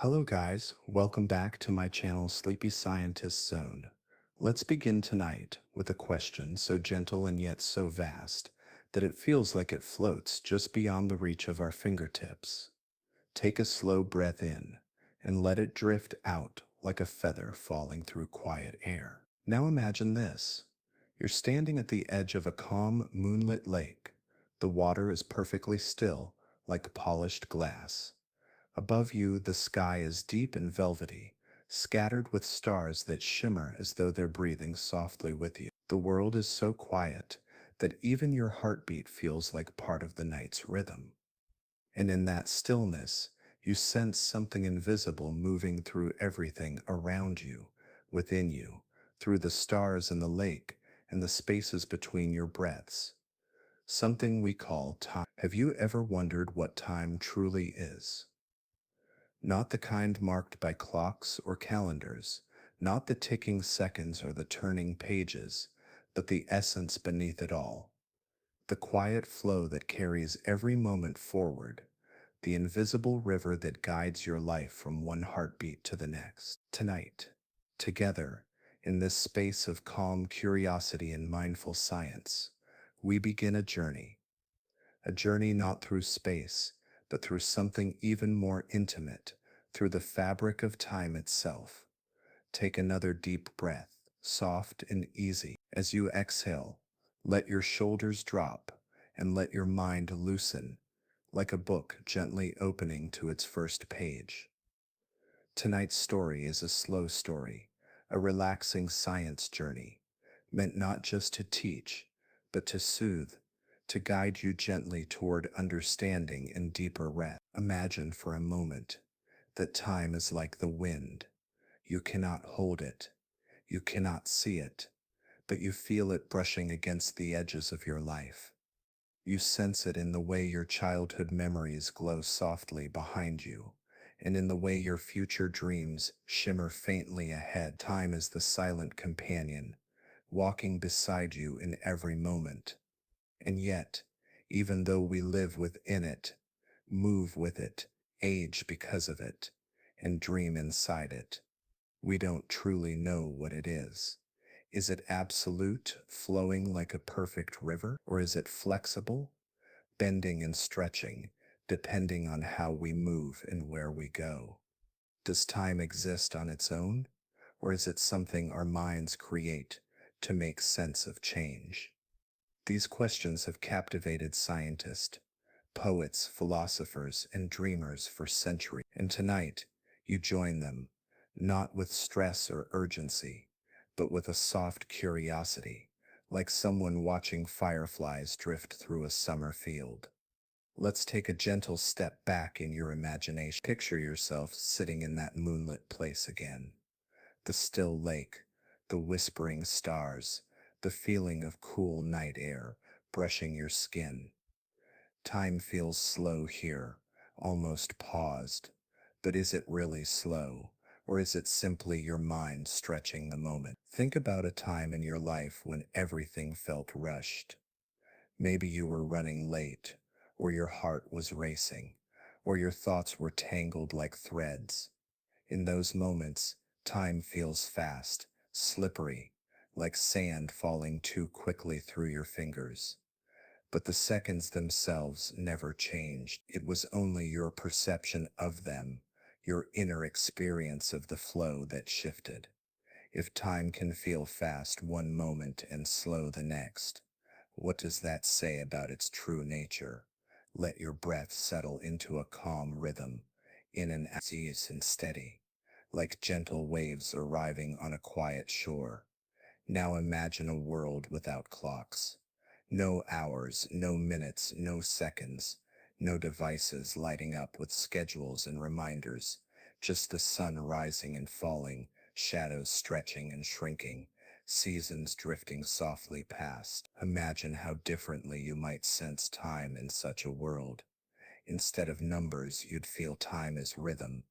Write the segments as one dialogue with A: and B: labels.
A: Hello guys, welcome back to my channel Sleepy Scientist Zone. Let's begin tonight with a question so gentle and yet so vast that it feels like it floats just beyond the reach of our fingertips. Take a slow breath in and let it drift out like a feather falling through quiet air. Now imagine this. You're standing at the edge of a calm, moonlit lake. The water is perfectly still, like polished glass. Above you, the sky is deep and velvety, scattered with stars that shimmer as though they're breathing softly with you. The world is so quiet that even your heartbeat feels like part of the night's rhythm. And in that stillness, you sense something invisible moving through everything around you, within you, through the stars in the lake and the spaces between your breaths. Something we call time. Have you ever wondered what time truly is? Not the kind marked by clocks or calendars, not the ticking seconds or the turning pages, but the essence beneath it all. The quiet flow that carries every moment forward, the invisible river that guides your life from one heartbeat to the next. Tonight, together, in this space of calm curiosity and mindful science, we begin a journey not through space, but through something even more intimate, through the fabric of time itself. Take another deep breath, soft and easy. As you exhale, let your shoulders drop and let your mind loosen, like a book gently opening to its first page. Tonight's story is a slow story, a relaxing science journey, meant not just to teach, but to soothe, to guide you gently toward understanding and deeper rest. Imagine for a moment that time is like the wind. You cannot hold it, you cannot see it, but you feel it brushing against the edges of your life. You sense it in the way your childhood memories glow softly behind you, and in the way your future dreams shimmer faintly ahead. Time is the silent companion, walking beside you in every moment. And yet, even though we live within it, move with it, age because of it, and dream inside it, we don't truly know what it is. Is it absolute, flowing like a perfect river? Or is it flexible, bending and stretching, depending on how we move and where we go? Does time exist on its own? Or is it something our minds create to make sense of change? These questions have captivated scientists, poets, philosophers, and dreamers for centuries. And tonight, you join them, not with stress or urgency, but with a soft curiosity, like someone watching fireflies drift through a summer field. Let's take a gentle step back in your imagination. Picture yourself sitting in that moonlit place again. The still lake, the whispering stars, the feeling of cool night air brushing your skin. Time feels slow here, almost paused. But is it really slow, or is it simply your mind stretching the moment? Think about a time in your life when everything felt rushed. Maybe you were running late, or your heart was racing, or your thoughts were tangled like threads. In those moments, time feels fast, slippery, like sand falling too quickly through your fingers. But the seconds themselves never changed. It was only your perception of them, your inner experience of the flow that shifted. If time can feel fast one moment and slow the next, what does that say about its true nature? Let your breath settle into a calm rhythm, in and out, easy and steady, like gentle waves arriving on a quiet shore. Now imagine a world without clocks. No hours, no minutes, no seconds, no devices lighting up with schedules and reminders, just the sun rising and falling, shadows stretching and shrinking, seasons drifting softly past. Imagine how differently you might sense time in such a world. Instead of numbers, you'd feel time as rhythm,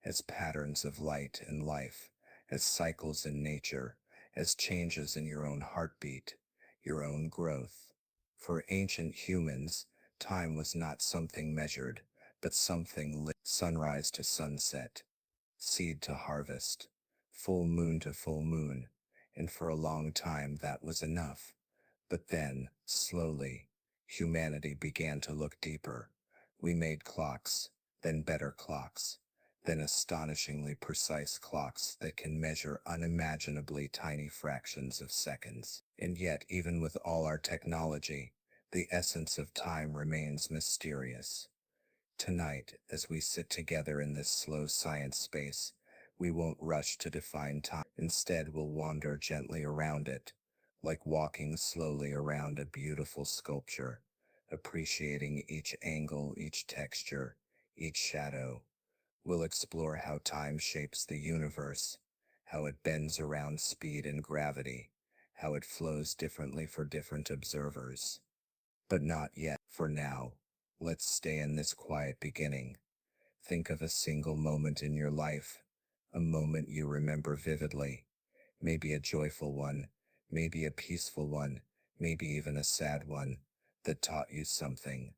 A: as patterns of light and life, as cycles in nature, as changes in your own heartbeat, your own growth. For ancient humans, time was not something measured, but something lit. Sunrise to sunset, seed to harvest, full moon to full moon, and for a long time that was enough. But then, slowly, humanity began to look deeper. We made clocks, then better clocks, then astonishingly precise clocks that can measure unimaginably tiny fractions of seconds. And yet, even with all our technology, the essence of time remains mysterious. Tonight, as we sit together in this slow science space, we won't rush to define time. Instead, we'll wander gently around it, like walking slowly around a beautiful sculpture, appreciating each angle, each texture, each shadow. We'll explore how time shapes the universe, how it bends around speed and gravity, how it flows differently for different observers. But not yet. For now, let's stay in this quiet beginning. Think of a single moment in your life, a moment you remember vividly, maybe a joyful one, maybe a peaceful one, maybe even a sad one that taught you something.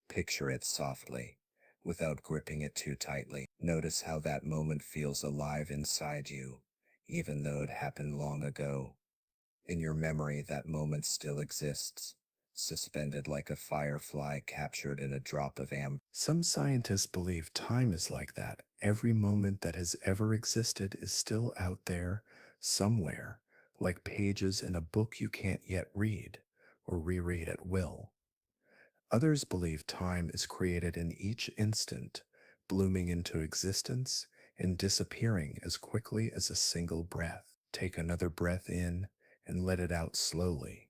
A: Picture it softly, without gripping it too tightly. Notice how that moment feels alive inside you, even though it happened long ago. In your memory, that moment still exists, suspended like a firefly captured in a drop of amber. Some scientists believe time is like that. Every moment that has ever existed is still out there, somewhere, like pages in a book you can't yet read or reread at will. Others believe time is created in each instant, blooming into existence and disappearing as quickly as a single breath. Take another breath in and let it out slowly.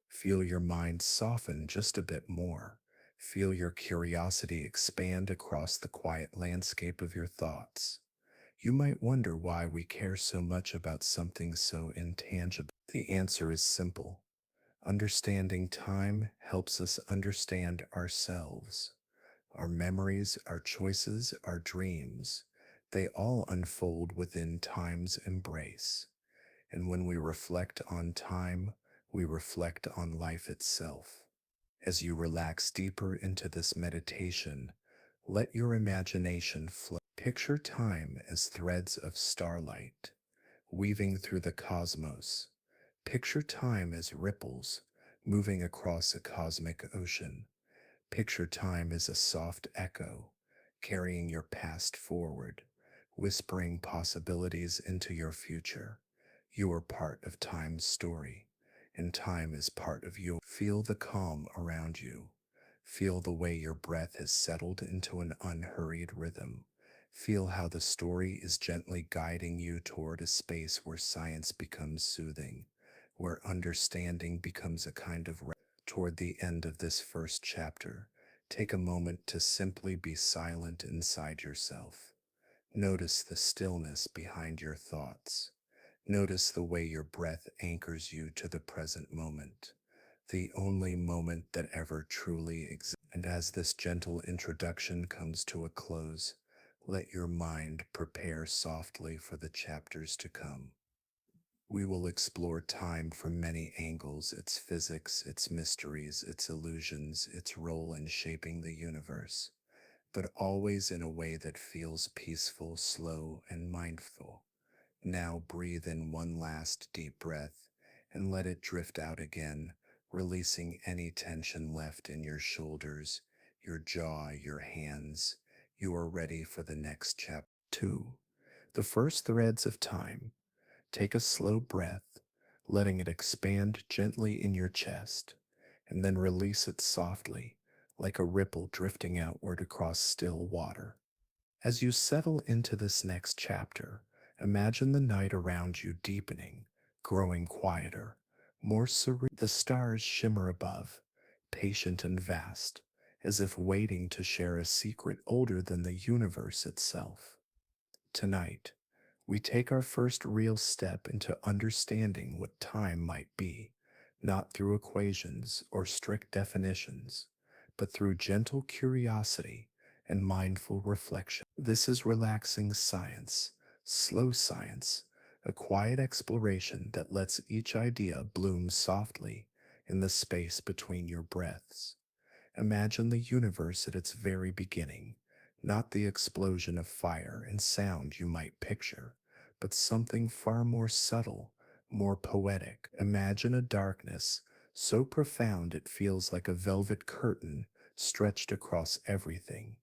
A: Feel your mind soften just a bit more. Feel your curiosity expand across the quiet landscape of your thoughts. You might wonder why we care so much about something so intangible. The answer is simple. Understanding time helps us understand ourselves, our memories, our choices, our dreams. They all unfold within time's embrace. And when we reflect on time, we reflect on life itself. As you relax deeper into this meditation, let your imagination flow. Picture time as threads of starlight, weaving through the cosmos. Picture time as ripples, moving across a cosmic ocean. Picture time as a soft echo, carrying your past forward, whispering possibilities into your future. You are part of time's story, and time is part of you. Feel the calm around you. Feel the way your breath has settled into an unhurried rhythm. Feel how the story is gently guiding you toward a space where science becomes soothing, where understanding becomes a kind of rest. Toward the end of this first chapter, take a moment to simply be silent inside yourself. Notice the stillness behind your thoughts. Notice the way your breath anchors you to the present moment, the only moment that ever truly exists. And as this gentle introduction comes to a close, let your mind prepare softly for the chapters to come. We will explore time from many angles, its physics, its mysteries, its illusions, its role in shaping the universe, but always in a way that feels peaceful, slow, and mindful. Now breathe in one last deep breath and let it drift out again, releasing any tension left in your shoulders, your jaw, your hands. You are ready for the next chapter. 2. The first threads of time. Take a slow breath, letting it expand gently in your chest, and then release it softly, like a ripple drifting outward across still water. As you settle into this next chapter, imagine the night around you deepening, growing quieter, more serene. The stars shimmer above, patient and vast, as if waiting to share a secret older than the universe itself. Tonight, we take our first real step into understanding what time might be, not through equations or strict definitions, but through gentle curiosity and mindful reflection. This is relaxing science, slow science, a quiet exploration that lets each idea bloom softly in the space between your breaths. Imagine the universe at its very beginning, Not the explosion of fire and sound you might picture, but something far more subtle, more poetic. Imagine a darkness so profound it feels like a velvet curtain stretched across everything,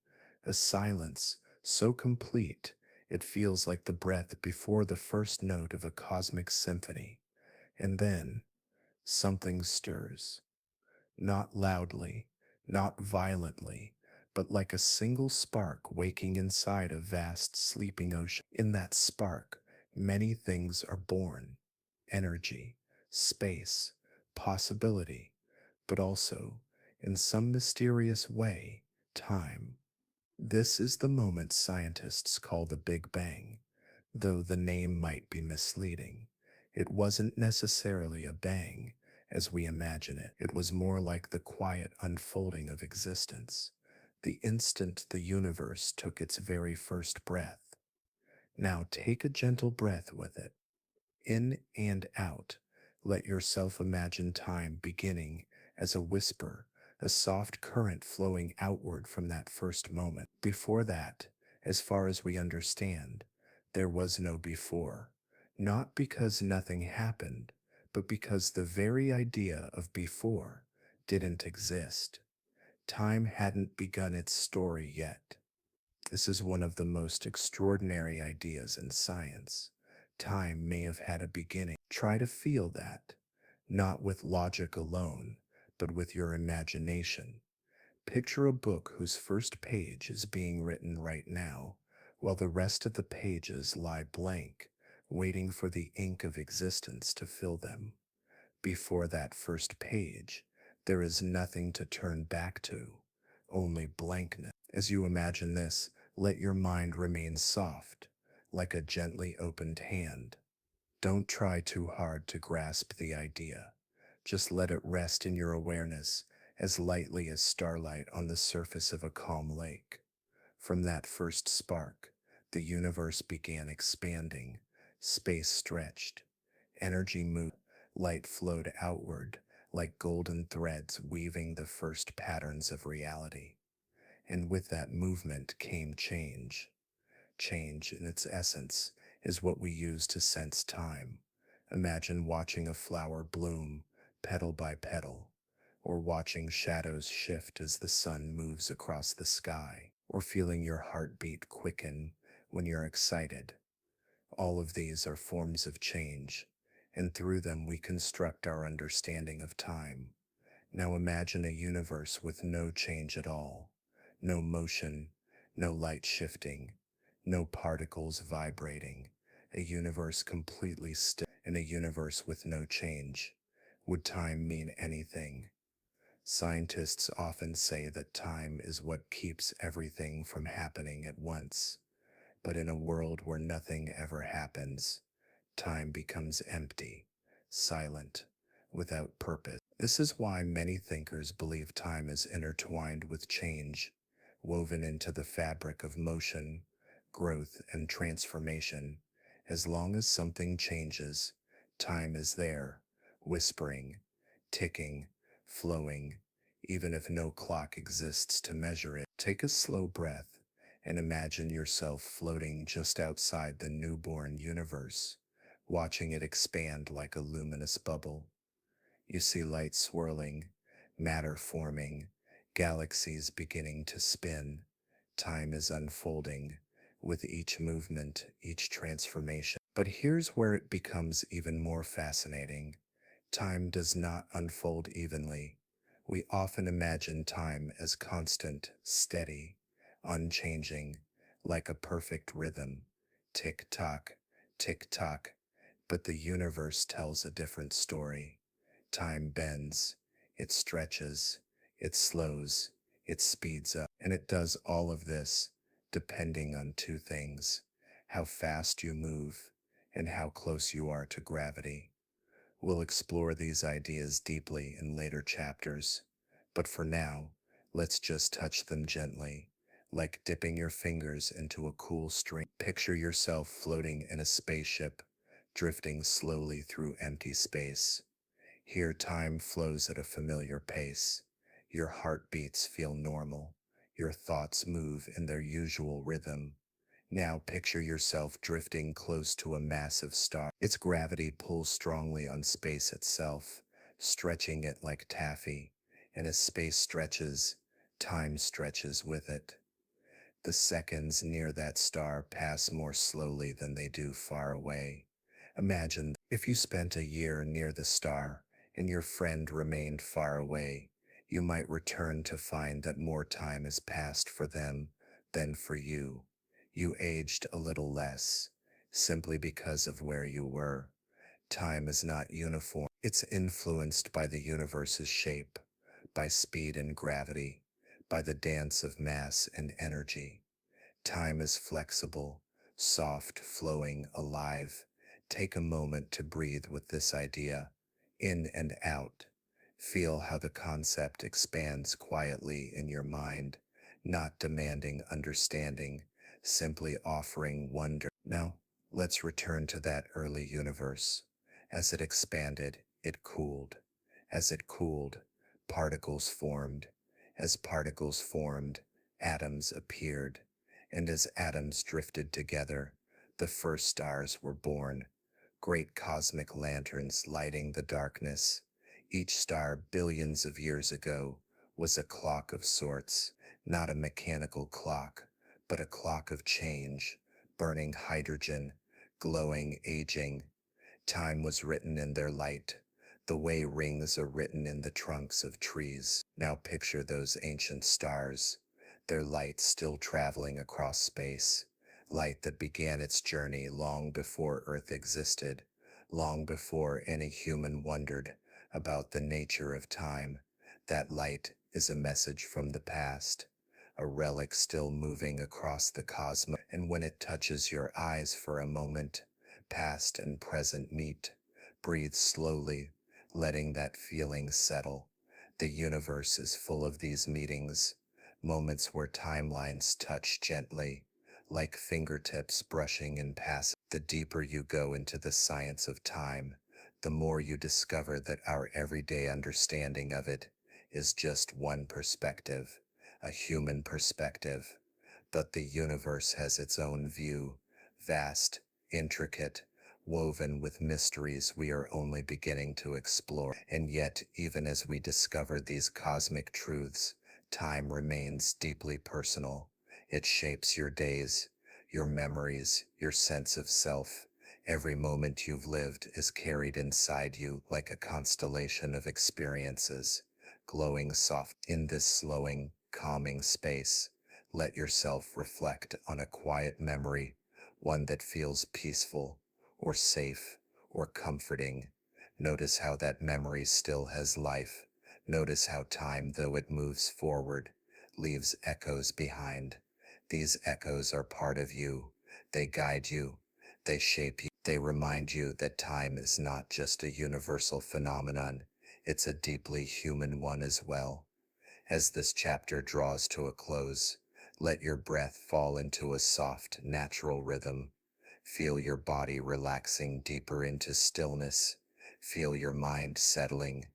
A: a silence so complete it feels like the breath before the first note of a cosmic symphony. And then something stirs, not loudly, not violently, but like a single spark waking inside a vast sleeping ocean. In that spark, many things are born: energy, space, possibility, but also, in some mysterious way, time. This is the moment scientists call the Big Bang, though the name might be misleading. It wasn't necessarily a bang as we imagine it. It was more like the quiet unfolding of existence, the instant the universe took its very first breath. Now take a gentle breath with it, in and out. Let yourself imagine time beginning as a whisper, a soft current flowing outward from that first moment. Before that, as far as we understand, there was no before. Not because nothing happened, but because the very idea of before didn't exist. Time hadn't begun its story yet. This is one of the most extraordinary ideas in science. Time may have had a beginning. Try to feel that, not with logic alone, but with your imagination. Picture a book whose first page is being written right now, while the rest of the pages lie blank, waiting for the ink of existence to fill them. Before that first page, there is nothing to turn back to, only blankness. As you imagine this, let your mind remain soft, like a gently opened hand. Don't try too hard to grasp the idea. Just let it rest in your awareness as lightly as starlight on the surface of a calm lake. From that first spark, the universe began expanding, space stretched, energy moved, light flowed outward like golden threads weaving the first patterns of reality. And with that movement came change. Change, in its essence, is what we use to sense time. Imagine watching a flower bloom, petal by petal, or watching shadows shift as the sun moves across the sky, or feeling your heartbeat quicken when you're excited. All of these are forms of change, and through them we construct our understanding of time. Now imagine a universe with no change at all, no motion, no light shifting, no particles vibrating, a universe completely still, in a universe with no change. Would time mean anything? Scientists often say that time is what keeps everything from happening at once. But in a world where nothing ever happens, time becomes empty, silent, without purpose. This is why many thinkers believe time is intertwined with change, woven into the fabric of motion, growth, and transformation. As long as something changes, time is there, whispering, ticking, flowing, even if no clock exists to measure it. Take a slow breath and imagine yourself floating just outside the newborn universe, watching it expand like a luminous bubble. You see light swirling, matter forming, galaxies beginning to spin. Time is unfolding with each movement, each transformation. But here's where it becomes even more fascinating. Time does not unfold evenly. We often imagine time as constant, steady, unchanging, like a perfect rhythm. Tick tock, tick tock. But the universe tells a different story. Time bends, it stretches, it slows, it speeds up, and it does all of this depending on two things: how fast you move and how close you are to gravity. We'll explore these ideas deeply in later chapters, but for now, let's just touch them gently, like dipping your fingers into a cool stream. Picture yourself floating in a spaceship, drifting slowly through empty space. Here time flows at a familiar pace. Your heartbeats feel normal. Your thoughts move in their usual rhythm. Now picture yourself drifting close to a massive star. Its gravity pulls strongly on space itself, stretching it like taffy, and as space stretches, time stretches with it. The seconds near that star pass more slowly than they do far away. Imagine if you spent a year near the star and your friend remained far away, you might return to find that more time has passed for them than for you. You aged a little less, simply because of where you were. Time is not uniform. It's influenced by the universe's shape, by speed and gravity, by the dance of mass and energy. Time is flexible, soft, flowing, alive. Take a moment to breathe with this idea, in and out. Feel how the concept expands quietly in your mind, not demanding understanding, simply offering wonder. Now, let's return to that early universe. As it expanded, it cooled. As it cooled, particles formed. As particles formed, atoms appeared. And as atoms drifted together, the first stars were born, great cosmic lanterns lighting the darkness. Each star billions of years ago was a clock of sorts, not a mechanical clock, but a clock of change, burning hydrogen, glowing, aging. Time was written in their light, the way rings are written in the trunks of trees. Now picture those ancient stars, their light still traveling across space, light that began its journey long before Earth existed, long before any human wondered about the nature of time. That light is a message from the past, a relic still moving across the cosmos, and when it touches your eyes for a moment, past and present meet. Breathe slowly, letting that feeling settle. The universe is full of these meetings, moments where timelines touch gently, like fingertips brushing and passing. The deeper you go into the science of time, the more you discover that our everyday understanding of it is just one perspective, a human perspective. But the universe has its own view, vast, intricate, woven with mysteries we are only beginning to explore. And yet, even as we discover these cosmic truths, time remains deeply personal. It shapes your days, your memories, your sense of self. Every moment you've lived is carried inside you like a constellation of experiences, glowing soft in this slowing, calming space. Let yourself reflect on a quiet memory, one that feels peaceful, or safe, or comforting. Notice how that memory still has life. Notice how time, though it moves forward, leaves echoes behind. These echoes are part of you. They guide you. They shape you. They remind you that time is not just a universal phenomenon. It's a deeply human one as well. As this chapter draws to a close, let your breath fall into a soft, natural rhythm. Feel your body relaxing deeper into stillness. Feel your mind settling,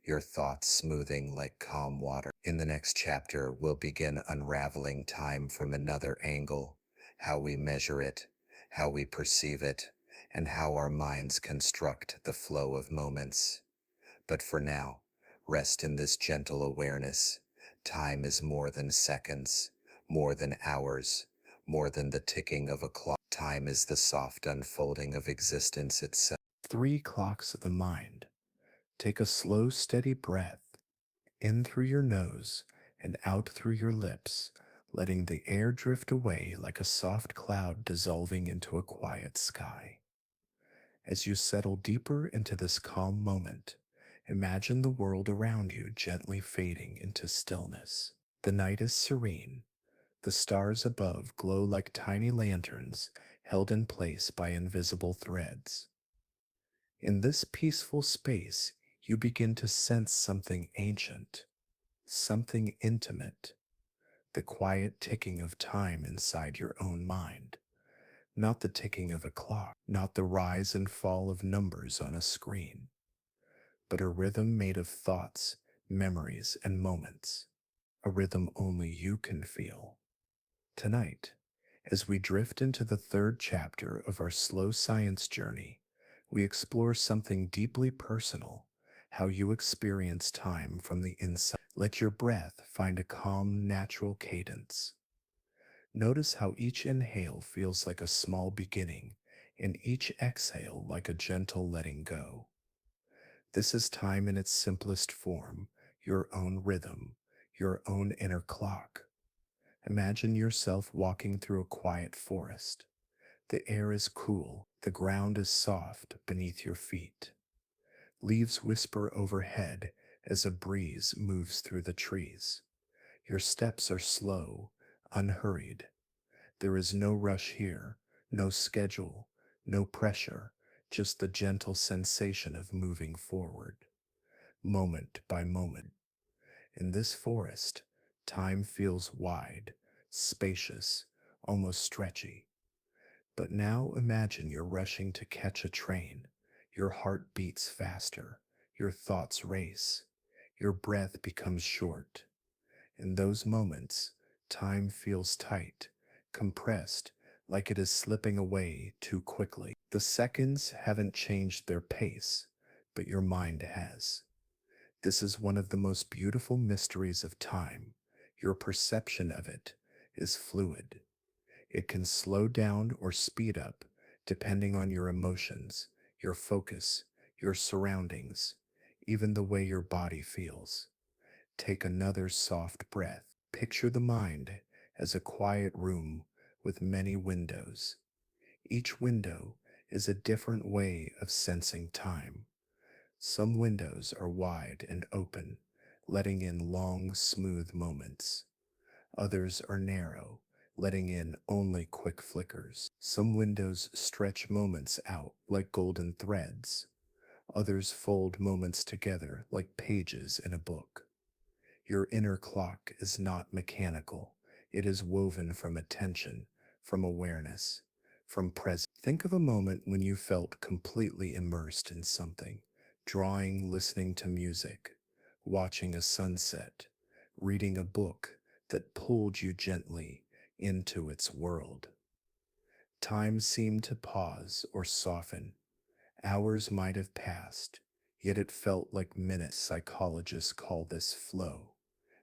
A: your thoughts smoothing like calm water. In the next chapter, we'll begin unraveling time from another angle, how we measure it, how we perceive it, and how our minds construct the flow of moments. But for now, rest in this gentle awareness. Time is more than seconds, more than hours, more than the ticking of a clock. Time is the soft unfolding of existence itself. 3 clocks of the mind. Take a slow, steady breath in through your nose and out through your lips, letting the air drift away like a soft cloud dissolving into a quiet sky. As you settle deeper into this calm moment, imagine the world around you gently fading into stillness. The night is serene. The stars above glow like tiny lanterns held in place by invisible threads. In this peaceful space, you begin to sense something ancient, something intimate, the quiet ticking of time inside your own mind. Not the ticking of a clock, not the rise and fall of numbers on a screen, but a rhythm made of thoughts, memories, and moments. a rhythm only you can feel. Tonight, as we drift into the third chapter of our slow science journey, we explore something deeply personal: how you experience time from the inside. Let your breath find a calm, natural cadence. Notice how each inhale feels like a small beginning, and each exhale like a gentle letting go. This is time in its simplest form, your own rhythm, your own inner clock. Imagine yourself walking through a quiet forest. The air is cool, the ground is soft beneath your feet. Leaves whisper overhead as a breeze moves through the trees. Your steps are slow, unhurried. There is no rush here, no schedule, no pressure, just the gentle sensation of moving forward, moment by moment. In this forest, time feels wide, spacious, almost stretchy. But now imagine you're rushing to catch a train. Your heart beats faster, your thoughts race, your breath becomes short. In those moments, time feels tight, compressed, like it is slipping away too quickly. The seconds haven't changed their pace, but your mind has. This is one of the most beautiful mysteries of time. Your perception of it is fluid. It can slow down or speed up depending on your emotions, your focus, your surroundings, even the way your body feels. Take another soft breath. Picture the mind as a quiet room with many windows. Each window is a different way of sensing time. Some windows are wide and open, letting in long, smooth moments. Others are narrow, letting in only quick flickers. Some windows stretch moments out like golden threads. Others fold moments together like pages in a book. Your inner clock is not mechanical. It is woven from attention, from awareness, from presence. Think of a moment when you felt completely immersed in something: drawing, listening to music, watching a sunset, reading a book that pulled you gently into its world. Time seemed to pause or soften. Hours might have passed, yet it felt like minutes. Psychologists call this flow,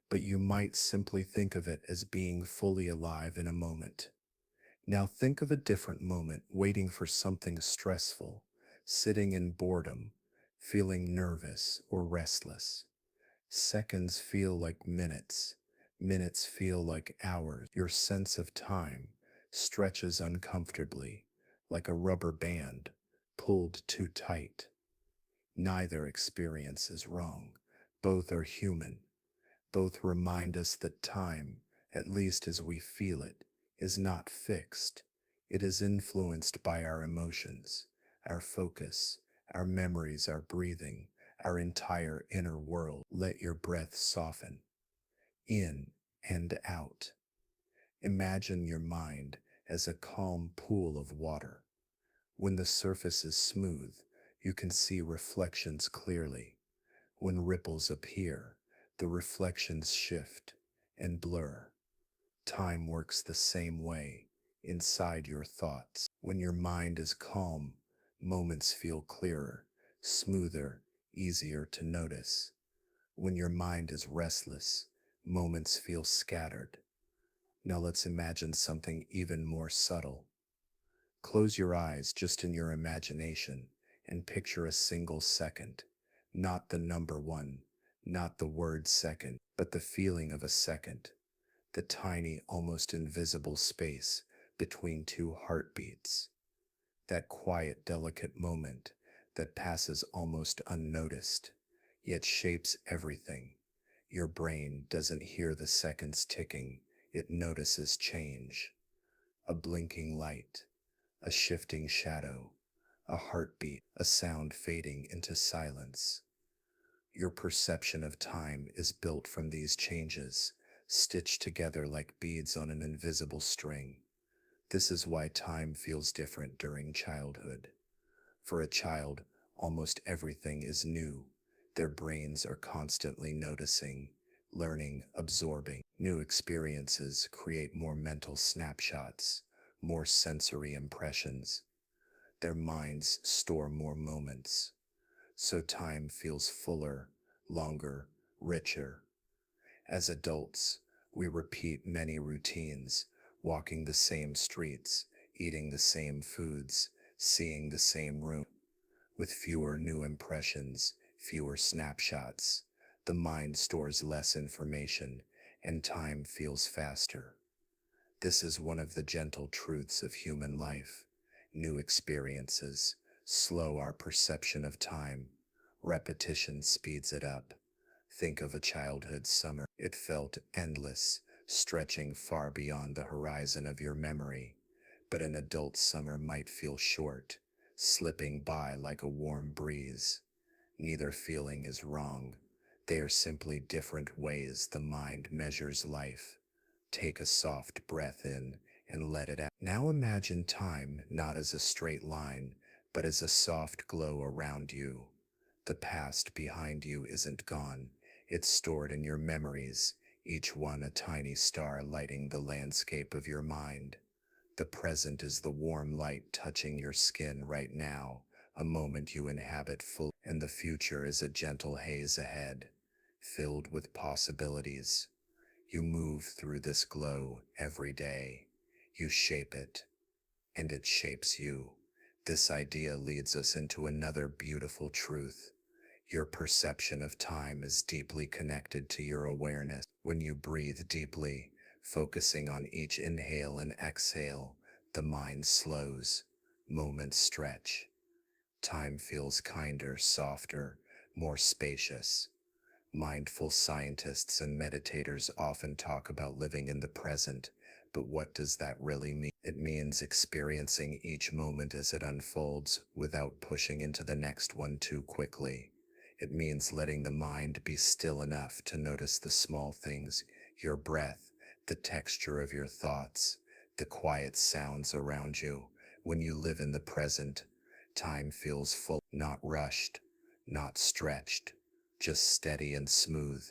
A: but you might simply think of it as being fully alive in a moment. Now think of a different moment: waiting for something stressful, sitting in boredom, feeling nervous or restless. Seconds feel like minutes, minutes feel like hours. Your sense of time stretches uncomfortably, like a rubber band pulled too tight. Neither experience is wrong. Both are human. Both remind us that time, at least as we feel it, is not fixed. It is influenced by our emotions, our focus, our memories, our breathing, our entire inner world. Let your breath soften, in and out. Imagine your mind as a calm pool of water. When the surface is smooth, you can see reflections clearly. When ripples appear, the reflections shift and blur. Time works the same way inside your thoughts. When your mind is calm, moments feel clearer, smoother, easier to notice. When your mind is restless, moments feel scattered. Now let's imagine something even more subtle. Close your eyes just in your imagination and picture a single second. Not the number one, not the word second, but the feeling of a second. The tiny, almost invisible space between two heartbeats. That quiet, delicate moment that passes almost unnoticed, yet shapes everything. Your brain doesn't hear the seconds ticking, it notices change. A blinking light, a shifting shadow, a heartbeat, a sound fading into silence. Your perception of time is built from these changes, stitched together like beads on an invisible string. This is why time feels different during childhood. For a child, almost everything is new. Their brains are constantly noticing, learning, absorbing. New experiences create more mental snapshots, more sensory impressions. Their minds store more moments, so time feels fuller, longer, richer. As adults, we repeat many routines, walking the same streets, eating the same foods, seeing the same room. With fewer new impressions, fewer snapshots, the mind stores less information and time feels faster. This is one of the gentle truths of human life. New experiences slow our perception of time. Repetition speeds it up. Think of a childhood summer. It felt endless, stretching far beyond the horizon of your memory. But an adult summer might feel short, slipping by like a warm breeze. Neither feeling is wrong. They are simply different ways the mind measures life. Take a soft breath in and let it out. Now imagine time not as a straight line, but as a soft glow around you. The past behind you isn't gone. It's stored in your memories, each one a tiny star lighting the landscape of your mind. The present is the warm light touching your skin right now, a moment you inhabit full, and the future is a gentle haze ahead, filled with possibilities. You move through this glow every day. You shape it, and it shapes you. This idea leads us into another beautiful truth. Your perception of time is deeply connected to your awareness. When you breathe deeply, focusing on each inhale and exhale, the mind slows, moments stretch. Time feels kinder, softer, more spacious. Mindful scientists and meditators often talk about living in the present, but what does that really mean? It means experiencing each moment as it unfolds without pushing into the next one too quickly. It means letting the mind be still enough to notice the small things, your breath, the texture of your thoughts, the quiet sounds around you. When you live in the present, time feels full, not rushed, not stretched, just steady and smooth.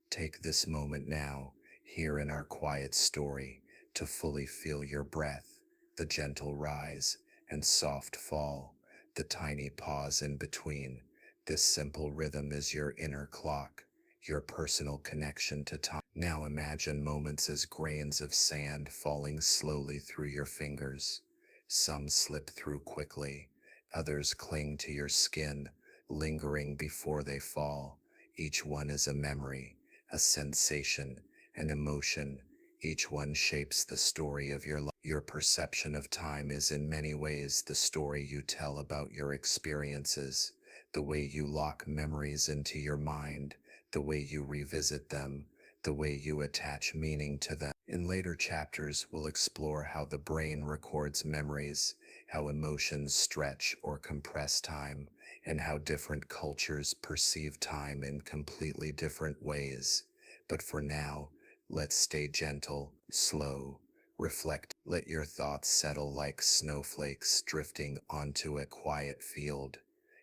A: Take this moment now, here in our quiet story, to fully feel your breath, the gentle rise and soft fall, the tiny pause in between. This simple rhythm is your inner clock, your personal connection to time. Now imagine moments as grains of sand falling slowly through your fingers. Some slip through quickly, others cling to your skin, lingering before they fall. Each one is a memory, a sensation, an emotion. Each one shapes the story of your life. Your perception of time is in many ways the story you tell about your experiences, the way you lock memories into your mind, the way you revisit them, the way you attach meaning to them. In later chapters, we'll explore how the brain records memories, how emotions stretch or compress time, and how different cultures perceive time in completely different ways. But for now, let's stay gentle, slow, reflect. Let your thoughts settle like snowflakes drifting onto a quiet field.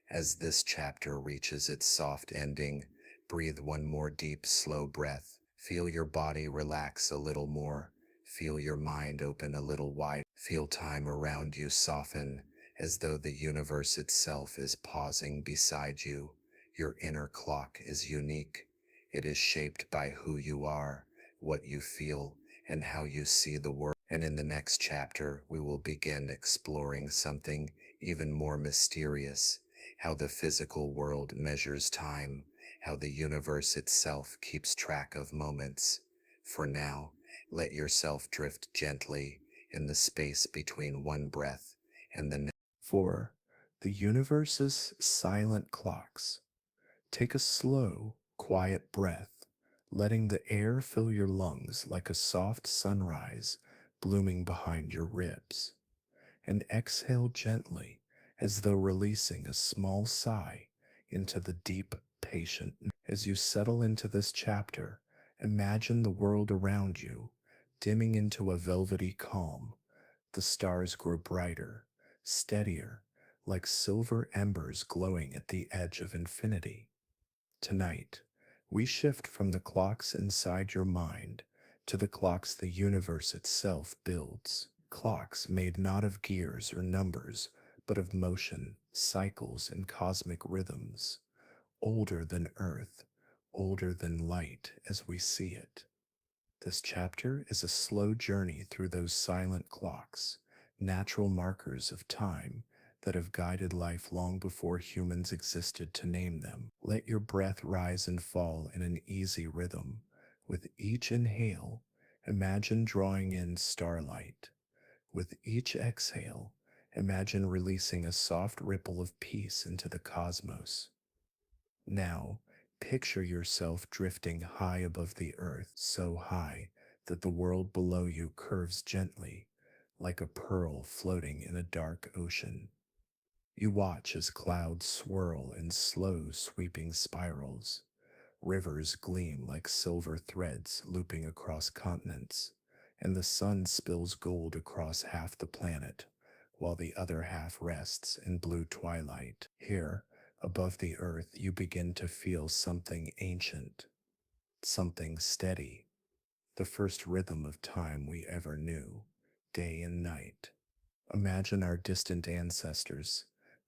A: As this chapter reaches its soft ending, breathe one more deep, slow breath. Feel your body relax a little more. Feel your mind open a little wide. Feel time around you soften, as though the universe itself is pausing beside you. Your inner clock is unique. It is shaped by who you are, what you feel, and how you see the world. And in the next chapter, we will begin exploring something even more mysterious, how the physical world measures time, how the universe itself keeps track of moments. For now, let yourself drift gently in the space between one breath and the next. 4. The universe's silent clocks. Take a slow, quiet breath, letting the air fill your lungs like a soft sunrise blooming behind your ribs. And exhale gently as though releasing a small sigh into the deep, patient. As you settle into this chapter, imagine the world around you dimming into a velvety calm. The stars grow brighter, steadier, like silver embers glowing at the edge of infinity. Tonight, We shift from the clocks inside your mind to the clocks the universe itself builds. Clocks made not of gears or numbers, but of motion, cycles, and cosmic rhythms. Older than Earth, older than light as we see it. This chapter is a slow journey through those silent clocks, natural markers of time that have guided life long before humans existed to name them. Let your breath rise and fall in an easy rhythm. With each inhale, imagine drawing in starlight. With each exhale, imagine releasing a soft ripple of peace into the cosmos. Now, picture yourself drifting high above the earth, so high that the world below you curves gently, like a pearl floating in a dark ocean. You watch as clouds swirl in slow, sweeping spirals. Rivers gleam like silver threads looping across continents, and the sun spills gold across half the planet, while the other half rests in blue twilight. Here, above the earth, you begin to feel something ancient, something steady, the first rhythm of time we ever knew, day and night. Imagine our distant ancestors,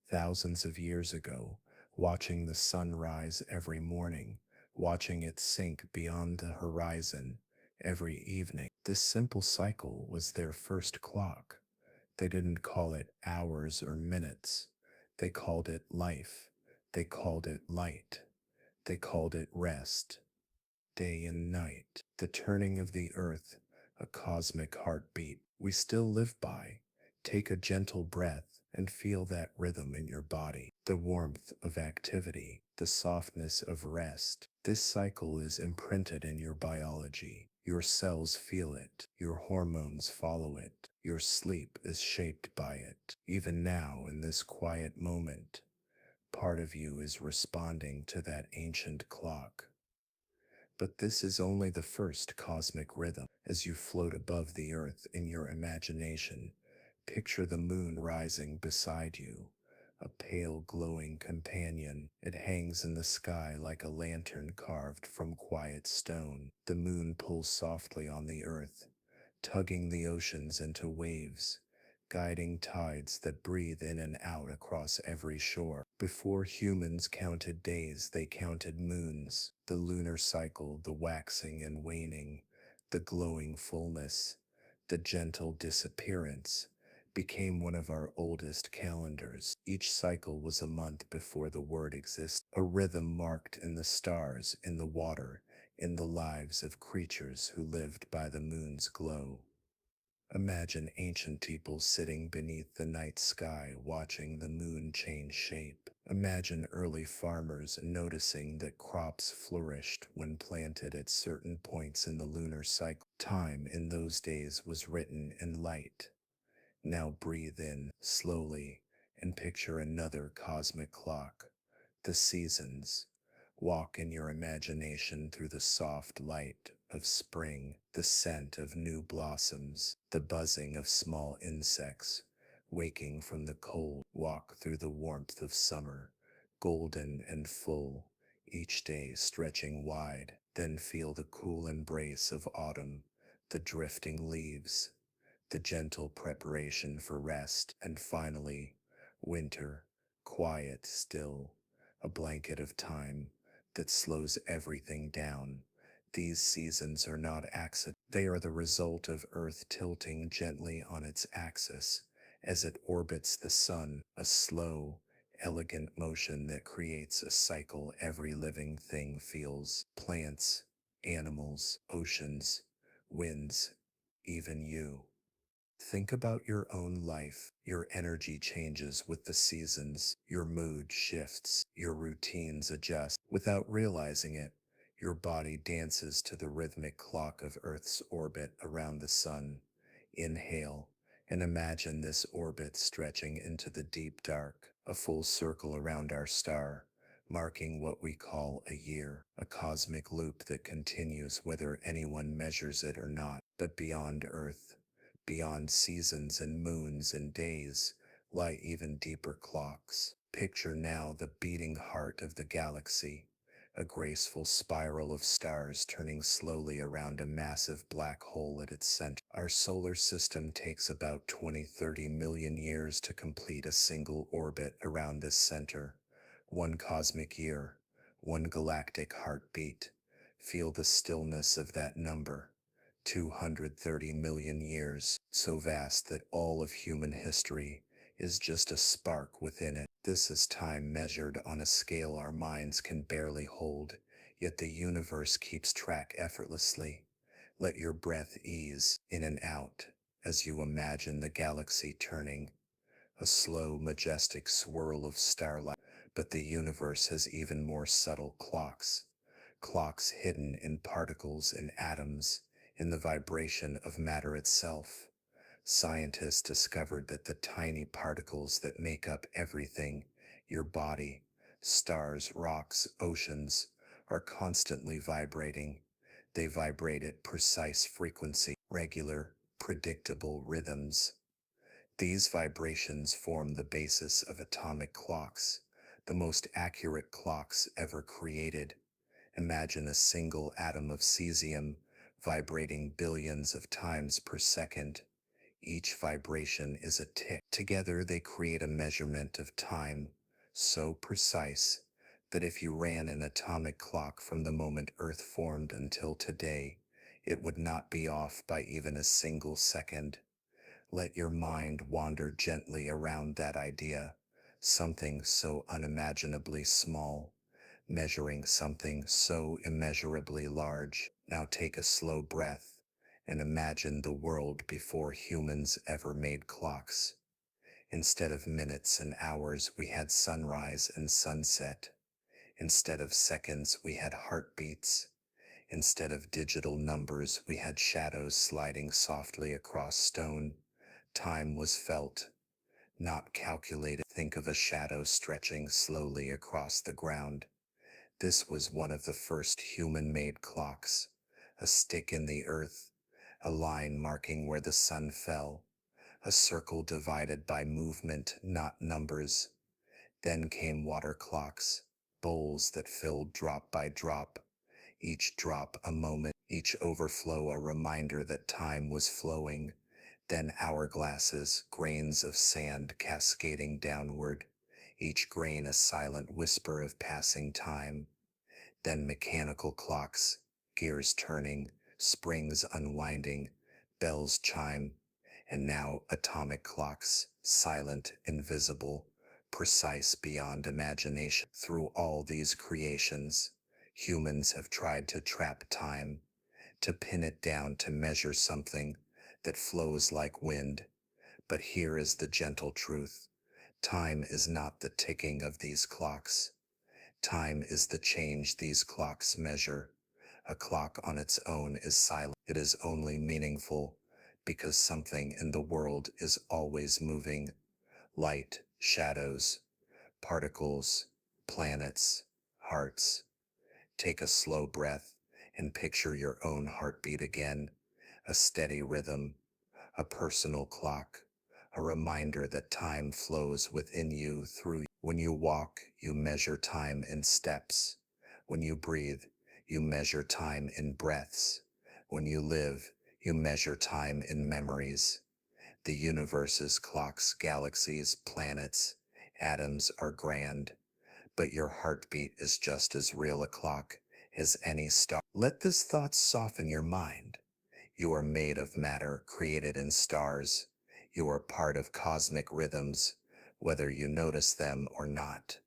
A: thousands of years ago, watching the sun rise every morning, watching it sink beyond the horizon every evening. This simple cycle was their first clock. They didn't call it hours or minutes. They called it life. They called it light. They called it rest, day and night, the turning of the earth, a cosmic heartbeat we still live by. Take a gentle breath and feel that rhythm in your body, the warmth of activity, the softness of rest. This cycle is imprinted in your biology. Your cells feel it, your hormones follow it, your sleep is shaped by it. Even now, in this quiet moment, part of you is responding to that ancient clock. But this is only the first cosmic rhythm. As you float above the earth in your imagination, picture the moon rising beside you, a pale glowing companion. It hangs in the sky like a lantern carved from quiet stone. The moon pulls softly on the earth, tugging the oceans into waves, guiding tides that breathe in and out across every shore. Before humans counted days, they counted moons, the lunar cycle, the waxing and waning, the glowing fullness, the gentle disappearance, became one of our oldest calendars. Each cycle was a month before the word existed, a rhythm marked in the stars, in the water, in the lives of creatures who lived by the moon's glow. Imagine ancient people sitting beneath the night sky watching the moon change shape. Imagine early farmers noticing that crops flourished when planted at certain points in the lunar cycle. Time in those days was written in light. Now breathe in slowly and picture another cosmic clock. The seasons. Walk in your imagination through the soft light of spring, the scent of new blossoms, the buzzing of small insects. Waking from the cold, walk through the warmth of summer, golden and full, each day stretching wide. Then feel the cool embrace of autumn, the drifting leaves, the gentle preparation for rest, and finally, winter, quiet, still, a blanket of time that slows everything down. These seasons are not accident. They are the result of Earth tilting gently on its axis as it orbits the sun, a slow, elegant motion that creates a cycle every living thing feels. Plants, animals, oceans, winds, even you. Think about your own life. Your energy changes with the seasons. Your mood shifts. Your routines adjust. Without realizing it, your body dances to the rhythmic clock of Earth's orbit around the sun. Inhale and imagine this orbit stretching into the deep dark, a full circle around our star, marking what we call a year, a cosmic loop that continues whether anyone measures it or not. But beyond Earth, beyond seasons and moons and days, lie even deeper clocks. Picture now the beating heart of the galaxy, a graceful spiral of stars turning slowly around a massive black hole at its center. Our solar system takes about 20-30 million years to complete a single orbit around this center. One cosmic year, one galactic heartbeat. Feel the stillness of that number. 230 million years, so vast that all of human history is just a spark within it. This is time measured on a scale our minds can barely hold, yet the universe keeps track effortlessly. Let your breath ease in and out as you imagine the galaxy turning, a slow, majestic swirl of starlight. But the universe has even more subtle clocks, clocks hidden in particles and atoms, in the vibration of matter itself. Scientists discovered that the tiny particles that make up everything, your body, stars, rocks, oceans, are constantly vibrating. They vibrate at precise frequency, regular, predictable rhythms. These vibrations form the basis of atomic clocks, the most accurate clocks ever created. Imagine a single atom of cesium vibrating billions of times per second. Each vibration is a tick. Together they create a measurement of time so precise that if you ran an atomic clock from the moment Earth formed until today, it would not be off by even a single second. Let your mind wander gently around that idea, something so unimaginably small, measuring something so immeasurably large. Now take a slow breath and imagine the world before humans ever made clocks. Instead of minutes and hours, we had sunrise and sunset. Instead of seconds, we had heartbeats. Instead of digital numbers, we had shadows sliding softly across stone. Time was felt, not calculated. Think of a shadow stretching slowly across the ground. This was one of the first human-made clocks, a stick in the earth, a line marking where the sun fell, a circle divided by movement, not numbers. Then came water clocks, bowls that filled drop by drop, each drop a moment, each overflow a reminder that time was flowing. Then hourglasses, grains of sand cascading downward, each grain a silent whisper of passing time. Then mechanical clocks, gears turning, springs unwinding, bells chime, and now atomic clocks, silent, invisible, precise beyond imagination. Through all these creations, humans have tried to trap time, to pin it down, to measure something that flows like wind. But here is the gentle truth. Time is not the ticking of these clocks. Time is the change these clocks measure. A clock on its own is silent. It is only meaningful because something in the world is always moving. Light, shadows, particles, planets, hearts. Take a slow breath and picture your own heartbeat again. A steady rhythm, a personal clock, a reminder that time flows within you through you. When you walk, you measure time in steps. When you breathe, you measure time in breaths. When you live, you measure time in memories. The universe's clocks, galaxies, planets, atoms are grand, but your heartbeat is just as real a clock as any star. Let this thought soften your mind. You are made of matter created in stars. You are part of cosmic rhythms, whether you notice them or not.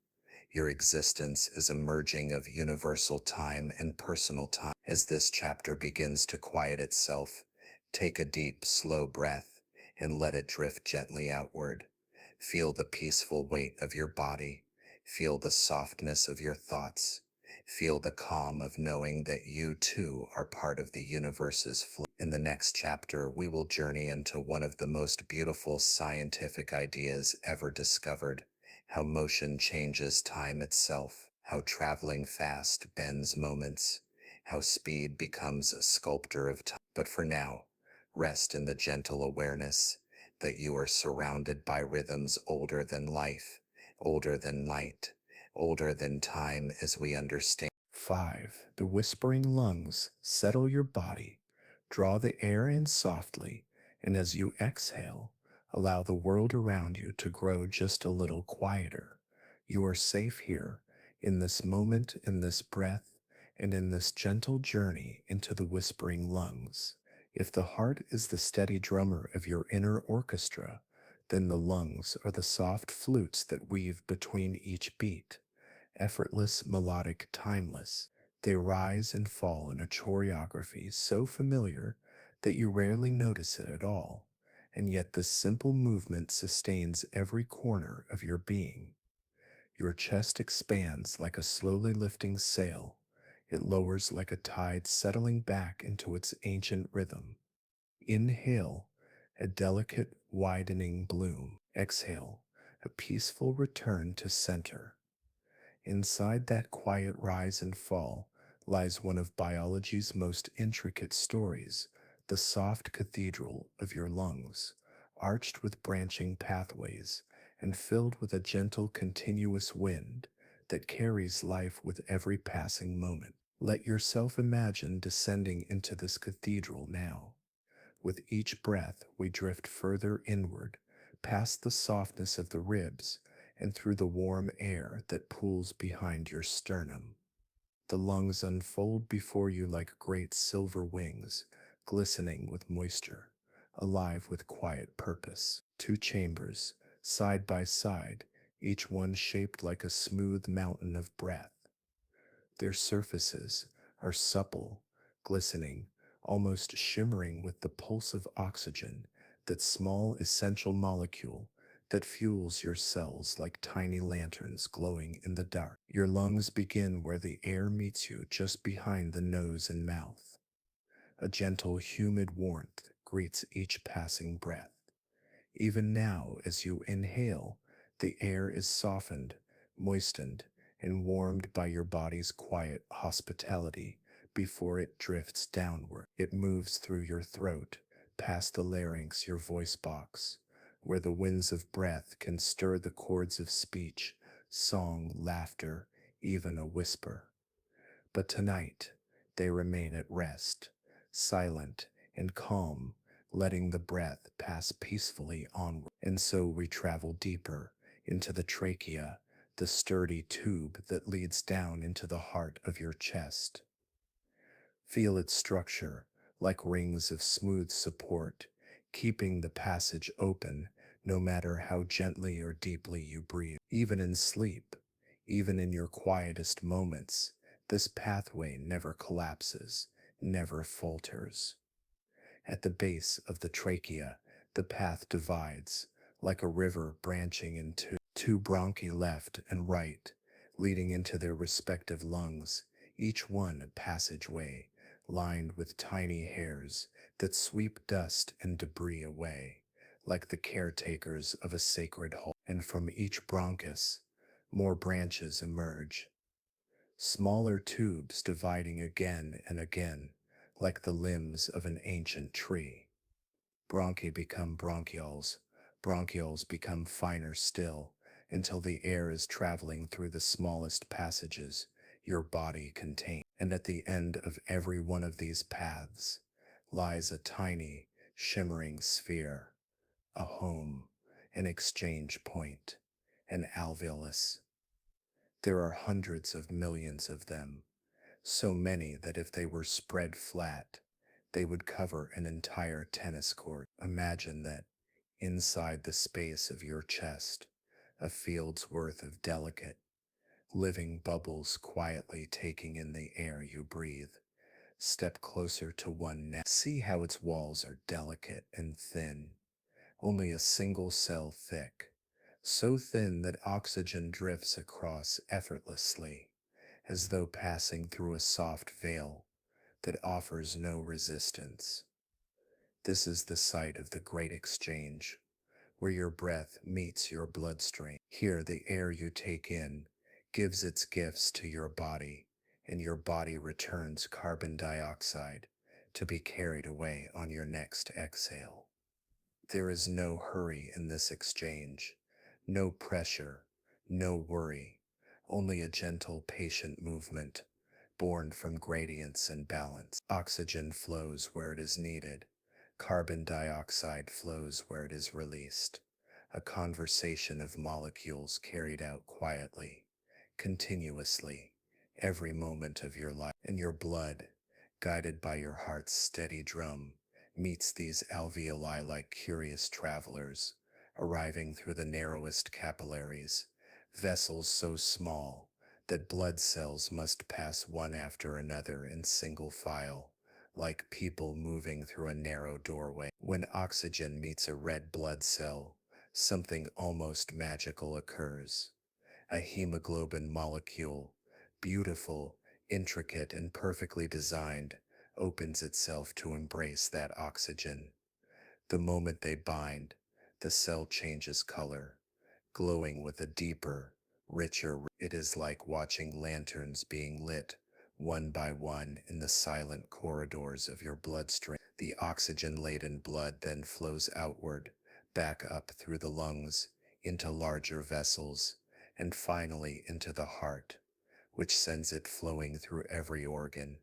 A: Your existence is a merging of universal time and personal time. As this chapter begins to quiet itself, take a deep, slow breath and let it drift gently outward. Feel the peaceful weight of your body. Feel the softness of your thoughts. Feel the calm of knowing that you too are part of the universe's flow. In the next chapter, we will journey into one of the most beautiful scientific ideas ever discovered: how motion changes time itself, how traveling fast bends moments, how speed becomes a sculptor of time. But for now, rest in the gentle awareness that you are surrounded by rhythms older than life, older than light, older than time as we understand. 5. The whispering lungs settle your body. Draw the air in softly, and as you exhale, allow the world around you to grow just a little quieter. You are safe here, in this moment, in this breath, and in this gentle journey into the whispering lungs. If the heart is the steady drummer of your inner orchestra, then the lungs are the soft flutes that weave between each beat. Effortless, melodic, timeless. They rise and fall in a choreography so familiar that you rarely notice it at all, and yet this simple movement sustains every corner of your being. Your chest expands like a slowly lifting sail. It lowers like a tide settling back into its ancient rhythm. Inhale, a delicate widening bloom. Exhale, a peaceful return to center. Inside that quiet rise and fall lies one of biology's most intricate stories, the soft cathedral of your lungs, arched with branching pathways and filled with a gentle, continuous wind that carries life with every passing moment. Let yourself imagine descending into this cathedral now. With each breath, we drift further inward, past the softness of the ribs and through the warm air that pools behind your sternum. The lungs unfold before you like great silver wings, glistening with moisture, alive with quiet purpose. Two chambers, side by side, each one shaped like a smooth mountain of breath. Their surfaces are supple, glistening, almost shimmering with the pulse of oxygen, that small essential molecule that fuels your cells like tiny lanterns glowing in the dark. Your lungs begin where the air meets you just behind the nose and mouth. A gentle, humid warmth greets each passing breath. Even now, as you inhale, the air is softened, moistened, and warmed by your body's quiet hospitality before it drifts downward. It moves through your throat, past the larynx, your voice box, where the winds of breath can stir the chords of speech, song, laughter, even a whisper. But tonight, they remain at rest, silent and calm, letting the breath pass peacefully onward. And so we travel deeper into the trachea, the sturdy tube that leads down into the heart of your chest. Feel its structure like rings of smooth support, keeping the passage open no matter how gently or deeply you breathe. Even in sleep, even in your quietest moments, this pathway never collapses, never falters. At the base of the trachea, the path divides, like a river branching into two bronchi left and right, leading into their respective lungs, each one a passageway lined with tiny hairs that sweep dust and debris away, like the caretakers of a sacred hall. And from each bronchus, more branches emerge, smaller tubes dividing again and again, like the limbs of an ancient tree. Bronchi become bronchioles, bronchioles become finer still, until the air is traveling through the smallest passages your body contains. And at the end of every one of these paths lies a tiny, shimmering sphere, a home, an exchange point, an alveolus. There are hundreds of millions of them, so many that if they were spread flat, they would cover an entire tennis court. Imagine that inside the space of your chest, a field's worth of delicate, living bubbles quietly taking in the air you breathe. Step closer to one now. See how its walls are delicate and thin, only a single cell thick, so thin that oxygen drifts across effortlessly, as though passing through a soft veil that offers no resistance. This is the site of the great exchange, where your breath meets your bloodstream. Here, the air you take in gives its gifts to your body, and your body returns carbon dioxide to be carried away on your next exhale. There is no hurry in this exchange, no pressure, no worry, only a gentle, patient movement, born from gradients and balance. Oxygen flows where it is needed. Carbon dioxide flows where it is released. A conversation of molecules carried out quietly, continuously, every moment of your life. And your blood, guided by your heart's steady drum, meets these alveoli like curious travelers, arriving through the narrowest capillaries, vessels so small that blood cells must pass one after another in single file, like people moving through a narrow doorway. When oxygen meets a red blood cell, something almost magical occurs. A hemoglobin molecule, beautiful, intricate, and perfectly designed, opens itself to embrace that oxygen. The moment they bind, the cell changes color, glowing with a deeper, richer. It is like watching lanterns being lit, one by one, in the silent corridors of your bloodstream. The oxygen-laden blood then flows outward, back up through the lungs, into larger vessels, and finally into the heart, which sends it flowing through every organ,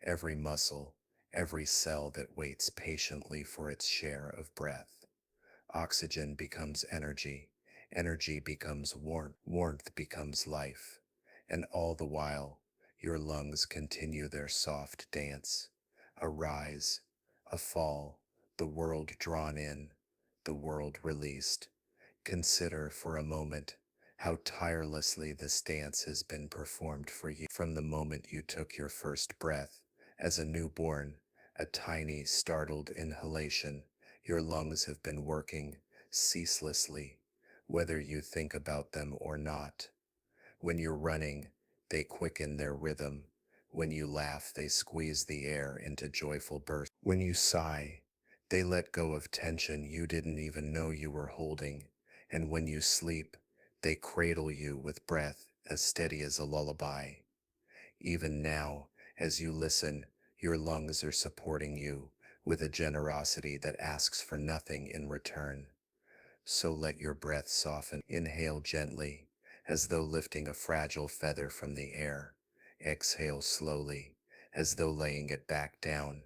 A: every muscle, every cell that waits patiently for its share of breath. Oxygen becomes energy, energy becomes warmth, warmth becomes life, and all the while, your lungs continue their soft dance. A rise, a fall, the world drawn in, the world released. Consider for a moment how tirelessly this dance has been performed for you from the moment you took your first breath as a newborn, a tiny, startled inhalation. Your lungs have been working ceaselessly, whether you think about them or not. When you're running, they quicken their rhythm. When you laugh, they squeeze the air into joyful bursts. When you sigh, they let go of tension you didn't even know you were holding. And when you sleep, they cradle you with breath as steady as a lullaby. Even now, as you listen, your lungs are supporting you with a generosity that asks for nothing in return. So let your breath soften. Inhale gently, as though lifting a fragile feather from the air. Exhale slowly, as though laying it back down.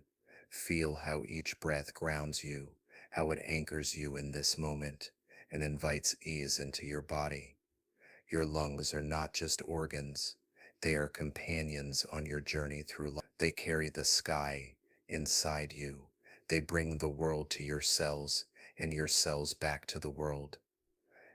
A: Feel how each breath grounds you, how it anchors you in this moment, and invites ease into your body. Your lungs are not just organs, they are companions on your journey through life. They carry the sky inside you. They bring the world to your cells and your cells back to the world.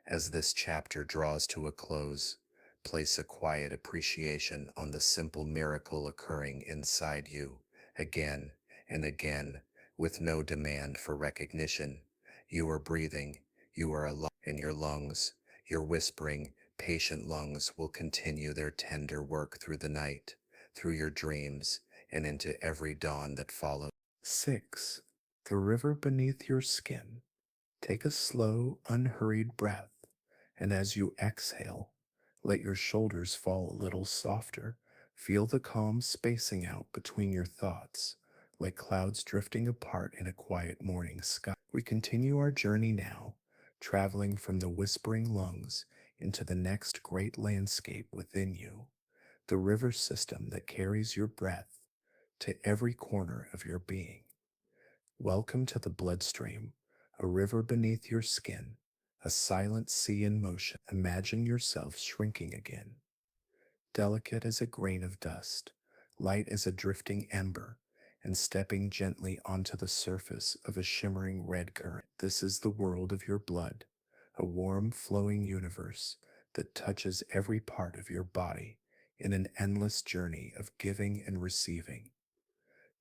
A: As this chapter draws to a close, place a quiet appreciation on the simple miracle occurring inside you, again and again, with no demand for recognition. You are breathing, you are alive, and your lungs, your whispering, patient lungs will continue their tender work through the night, through your dreams, and into every dawn that follows. 6. The river beneath your skin. Take a slow, unhurried breath, and as you exhale, let your shoulders fall a little softer. Feel the calm spacing out between your thoughts, like clouds drifting apart in a quiet morning sky. We continue our journey now, traveling from the whispering lungs into the next great landscape within you, the river system that carries your breath to every corner of your being. Welcome to the bloodstream, a river beneath your skin, a silent sea in motion. Imagine yourself shrinking again, delicate as a grain of dust, light as a drifting ember, and stepping gently onto the surface of a shimmering red current. This is the world of your blood, a warm, flowing universe that touches every part of your body in an endless journey of giving and receiving.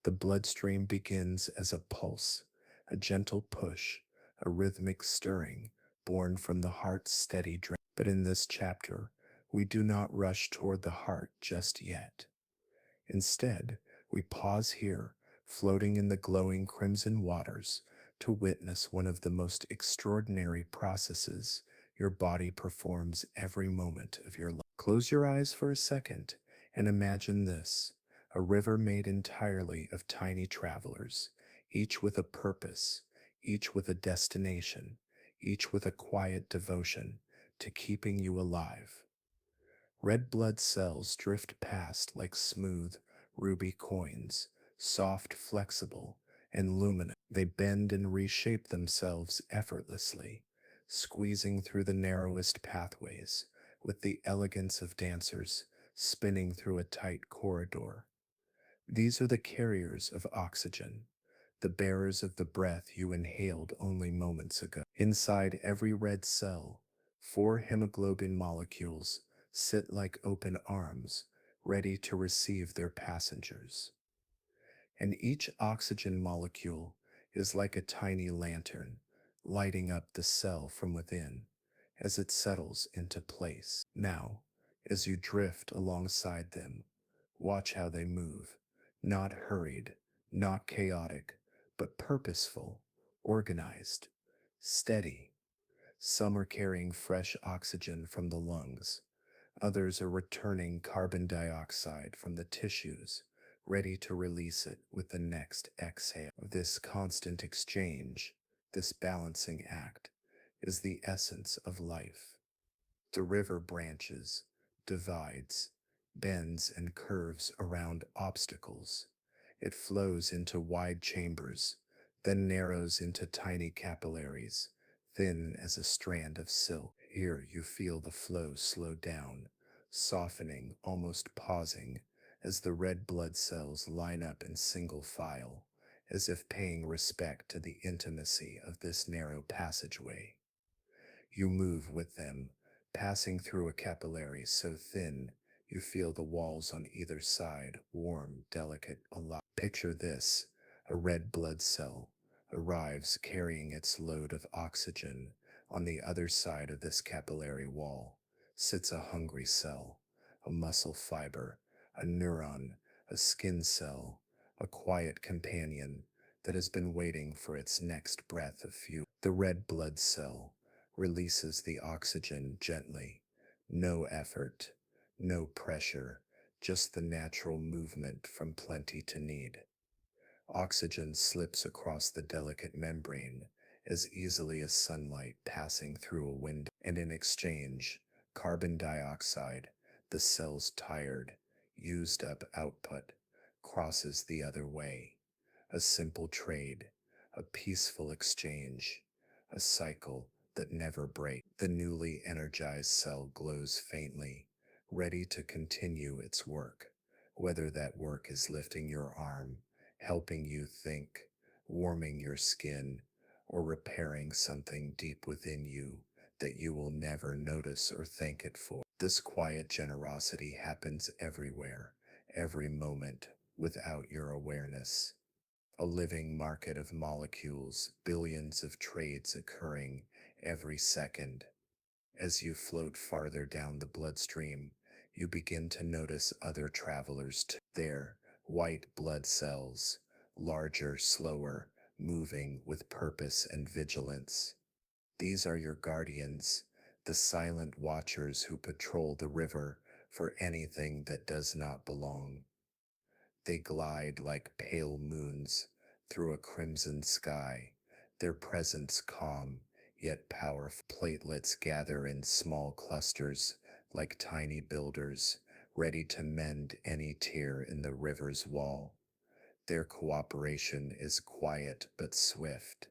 A: The bloodstream begins as a pulse, a gentle push, a rhythmic stirring born from the heart's steady drain. But in this chapter, we do not rush toward the heart just yet. Instead, we pause here, floating in the glowing crimson waters, to witness one of the most extraordinary processes your body performs every moment of your life. Close your eyes for a second and imagine this: a river made entirely of tiny travelers, each with a purpose, each with a destination, each with a quiet devotion to keeping you alive. Red blood cells drift past like smooth, ruby coins, soft, flexible, and luminous. They bend and reshape themselves effortlessly, squeezing through the narrowest pathways with the elegance of dancers spinning through a tight corridor. These are the carriers of oxygen, the bearers of the breath you inhaled only moments ago. Inside every red cell, four hemoglobin molecules sit like open arms, ready to receive their passengers. And each oxygen molecule is like a tiny lantern, lighting up the cell from within as it settles into place. Now, as you drift alongside them, watch how they move, not hurried, not chaotic, but purposeful, organized, steady. Some are carrying fresh oxygen from the lungs. Others are returning carbon dioxide from the tissues, ready to release it with the next exhale. This constant exchange, this balancing act, is the essence of life. The river branches, divides, bends, and curves around obstacles. It flows into wide chambers, then narrows into tiny capillaries, thin as a strand of silk. Here you feel the flow slow down, softening, almost pausing, as the red blood cells line up in single file, as if paying respect to the intimacy of this narrow passageway. You move with them, passing through a capillary so thin you feel the walls on either side warm, delicate, alive. Picture this: a red blood cell arrives carrying its load of oxygen. On the other side of this capillary wall sits a hungry cell, a muscle fiber, a neuron, a skin cell, a quiet companion that has been waiting for its next breath of fuel. The red blood cell releases the oxygen gently. No effort, no pressure, just the natural movement from plenty to need. Oxygen slips across the delicate membrane as easily as sunlight passing through a window, and in exchange, carbon dioxide, the cell's tired, used up output, crosses the other way. A simple trade, a peaceful exchange, a cycle that never breaks. The newly energized cell glows faintly, ready to continue its work, whether that work is lifting your arm, helping you think, warming your skin, or repairing something deep within you that you will never notice or thank it for. This quiet generosity happens everywhere, every moment, without your awareness. A living market of molecules, billions of trades occurring every second. As you float farther down the bloodstream, you begin to notice other travelers too. There, white blood cells, larger, slower, moving with purpose and vigilance. These are your guardians, the silent watchers who patrol the river for anything that does not belong. They glide like pale moons through a crimson sky, their presence calm yet powerful. Platelets gather in small clusters like tiny builders, ready to mend any tear in the river's wall. Their cooperation is quiet but swift.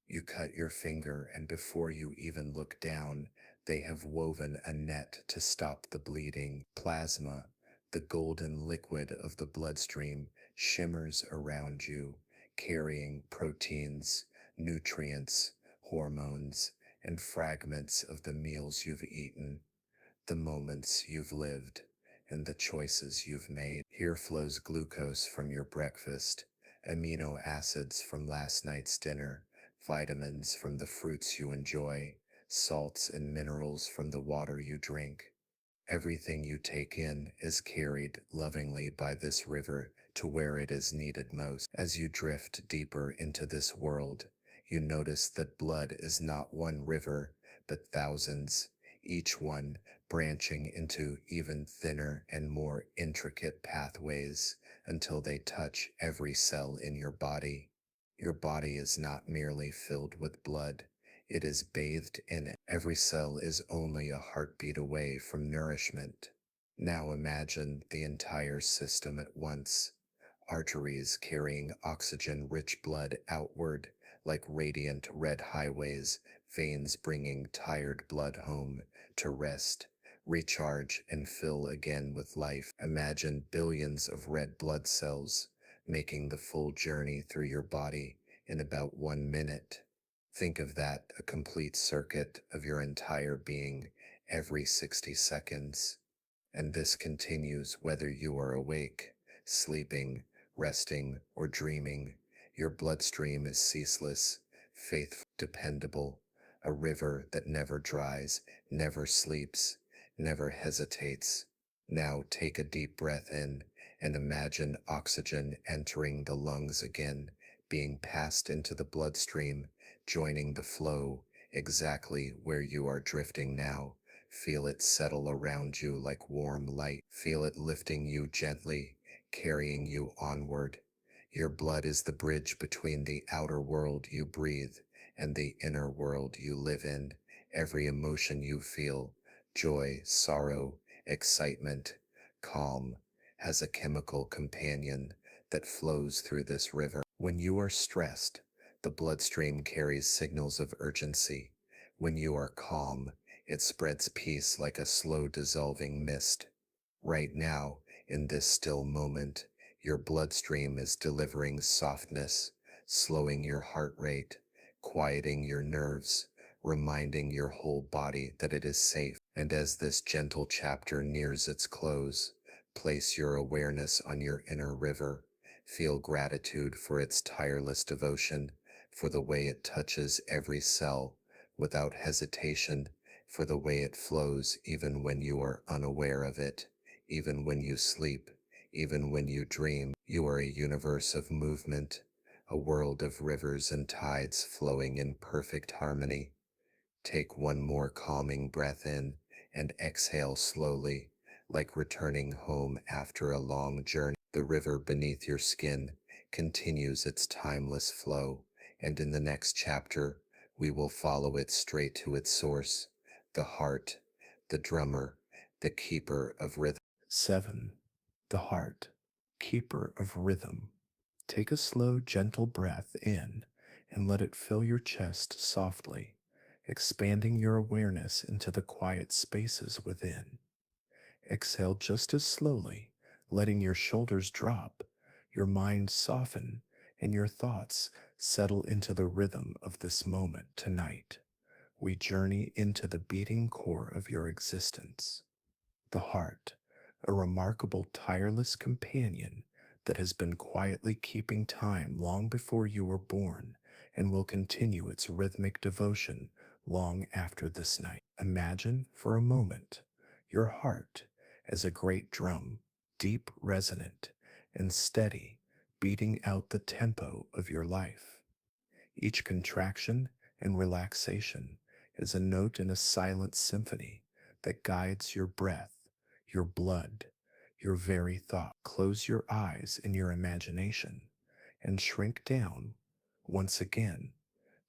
A: You cut your finger, and before you even look down, they have woven a net to stop the bleeding. Plasma, the golden liquid of the bloodstream, shimmers around you, carrying proteins, nutrients, hormones, and fragments of the meals you've eaten, the moments you've lived, and the choices you've made. Here flows glucose from your breakfast, amino acids from last night's dinner, vitamins from the fruits you enjoy, salts and minerals from the water you drink. Everything you take in is carried lovingly by this river to where it is needed most. As you drift deeper into this world, you notice that blood is not one river, but thousands, each one branching into even thinner and more intricate pathways until they touch every cell in your body. Your body is not merely filled with blood, It is bathed in it. Every cell is only a heartbeat away from nourishment. Now imagine the entire system at once. Arteries carrying oxygen-rich blood outward like radiant red highways, veins bringing tired blood home to rest, recharge, and fill again with life. Imagine billions of red blood cells making the full journey through your body in about 1 minute. Think of that, a complete circuit of your entire being every 60 seconds. And this continues whether you are awake, sleeping, resting, or dreaming. Your bloodstream is ceaseless, faithful, dependable, a river that never dries, never sleeps, never hesitates. Now take a deep breath in and imagine oxygen entering the lungs again, being passed into the bloodstream, joining the flow exactly where you are drifting now. Feel it settle around you like warm light. Feel it lifting you gently, carrying you onward. Your blood is the bridge between the outer world you breathe and the inner world you live in. Every emotion you feel, joy, sorrow, excitement, calm, has a chemical companion that flows through this river. When you are stressed, the bloodstream carries signals of urgency. When you are calm, it spreads peace like a slow dissolving mist. Right now, in this still moment, your bloodstream is delivering softness, slowing your heart rate, quieting your nerves, reminding your whole body that it is safe. And as this gentle chapter nears its close, place your awareness on your inner river. Feel gratitude for its tireless devotion, for the way it touches every cell without hesitation, for the way it flows even when you are unaware of it, even when you sleep, even when you dream. You are a universe of movement, a world of rivers and tides flowing in perfect harmony. Take one more calming breath in and exhale slowly, like returning home after a long journey. The river beneath your skin continues its timeless flow, and in the next chapter, we will follow it straight to its source, the heart, the drummer, the keeper of rhythm. 7. The heart, keeper of rhythm. Take a slow, gentle breath in and let it fill your chest softly, expanding your awareness into the quiet spaces within. Exhale just as slowly, letting your shoulders drop, your mind soften, and your thoughts settle into the rhythm of this moment tonight. We journey into the beating core of your existence. The heart, a remarkable, tireless companion that has been quietly keeping time long before you were born and will continue its rhythmic devotion long after this night. Imagine for a moment your heart as a great drum, deep, resonant, and steady, beating out the tempo of your life. Each contraction and relaxation is a note in a silent symphony that guides your breath, your blood, your very thought. Close your eyes in your imagination and shrink down once again,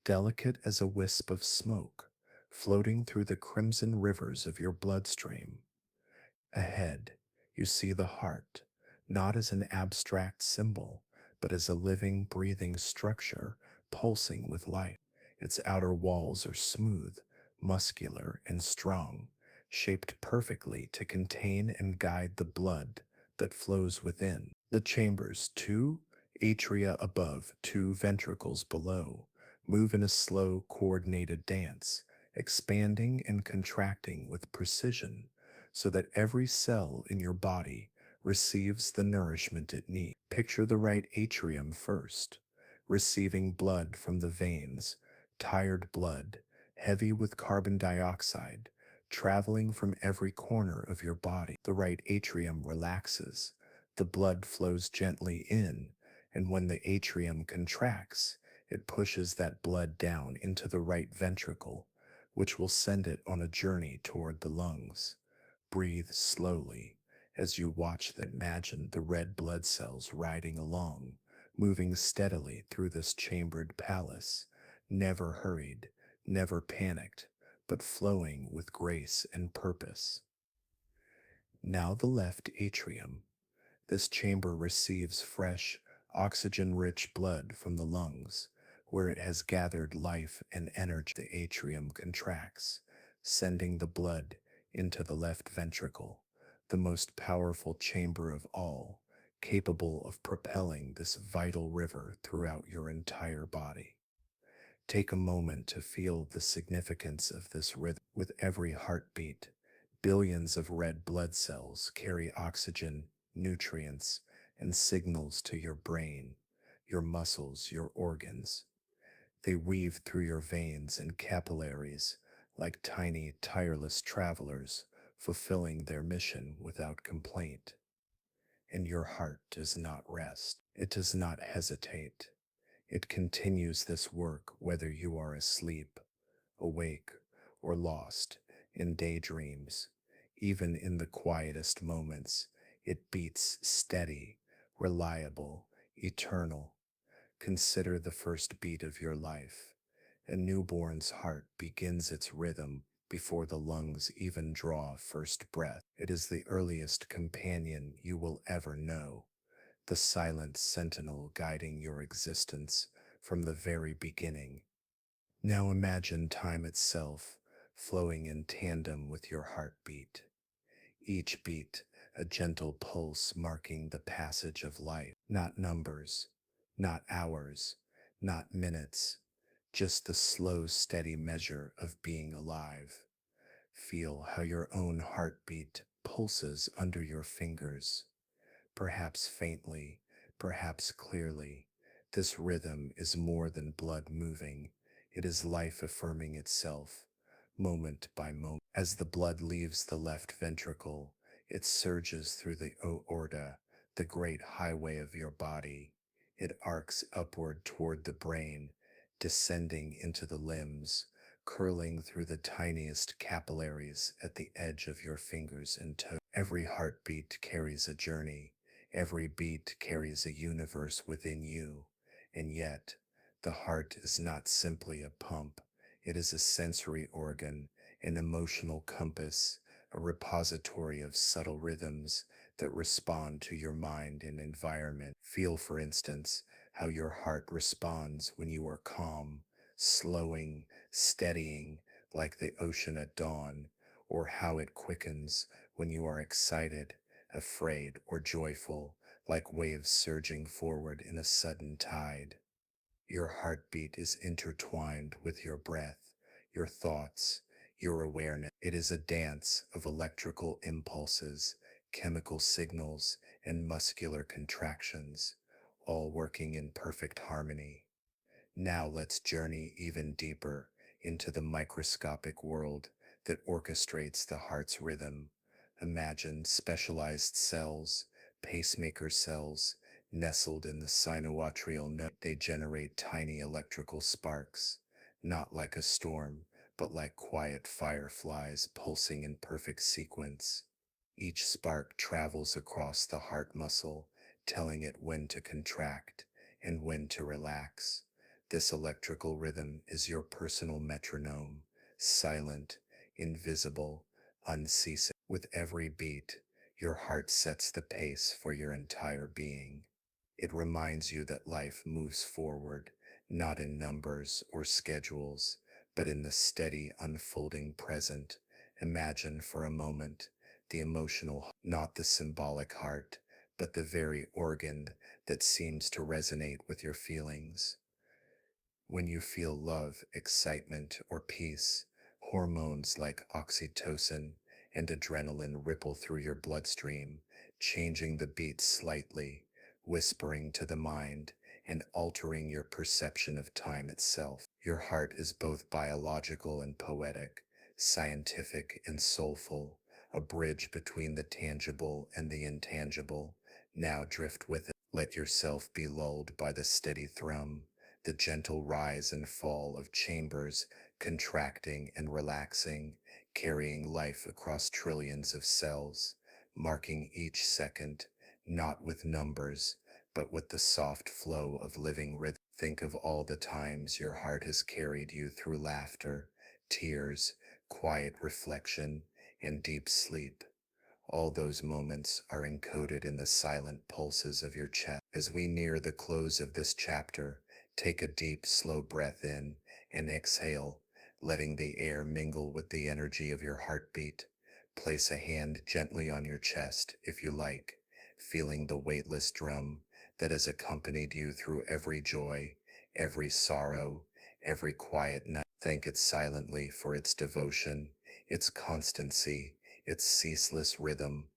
A: delicate as a wisp of smoke, floating through the crimson rivers of your bloodstream. Ahead, you see the heart, not as an abstract symbol, but as a living, breathing structure pulsing with life. Its outer walls are smooth, muscular, and strong, shaped perfectly to contain and guide the blood that flows within. The chambers, two atria above, two ventricles below, move in a slow, coordinated dance, expanding and contracting with precision so that every cell in your body receives the nourishment it needs. Picture the right atrium first, receiving blood from the veins, tired blood, heavy with carbon dioxide, traveling from every corner of your body. The right atrium relaxes, the blood flows gently in, and when the atrium contracts, it pushes that blood down into the right ventricle, which will send it on a journey toward the lungs. Breathe slowly as you watch them. Imagine the red blood cells riding along, moving steadily through this chambered palace, never hurried, never panicked, but flowing with grace and purpose. Now the left atrium. This chamber receives fresh, oxygen rich blood from the lungs, where it has gathered life and energy. The atrium contracts, sending the blood into the left ventricle, the most powerful chamber of all, capable of propelling this vital river throughout your entire body. Take a moment to feel the significance of this rhythm. With every heartbeat, billions of red blood cells carry oxygen, nutrients, and signals to your brain, your muscles, your organs. They weave through your veins and capillaries like tiny, tireless travelers, fulfilling their mission without complaint. And your heart does not rest. It does not hesitate. It continues this work whether you are asleep, awake, or lost in daydreams. Even in the quietest moments, it beats steady, reliable, eternal. Consider the first beat of your life. A newborn's heart begins its rhythm before the lungs even draw first breath. It is the earliest companion you will ever know, the silent sentinel guiding your existence from the very beginning. Now imagine time itself flowing in tandem with your heartbeat. Each beat, a gentle pulse marking the passage of life. Not numbers, not hours, not minutes, just the slow, steady measure of being alive. Feel how your own heartbeat pulses under your fingers, perhaps faintly, perhaps clearly. This rhythm is more than blood moving. It is life affirming itself, moment by moment. As the blood leaves the left ventricle, it surges through the aorta, the great highway of your body. It arcs upward toward the brain, descending into the limbs, curling through the tiniest capillaries at the edge of your fingers and toes. Every heartbeat carries a journey. Every beat carries a universe within you, and yet the heart is not simply a pump. It is a sensory organ, an emotional compass, a repository of subtle rhythms that respond to your mind and environment. Feel, for instance, how your heart responds when you are calm, slowing, steadying like the ocean at dawn, or how it quickens when you are excited, afraid, or joyful, like waves surging forward in a sudden tide. Your heartbeat is intertwined with your breath, your thoughts, your awareness. It is a dance of electrical impulses, chemical signals, and muscular contractions, all working in perfect harmony. Now let's journey even deeper into the microscopic world that orchestrates the heart's rhythm. Imagine specialized cells, pacemaker cells, nestled in the sinoatrial node. They generate tiny electrical sparks, not like a storm, but like quiet fireflies pulsing in perfect sequence. Each spark travels across the heart muscle, telling it when to contract and when to relax. This electrical rhythm is your personal metronome, silent, invisible, unceasing. With every beat, your heart sets the pace for your entire being. It reminds you that life moves forward, not in numbers or schedules, but in the steady unfolding present. Imagine for a moment the emotional, not the symbolic heart, but the very organ that seems to resonate with your feelings. When you feel love, excitement, or peace, hormones like oxytocin and adrenaline ripple through your bloodstream, changing the beat slightly, whispering to the mind, and altering your perception of time itself. Your heart is both biological and poetic, scientific and soulful, a bridge between the tangible and the intangible. Now drift with it. Let yourself be lulled by the steady thrum, the gentle rise and fall of chambers contracting and relaxing, carrying life across trillions of cells, marking each second, not with numbers, but with the soft flow of living rhythm. Think of all the times your heart has carried you through laughter, tears, quiet reflection, and deep sleep. All those moments are encoded in the silent pulses of your chest. As we near the close of this chapter, take a deep, slow breath in and exhale, letting the air mingle with the energy of your heartbeat. Place a hand gently on your chest if you like, feeling the weightless drum that has accompanied you through every joy, every sorrow, every quiet night. Thank it silently for its devotion, its constancy, its ceaseless rhythm.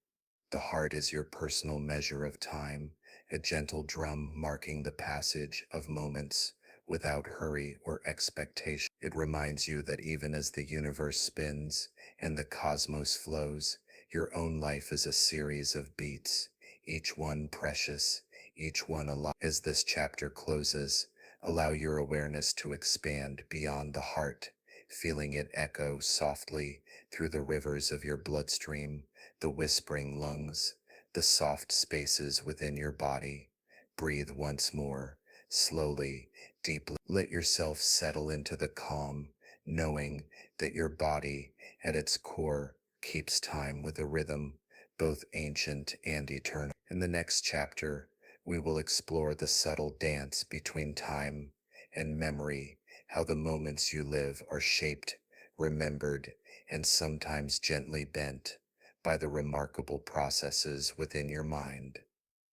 A: The heart is your personal measure of time, a gentle drum marking the passage of moments without hurry or expectation. It reminds you that even as the universe spins and the cosmos flows, your own life is a series of beats, each one precious, each one alive. As this chapter closes, allow your awareness to expand beyond the heart, feeling it echo softly through the rivers of your bloodstream, the whispering lungs, the soft spaces within your body. Breathe once more, slowly, deeply. Let yourself settle into the calm, knowing that your body, at its core, keeps time with a rhythm, both ancient and eternal. In the next chapter, we will explore the subtle dance between time and memory, how the moments you live are shaped, remembered, and sometimes gently bent by the remarkable processes within your mind.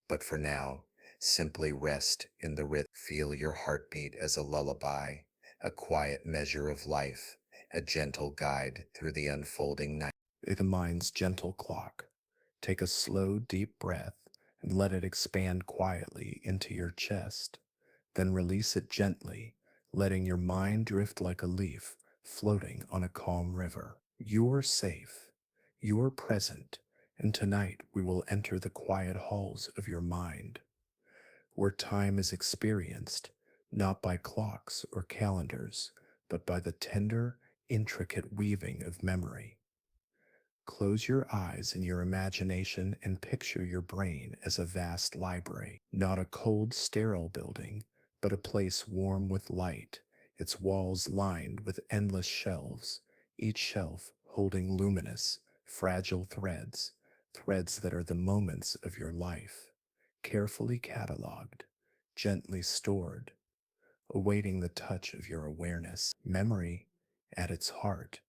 A: But for now, simply rest in the rhythm. Feel your heartbeat as a lullaby, a quiet measure of life, a gentle guide through the unfolding night. The mind's gentle clock. Take a slow, deep breath and let it expand quietly into your chest. Then release it gently, letting your mind drift like a leaf floating on a calm river. You're safe. You're present. And tonight we will enter the quiet halls of your mind, where time is experienced not by clocks or calendars, but by the tender, intricate weaving of memory. Close your eyes in your imagination and picture your brain as a vast library, not a cold, sterile building, but a place warm with light, its walls lined with endless shelves, each shelf holding luminous, fragile threads, threads that are the moments of your life, carefully cataloged, gently stored, awaiting the touch of your awareness. Memory, at its heart,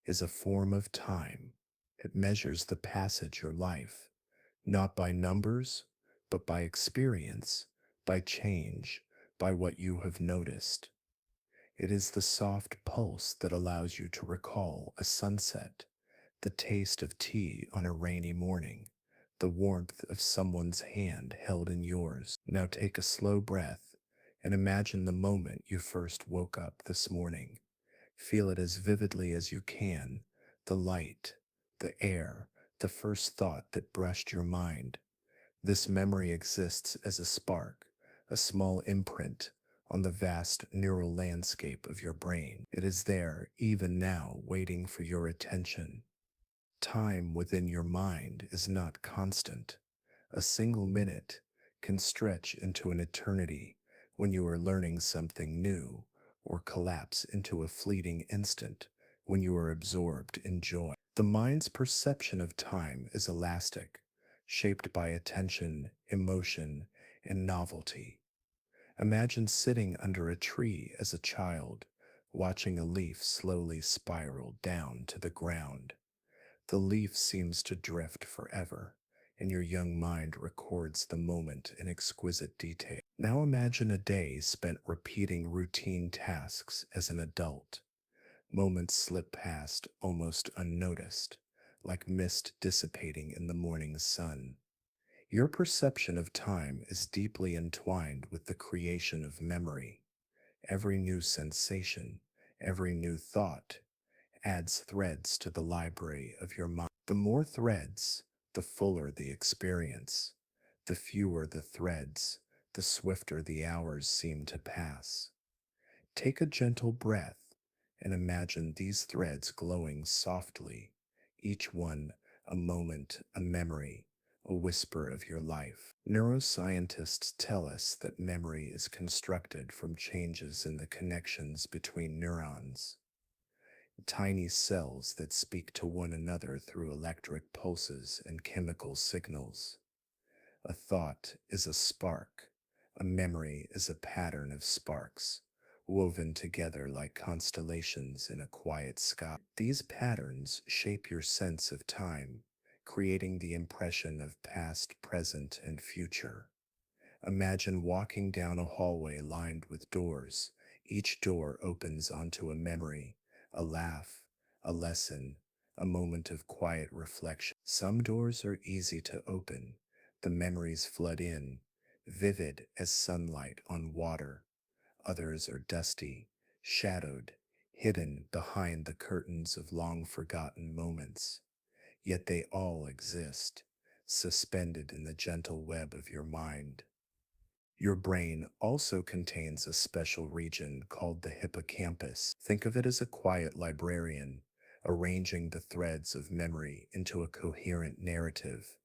A: is a form of time. It measures the passage of life, not by numbers, but by experience, by change, by what you have noticed. It is the soft pulse that allows you to recall a sunset, the taste of tea on a rainy morning, the warmth of someone's hand held in yours. Now take a slow breath and imagine the moment you first woke up this morning. Feel it as vividly as you can, the light, the air, the first thought that brushed your mind. This memory exists as a spark, a small imprint on the vast neural landscape of your brain. It is there even now, waiting for your attention. Time within your mind is not constant. A single minute can stretch into an eternity when you are learning something new, or collapse into a fleeting instant when you are absorbed in joy. The mind's perception of time is elastic, shaped by attention, emotion, and novelty. Imagine sitting under a tree as a child, watching a leaf slowly spiral down to the ground. The leaf seems to drift forever, and your young mind records the moment in exquisite detail. Now imagine a day spent repeating routine tasks as an adult. Moments slip past almost unnoticed, like mist dissipating in the morning sun. Your perception of time is deeply entwined with the creation of memory. Every new sensation, every new thought, adds threads to the library of your mind. The more threads, the fuller the experience. The fewer the threads, the swifter the hours seem to pass. Take a gentle breath and imagine these threads glowing softly, each one a moment, a memory, a whisper of your life. Neuroscientists tell us that memory is constructed from changes in the connections between neurons, tiny cells that speak to one another through electric pulses and chemical signals. A thought is a spark. A memory is a pattern of sparks, woven together like constellations in a quiet sky. These patterns shape your sense of time, creating the impression of past, present, and future. Imagine walking down a hallway lined with doors. Each door opens onto a memory, a laugh, a lesson, a moment of quiet reflection. Some doors are easy to open. The memories flood in, vivid as sunlight on water. Others are dusty, shadowed, hidden behind the curtains of long forgotten moments. Yet they all exist, suspended in the gentle web of your mind. Your brain also contains a special region called the hippocampus. Think of it as a quiet librarian, arranging the threads of memory into a coherent narrative,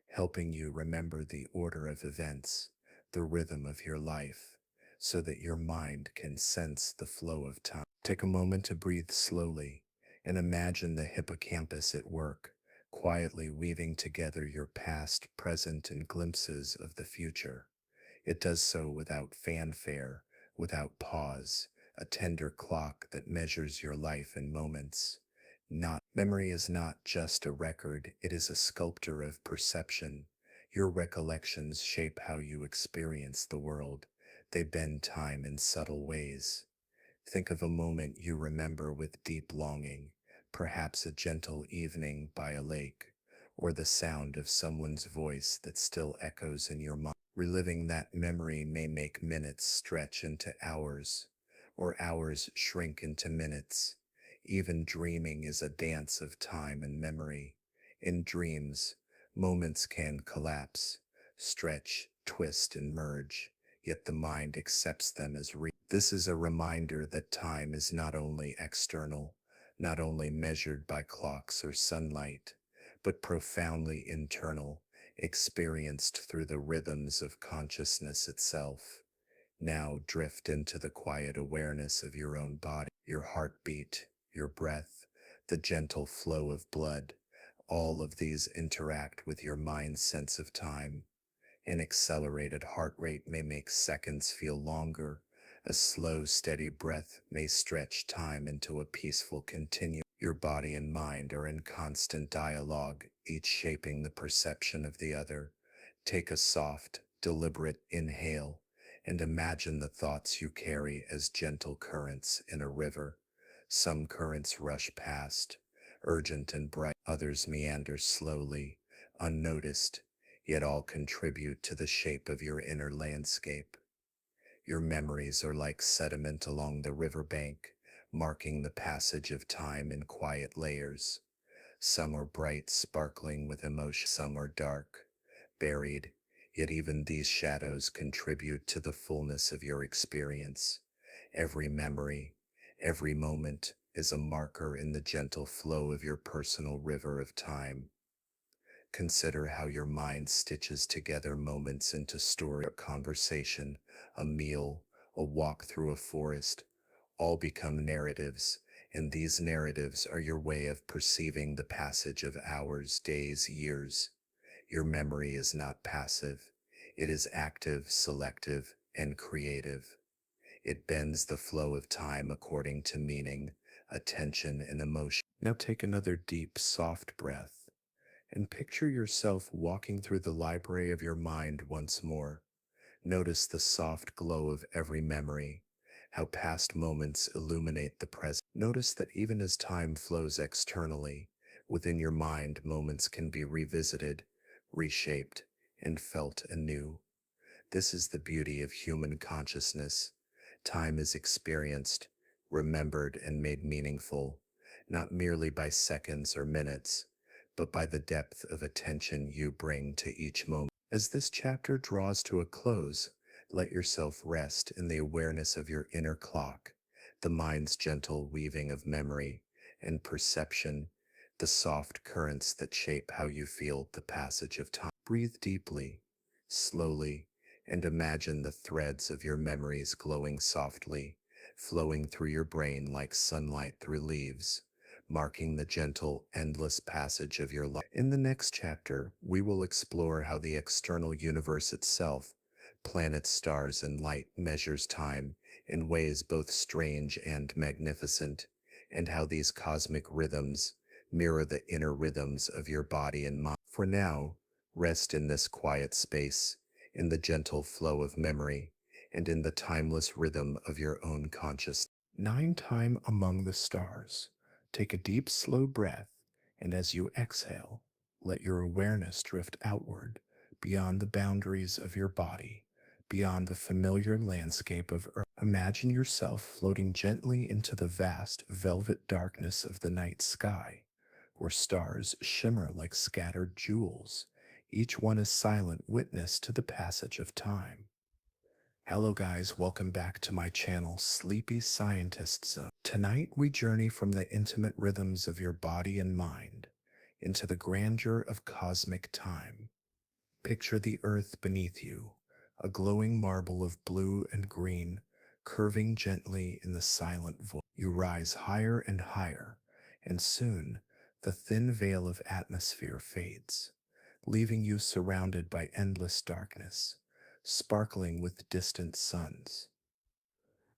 A: helping you remember the order of events, the rhythm of your life, so that your mind can sense the flow of time. Take a moment to breathe slowly and imagine the hippocampus at work, quietly weaving together your past, present, and glimpses of the future. It does so without fanfare, without pause, a tender clock that measures your life in moments. Not memory is not just a record, it is a sculptor of perception. Your recollections shape how you experience the world. They bend time in subtle ways. Think of a moment you remember with deep longing, perhaps a gentle evening by a lake, or the sound of someone's voice that still echoes in your mind. Reliving that memory may make minutes stretch into hours, or hours shrink into minutes. Even dreaming is a dance of time and memory. In dreams, moments can collapse, stretch, twist, and merge, yet the mind accepts them as real. This is a reminder that time is not only external, not only measured by clocks or sunlight, but profoundly internal, experienced through the rhythms of consciousness itself. Now drift into the quiet awareness of your own body, your heartbeat, your breath, the gentle flow of blood. All of these interact with your mind's sense of time. An accelerated heart rate may make seconds feel longer. A slow, steady breath may stretch time into a peaceful continuum. Your body and mind are in constant dialogue, each shaping the perception of the other. Take a soft, deliberate inhale and imagine the thoughts you carry as gentle currents in a river. Some currents rush past, urgent and bright. Others meander slowly, unnoticed, yet all contribute to the shape of your inner landscape. Your memories are like sediment along the riverbank, marking the passage of time in quiet layers. Some are bright, sparkling with emotion. Some are dark, buried, yet even these shadows contribute to the fullness of your experience. Every memory, every moment is a marker in the gentle flow of your personal river of time. Consider how your mind stitches together moments into story, a conversation, a meal, a walk through a forest. All become narratives, and these narratives are your way of perceiving the passage of hours, days, years. Your memory is not passive. It is active, selective, and creative. It bends the flow of time according to meaning, attention, and emotion. Now take another deep, soft breath and picture yourself walking through the library of your mind once more. Notice the soft glow of every memory, how past moments illuminate the present. Notice that even as time flows externally, within your mind moments can be revisited, reshaped, and felt anew. This is the beauty of human consciousness. Time is experienced, remembered, and made meaningful, not merely by seconds or minutes, but by the depth of attention you bring to each moment. As this chapter draws to a close, let yourself rest in the awareness of your inner clock, the mind's gentle weaving of memory and perception. the soft currents that shape how you feel the passage of time. Breathe deeply, slowly, and imagine the threads of your memories glowing softly, flowing through your brain like sunlight through leaves, marking the gentle, endless passage of your life. In the next chapter, we will explore how the external universe itself, planets, stars, and light, measures time in ways both strange and magnificent, and how these cosmic rhythms mirror the inner rhythms of your body and mind. For now, rest in this quiet space, in the gentle flow of memory, and in the timeless rhythm of your own consciousness. Nine time among the stars. Take a deep, slow breath, and as you exhale, let your awareness drift outward, beyond the boundaries of your body, beyond the familiar landscape of Earth. Imagine yourself floating gently into the vast velvet darkness of the night sky, where stars shimmer like scattered jewels, each one a silent witness to the passage of time. Hello guys, welcome back to my channel, Sleepy Scientist Zone. Tonight we journey from the intimate rhythms of your body and mind into the grandeur of cosmic time. Picture the earth beneath you, a glowing marble of blue and green, curving gently in the silent void. You rise higher and higher, and soon the thin veil of atmosphere fades, leaving you surrounded by endless darkness, sparkling with distant suns.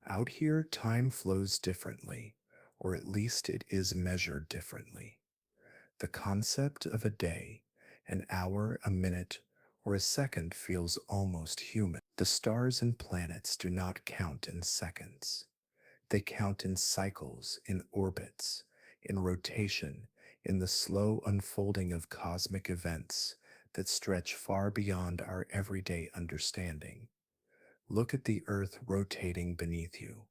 A: Out here, time flows differently, or at least it is measured differently. The concept of a day, an hour, a minute, or a second feels almost human. The stars and planets do not count in seconds. They count in cycles, in orbits, in rotation, in the slow unfolding of cosmic events that stretch far beyond our everyday understanding. Look at the Earth rotating beneath you.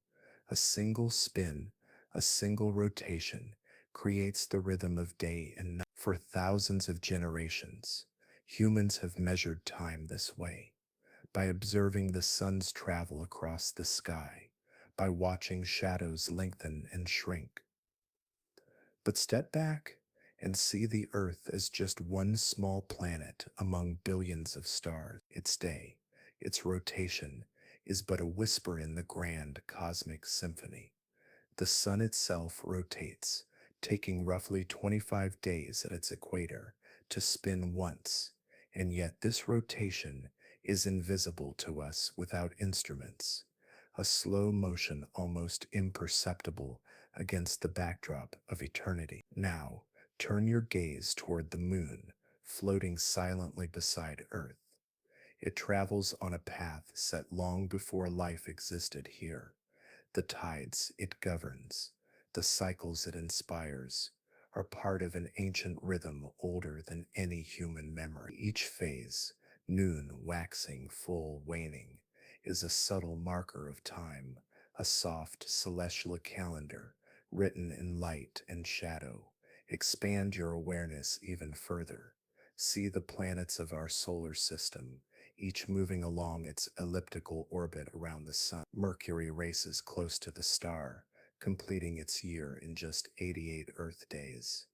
A: A single spin, a single rotation creates the rhythm of day and night. For thousands of generations, humans have measured time this way, by observing the sun's travel across the sky, by watching shadows lengthen and shrink. But step back and see the Earth as just one small planet among billions of stars. Its day, its rotation, is but a whisper in the grand cosmic symphony. The sun itself rotates, taking roughly 25 days at its equator to spin once, and yet this rotation is invisible to us without instruments, a slow motion almost imperceptible against the backdrop of eternity. Now, turn your gaze toward the moon, floating silently beside Earth. It travels on a path set long before life existed here. The tides it governs, the cycles it inspires, are part of an ancient rhythm older than any human memory. Each phase, noon, waxing, full, waning, is a subtle marker of time, a soft celestial calendar written in light and shadow. Expand your awareness even further. See the planets of our solar system, each moving along its elliptical orbit around the sun. Mercury races close to the star, completing its year in just 88 Earth days.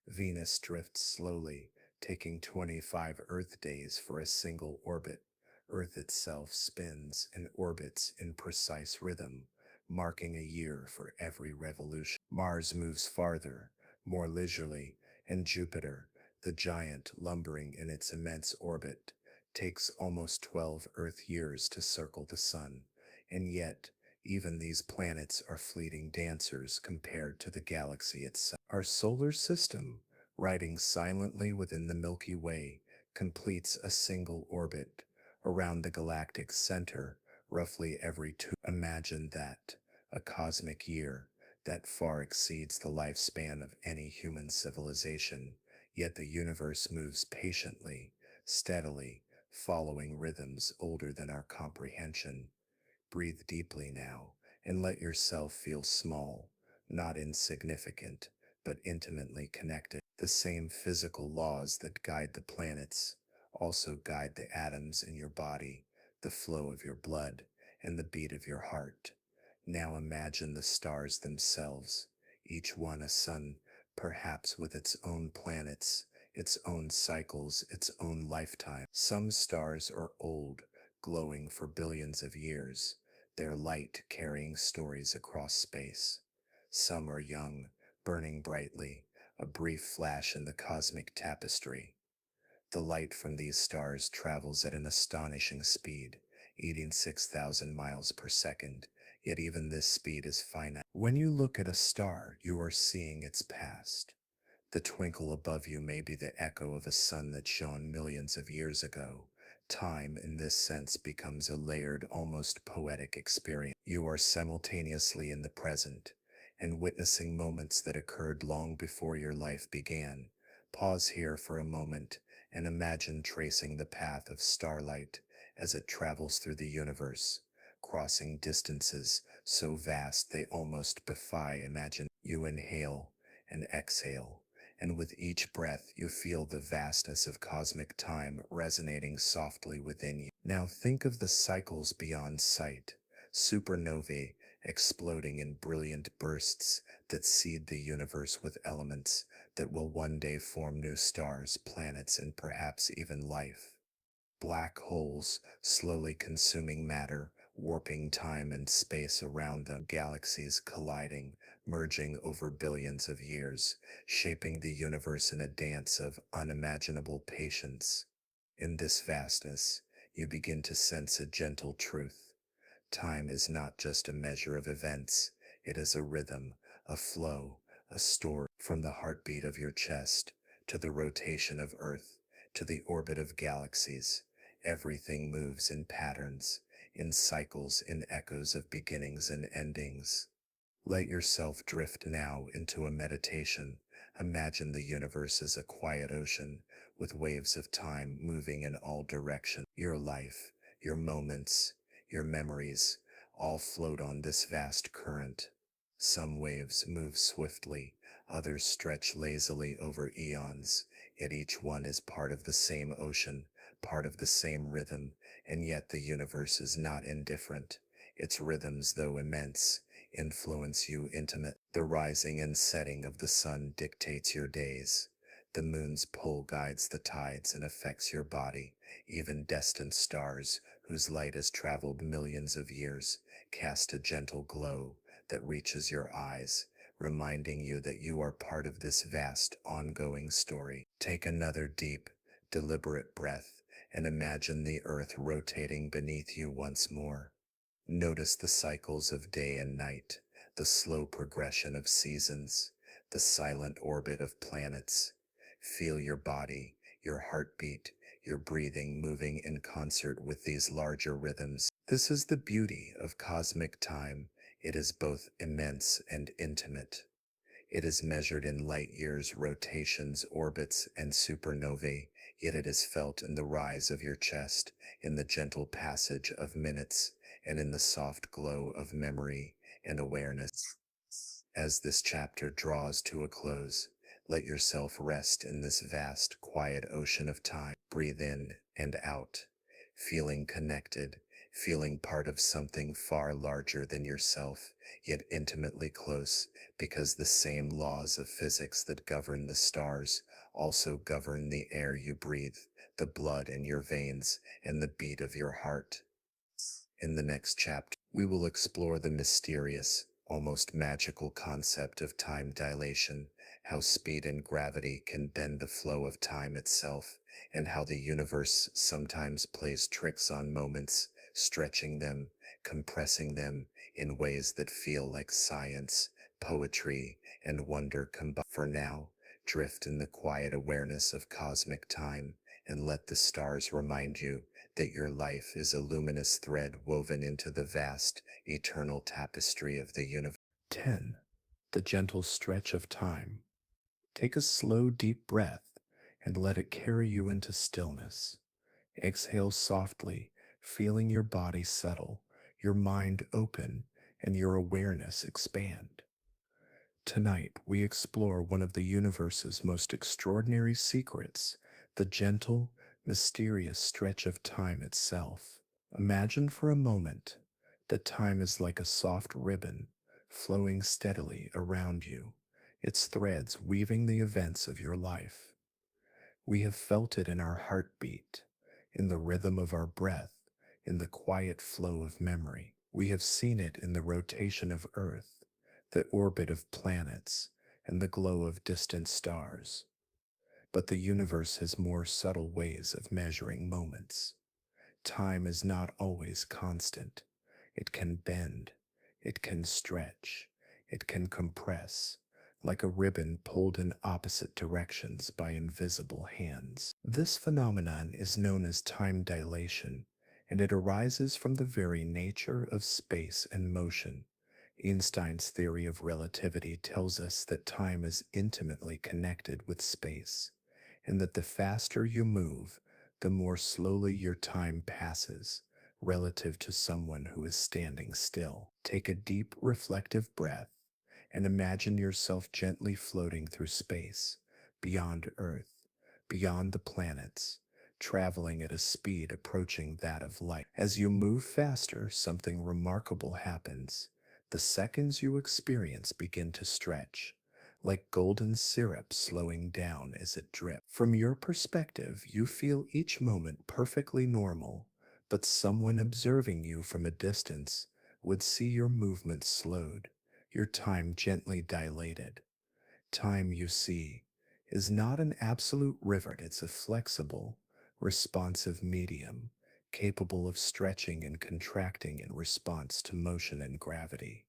A: Venus drifts slowly, taking 25 Earth days for a single orbit. Earth itself spins and orbits in precise rhythm, marking a year for every revolution. Mars moves farther, more leisurely, and Jupiter, the giant lumbering in its immense orbit, takes almost 12 Earth years to circle the sun. And yet, even these planets are fleeting dancers compared to the galaxy itself. Our solar system, riding silently within the Milky Way, completes a single orbit around the galactic center roughly every two. Imagine that, a cosmic year that far exceeds the lifespan of any human civilization, yet the universe moves patiently, steadily, following rhythms older than our comprehension. Breathe deeply now and let yourself feel small, not insignificant, but intimately connected. The same physical laws that guide the planets also guide the atoms in your body, the flow of your blood, and the beat of your heart. Now imagine the stars themselves, each one a sun perhaps with its own planets, its own cycles, its own lifetime. Some stars are old, glowing for billions of years, their light carrying stories across space. Some are young, burning brightly, a brief flash in the cosmic tapestry. The light from these stars travels at an astonishing speed, eating 6,000 miles per second, yet even this speed is finite. When you look at a star, you are seeing its past. The twinkle above you may be the echo of a sun that shone millions of years ago. Time, in this sense, becomes a layered, almost poetic experience. You are simultaneously in the present and witnessing moments that occurred long before your life began. Pause here for a moment and imagine tracing the path of starlight as it travels through the universe, crossing distances so vast they almost defy imagination. You inhale and exhale, and with each breath you feel the vastness of cosmic time resonating softly within you. Now think of the cycles beyond sight, supernovae exploding in brilliant bursts that seed the universe with elements that will one day form new stars, planets, and perhaps even life. Black holes slowly consuming matter, warping time and space around them, galaxies colliding, merging over billions of years, shaping the universe in a dance of unimaginable patience. In this vastness, you begin to sense a gentle truth. Time is not just a measure of events, it is a rhythm, a flow, a story. From the heartbeat of your chest, to the rotation of Earth, to the orbit of galaxies, everything moves in patterns, in cycles, in echoes of beginnings and endings. Let yourself drift now into a meditation. Imagine the universe as a quiet ocean with waves of time moving in all directions. Your life, your moments, your memories all float on this vast current. Some waves move swiftly, others stretch lazily over eons, yet each one is part of the same ocean, part of the same rhythm, and yet the universe is not indifferent. Its rhythms, though immense, influence you intimate. The rising and setting of the sun dictates your days. The moon's pull guides the tides and affects your body. Even distant stars, whose light has traveled millions of years, cast a gentle glow that reaches your eyes, reminding you that you are part of this vast, ongoing story. Take another deep, deliberate breath and imagine the earth rotating beneath you once more. Notice the cycles of day and night, the slow progression of seasons, the silent orbit of planets. Feel your body, your heartbeat, your breathing moving in concert with these larger rhythms. This is the beauty of cosmic time. It is both immense and intimate. It is measured in light years, rotations, orbits, and supernovae, yet it is felt in the rise of your chest, in the gentle passage of minutes, and in the soft glow of memory and awareness. As this chapter draws to a close, let yourself rest in this vast, quiet ocean of time. Breathe in and out, feeling connected, feeling part of something far larger than yourself, yet intimately close, because the same laws of physics that govern the stars also govern the air you breathe, the blood in your veins, and the beat of your heart. In the next chapter, we will explore the mysterious, almost magical concept of time dilation, how speed and gravity can bend the flow of time itself, and how the universe sometimes plays tricks on moments, stretching them, compressing them in ways that feel like science, poetry, and wonder combined. For now, drift in the quiet awareness of cosmic time and let the stars remind you that your life is a luminous thread woven into the vast, eternal tapestry of the universe. 10. The gentle stretch of time. Take a slow, deep breath and let it carry you into stillness. Exhale softly, feeling your body settle, your mind open, and your awareness expand. Tonight, we explore one of the universe's most extraordinary secrets, the gentle, mysterious stretch of time itself. Imagine for a moment that time is like a soft ribbon flowing steadily around you. its threads weaving the events of your life. We have felt it in our heartbeat, in the rhythm of our breath, in the quiet flow of memory. We have seen it in the rotation of Earth, the orbit of planets, and the glow of distant stars. But the universe has more subtle ways of measuring moments. Time is not always constant. It can bend, it can stretch, it can compress, like a ribbon pulled in opposite directions by invisible hands. This phenomenon is known as time dilation, and it arises from the very nature of space and motion. Einstein's theory of relativity tells us that time is intimately connected with space, and that the faster you move, the more slowly your time passes relative to someone who is standing still. Take a deep, reflective breath and imagine yourself gently floating through space, beyond Earth, beyond the planets, traveling at a speed approaching that of light. As you move faster, something remarkable happens. The seconds you experience begin to stretch, like golden syrup slowing down as it drips. From your perspective, you feel each moment perfectly normal, but someone observing you from a distance would see your movement slowed, your time gently dilated. Time, you see, is not an absolute river, it's a flexible, responsive medium, capable of stretching and contracting in response to motion and gravity.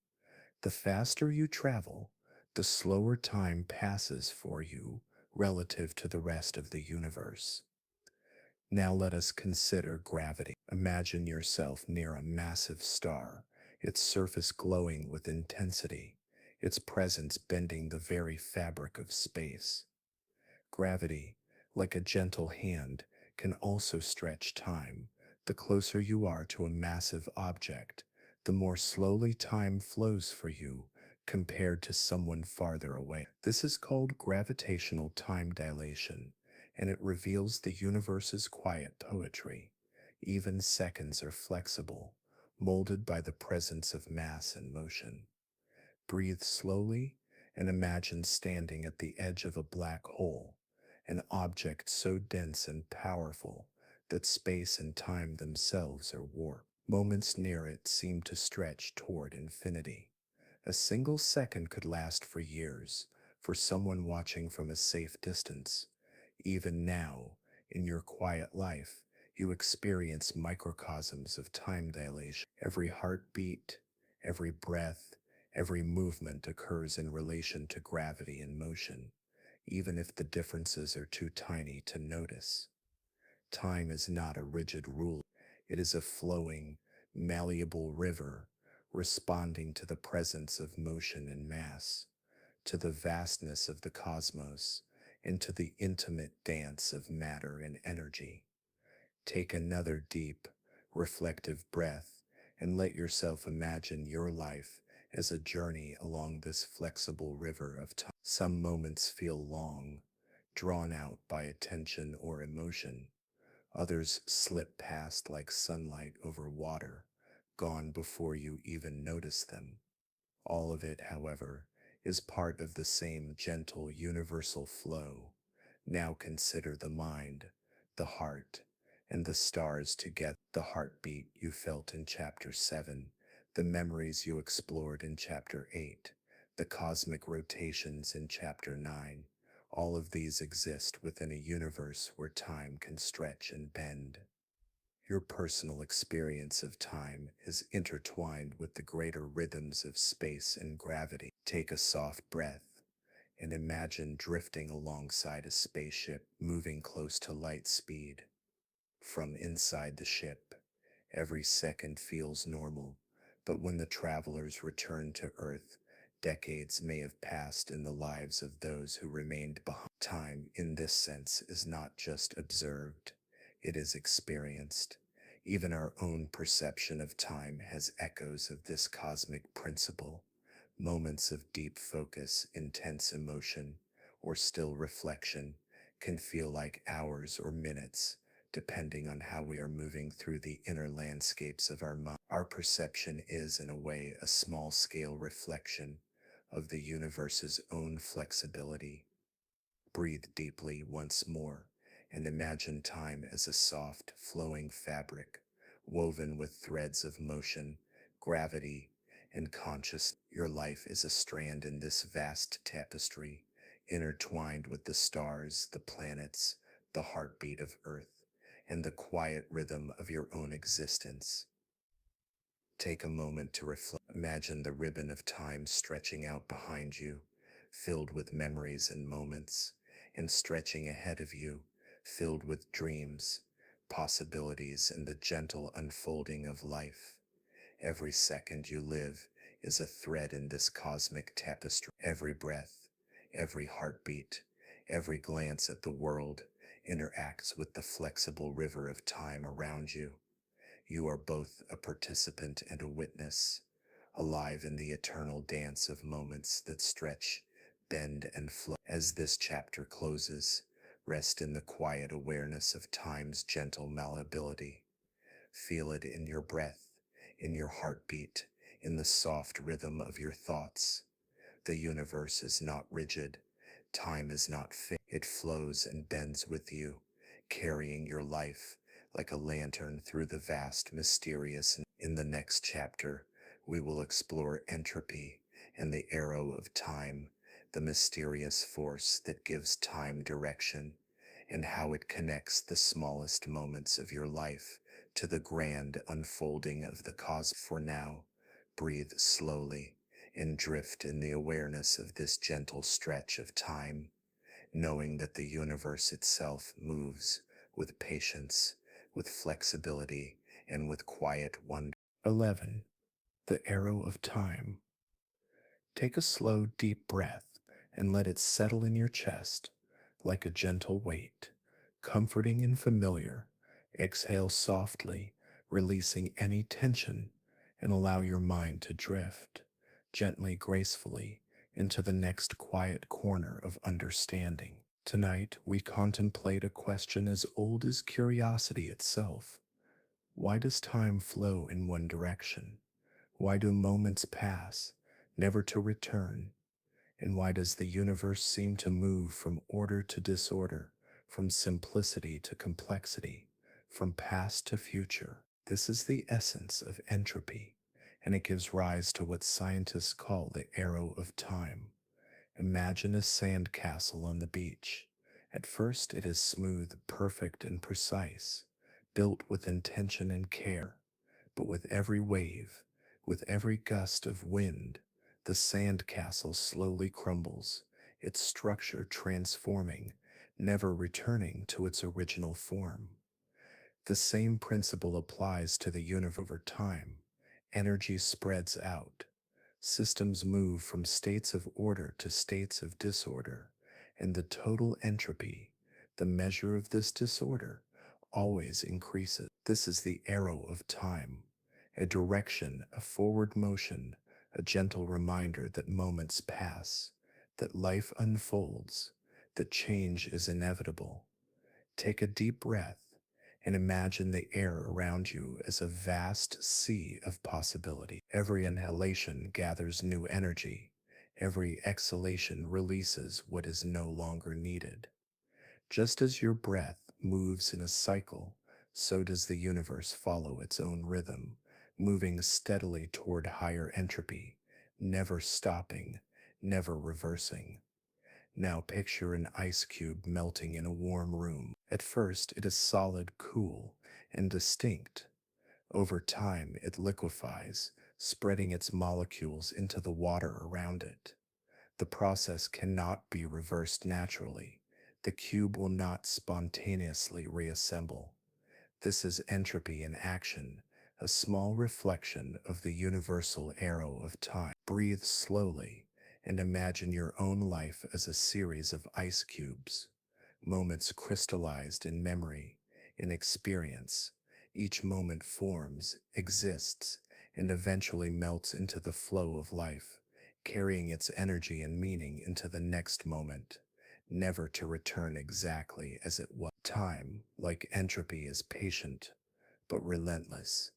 A: The faster you travel, the slower time passes for you relative to the rest of the universe. Now let us consider gravity. Imagine yourself near a massive star, its surface glowing with intensity, its presence bending the very fabric of space. Gravity, like a gentle hand, can also stretch time. The closer you are to a massive object, the more slowly time flows for you compared to someone farther away. This is called gravitational time dilation, and it reveals the universe's quiet poetry. Even seconds are flexible, molded by the presence of mass and motion. Breathe slowly and imagine standing at the edge of a black hole, an object so dense and powerful that space and time themselves are warped. Moments near it seem to stretch toward infinity. A single second could last for years for someone watching from a safe distance. Even now, in your quiet life, you experience microcosms of time dilation. Every heartbeat, every breath, every movement occurs in relation to gravity and motion, even if the differences are too tiny to notice. Time is not a rigid rule, it is a flowing, malleable river responding to the presence of motion and mass, to the vastness of the cosmos, and to the intimate dance of matter and energy. Take another deep, reflective breath and let yourself imagine your life as a journey along this flexible river of time. Some moments feel long, drawn out by attention or emotion. Others slip past like sunlight over water, gone before you even notice them. All of it, however, is part of the same gentle universal flow. Now consider the mind, the heart, and the stars together. The heartbeat you felt in Chapter 7, the memories you explored in Chapter 8, the cosmic rotations in Chapter 9. All of these exist within a universe where time can stretch and bend. Your personal experience of time is intertwined with the greater rhythms of space and gravity. Take a soft breath and imagine drifting alongside a spaceship moving close to light speed. From inside the ship, every second feels normal, but when the travelers return to Earth, decades may have passed in the lives of those who remained behind. Time, in this sense, is not just observed, it is experienced. Even our own perception of time has echoes of this cosmic principle. Moments of deep focus, intense emotion, or still reflection can feel like hours or minutes, depending on how we are moving through the inner landscapes of our mind. Our perception is, in a way, a small scale reflection of the universe's own flexibility. Breathe deeply once more and imagine time as a soft, flowing fabric woven with threads of motion, gravity, and consciousness. Your life is a strand in this vast tapestry, intertwined with the stars, the planets, the heartbeat of Earth, and the quiet rhythm of your own existence. Take a moment to reflect. Imagine the ribbon of time stretching out behind you, filled with memories and moments, and stretching ahead of you, filled with dreams, possibilities, and the gentle unfolding of life. Every second you live is a thread in this cosmic tapestry. Every breath, every heartbeat, every glance at the world interacts with the flexible river of time around you. You are both a participant and a witness, alive in the eternal dance of moments that stretch, bend, and flow. As this chapter closes, rest in the quiet awareness of time's gentle malleability. Feel it in your breath, in your heartbeat, in the soft rhythm of your thoughts. The universe is not rigid. Time is not fixed. It flows and bends with you, carrying your life like a lantern through the vast, mysterious. In the next chapter, we will explore entropy and the arrow of time, the mysterious force that gives time direction, and how it connects the smallest moments of your life to the grand unfolding of the cosmos. For now, breathe slowly and drift in the awareness of this gentle stretch of time, knowing that the universe itself moves with patience, with flexibility, and with quiet wonder. 11. The arrow of time. Take a slow, deep breath and let it settle in your chest like a gentle weight, comforting and familiar. Exhale softly, releasing any tension, and allow your mind to drift gently, gracefully into the next quiet corner of understanding. Tonight, we contemplate a question as old as curiosity itself. Why does time flow in one direction? Why do moments pass, never to return? And why does the universe seem to move from order to disorder, from simplicity to complexity, from past to future? This is the essence of entropy, and it gives rise to what scientists call the arrow of time. Imagine a sand castle on the beach. At first, it is smooth, perfect, and precise, built with intention and care. But with every wave, with every gust of wind, the sand castle slowly crumbles, its structure transforming, never returning to its original form. The same principle applies to the universe. Over time. Energy spreads out. Systems move from states of order to states of disorder, and the total entropy, the measure of this disorder, always increases. This is the arrow of time, a direction, a forward motion, a gentle reminder that moments pass, that life unfolds, that change is inevitable. Take a deep breath and imagine the air around you as a vast sea of possibility. Every inhalation gathers new energy. Every exhalation releases what is no longer needed. Just as your breath moves in a cycle, so does the universe follow its own rhythm, moving steadily toward higher entropy, never stopping, never reversing. Now picture an ice cube melting in a warm room. At first, it is solid, cool, and distinct. Over time, it liquefies, spreading its molecules into the water around it. The process cannot be reversed naturally. The cube will not spontaneously reassemble. This is entropy in action, a small reflection of the universal arrow of time. Breathe slowly and imagine your own life as a series of ice cubes, moments crystallized in memory, in experience. Each moment forms, exists, and eventually melts into the flow of life, carrying its energy and meaning into the next moment, never to return exactly as it was. Time, like entropy, is patient, but relentless.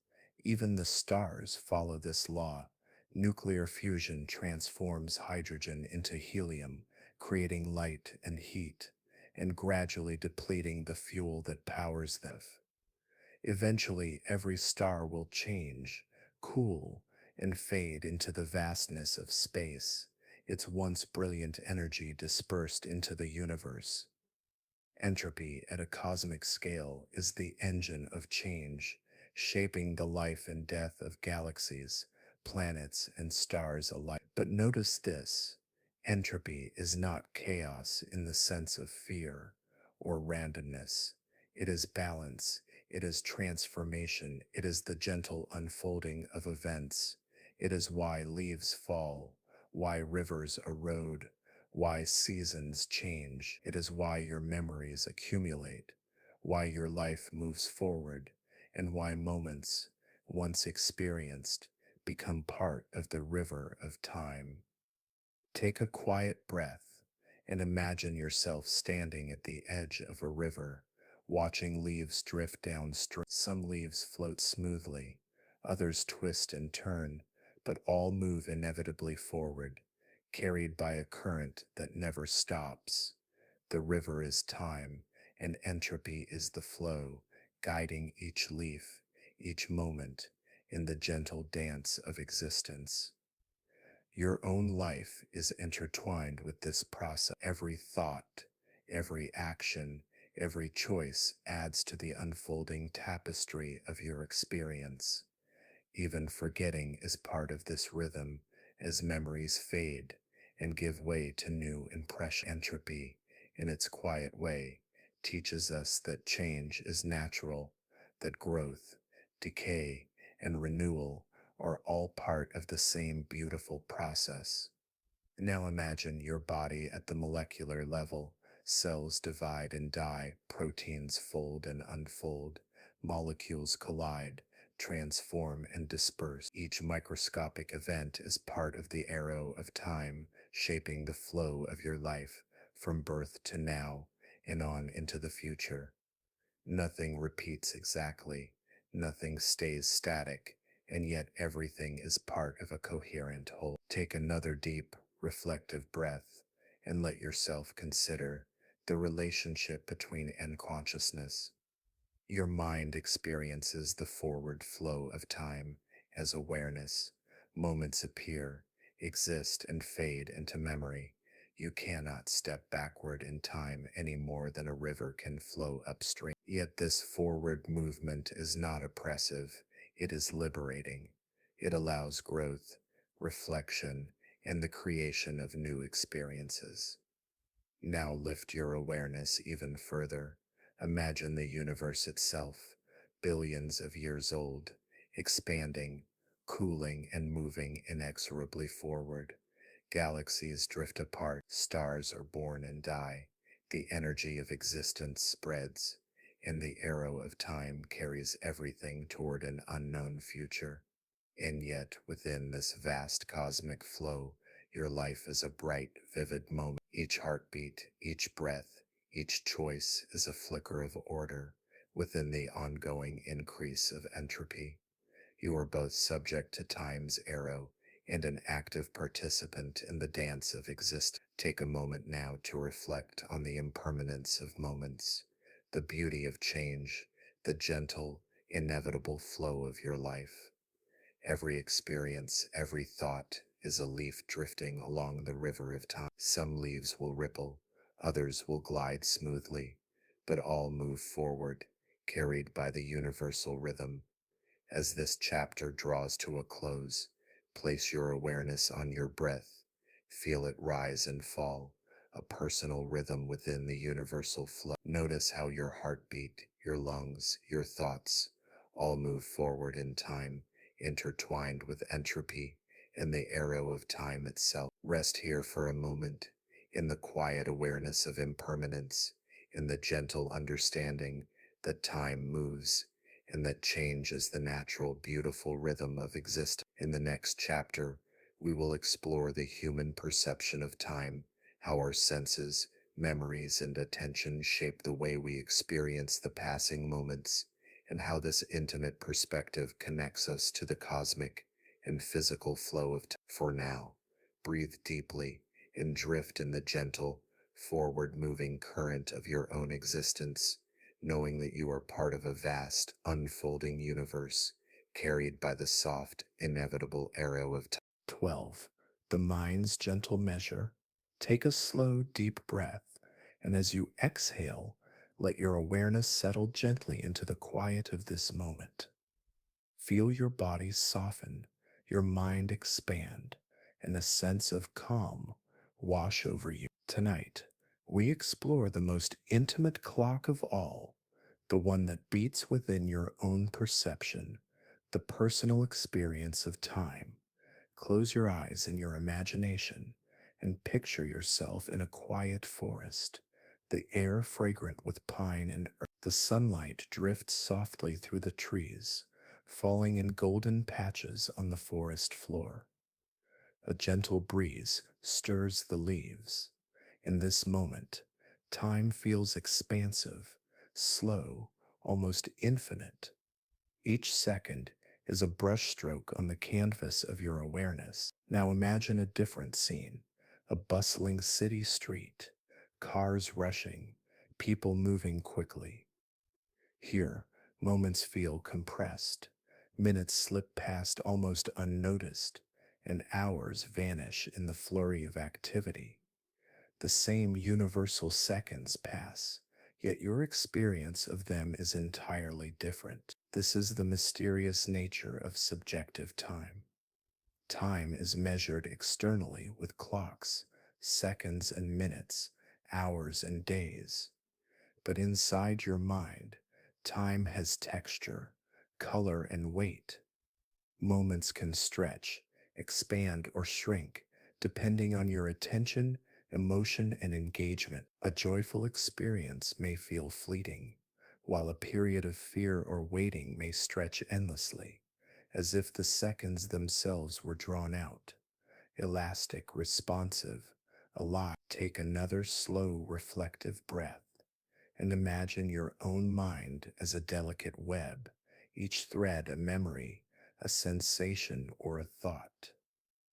A: Even the stars follow this law, Nuclear fusion transforms hydrogen into helium, creating light and heat, and gradually depleting the fuel that powers them. Eventually, every star will change, cool, and fade into the vastness of space, its once brilliant energy dispersed into the universe. Entropy at a cosmic scale is the engine of change, shaping the life and death of galaxies, planets, and stars alike. But notice this: entropy is not chaos in the sense of fear or randomness. It is balance, it is transformation, it is the gentle unfolding of events. It is why leaves fall, why rivers erode, why seasons change. It is why your memories accumulate, why your life moves forward, and why moments, once experienced, become part of the river of time. Take a quiet breath and imagine yourself standing at the edge of a river, watching leaves drift downstream. Some leaves float smoothly, others twist and turn, but all move inevitably forward, carried by a current that never stops. The river is time, and entropy is the flow, guiding each leaf, each moment, in the gentle dance of existence. Your own life is intertwined with this process. Every thought, every action, every choice adds to the unfolding tapestry of your experience. Even forgetting is part of this rhythm as memories fade and give way to new impression. Entropy, in its quiet way, teaches us that change is natural, that growth, decay, and renewal are all part of the same beautiful process. Now imagine your body at the molecular level. Cells divide and die, proteins fold and unfold, molecules collide, transform and disperse. Each microscopic event is part of the arrow of time, shaping the flow of your life from birth to now and on into the future. Nothing repeats exactly, nothing stays static, and yet everything is part of a coherent whole. Take another deep, reflective breath and let yourself consider the relationship between and consciousness. Your mind experiences the forward flow of time as awareness. Moments appear, exist, and fade into memory. You cannot step backward in time any more than a river can flow upstream. Yet this forward movement is not oppressive, it is liberating. It allows growth, reflection, and the creation of new experiences. Now lift your awareness even further. Imagine the universe itself, billions of years old, expanding, cooling, and moving inexorably forward. Galaxies drift apart, stars are born and die. The energy of existence spreads, and the arrow of time carries everything toward an unknown future. And yet, within this vast cosmic flow, your life is a bright, vivid moment. Each heartbeat, each breath, each choice is a flicker of order within the ongoing increase of entropy. You are both subject to time's arrow and an active participant in the dance of existence. Take a moment now to reflect on the impermanence of moments, the beauty of change, the gentle, inevitable flow of your life. Every experience, every thought is a leaf drifting along the river of time. Some leaves will ripple, others will glide smoothly, but all move forward, carried by the universal rhythm. As this chapter draws to a close, place your awareness on your breath. Feel it rise and fall, a personal rhythm within the universal flow. Notice how your heartbeat, your lungs, your thoughts all move forward in time, intertwined with entropy and the arrow of time itself. Rest here for a moment, in the quiet awareness of impermanence, in the gentle understanding that time moves and that change is the natural, beautiful rhythm of existence. In the next chapter, we will explore the human perception of time, how our senses, memories, and attention shape the way we experience the passing moments, and how this intimate perspective connects us to the cosmic and physical flow of time. For now, breathe deeply and drift in the gentle, forward moving current of your own existence, knowing that you are part of a vast, unfolding universe carried by the soft, inevitable arrow of time. 12. The mind's gentle measure. Take a slow, deep breath, and as you exhale, let your awareness settle gently into the quiet of this moment. Feel your body soften, your mind expand, and a sense of calm wash over you. Tonight, we explore the most intimate clock of all, the one that beats within your own perception, the personal experience of time. Close your eyes in your imagination and picture yourself in a quiet forest, the air fragrant with pine and earth. The sunlight drifts softly through the trees, falling in golden patches on the forest floor. A gentle breeze stirs the leaves. In this moment, time feels expansive, slow, almost infinite. Each second is a brushstroke on the canvas of your awareness. Now imagine a different scene, a bustling city street, cars rushing, people moving quickly. Here, moments feel compressed, minutes slip past almost unnoticed, and hours vanish in the flurry of activity. The same universal seconds pass, yet your experience of them is entirely different. This is the mysterious nature of subjective time. Time is measured externally with clocks, seconds and minutes, hours and days. But inside your mind, time has texture, color, and weight. Moments can stretch, expand, or shrink, depending on your attention, emotion, and engagement. A joyful experience may feel fleeting, while a period of fear or waiting may stretch endlessly, as if the seconds themselves were drawn out, elastic, responsive, alive. Take another slow, reflective breath and imagine your own mind as a delicate web, each thread a memory, a sensation, or a thought.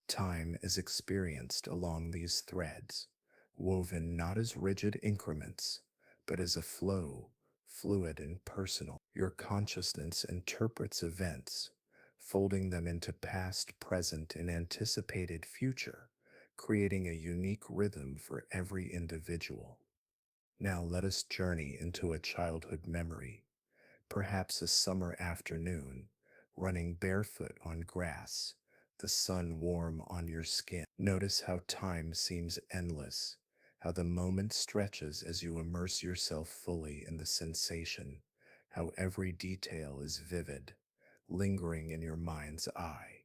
A: Time is experienced along these threads, woven not as rigid increments, but as a flow, fluid and personal. Your consciousness interprets events, folding them into past, present, and anticipated future, creating a unique rhythm for every individual. Now let us journey into a childhood memory, perhaps a summer afternoon, running barefoot on grass, the sun warm on your skin. Notice how time seems endless, how the moment stretches as you immerse yourself fully in the sensation, how every detail is vivid, lingering in your mind's eye.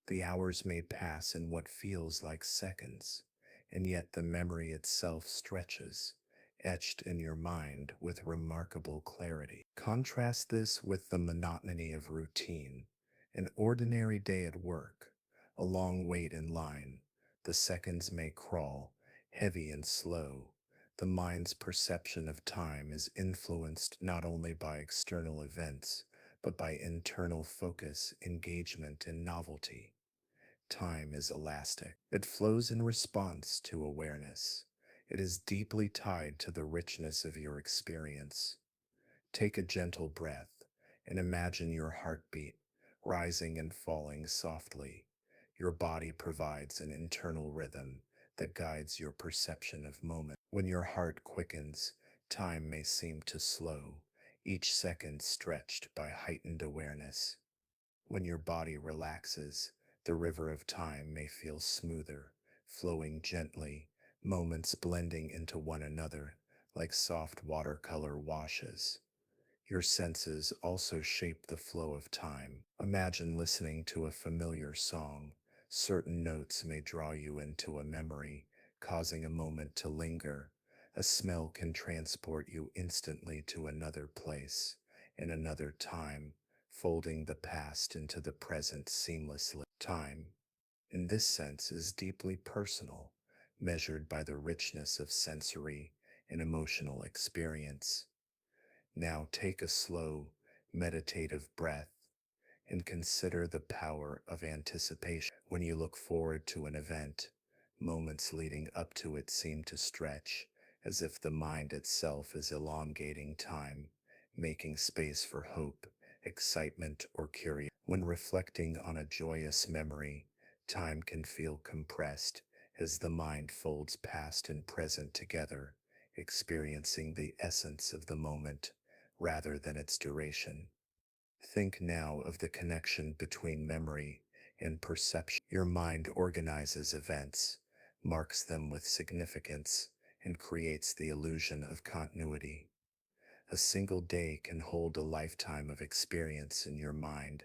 A: The hours may pass in what feels like seconds, and yet the memory itself stretches, etched in your mind with remarkable clarity. Contrast this with the monotony of routine, an ordinary day at work, a long wait in line. The seconds may crawl, heavy and slow. The mind's perception of time is influenced not only by external events, but by internal focus, engagement, and novelty. Time is elastic. It flows in response to awareness. It is deeply tied to the richness of your experience. Take a gentle breath and imagine your heartbeat rising and falling softly. Your body provides an internal rhythm that guides your perception of moment. When your heart quickens, time may seem to slow, each second stretched by heightened awareness. When your body relaxes, the river of time may feel smoother, flowing gently, moments blending into one another like soft watercolor washes. Your senses also shape the flow of time. Imagine listening to a familiar song. Certain notes may draw you into a memory, causing a moment to linger. A smell can transport you instantly to another place, in another time, folding the past into the present seamlessly. Time, in this sense, is deeply personal, measured by the richness of sensory and emotional experience. Now take a slow, meditative breath and consider the power of anticipation. When you look forward to an event, moments leading up to it seem to stretch, as if the mind itself is elongating time, making space for hope, excitement, or curiosity. When reflecting on a joyous memory, time can feel compressed as the mind folds past and present together, experiencing the essence of the moment rather than its duration. Think now of the connection between memory and perception. Your mind organizes events, marks them with significance, and creates the illusion of continuity. A single day can hold a lifetime of experience in your mind,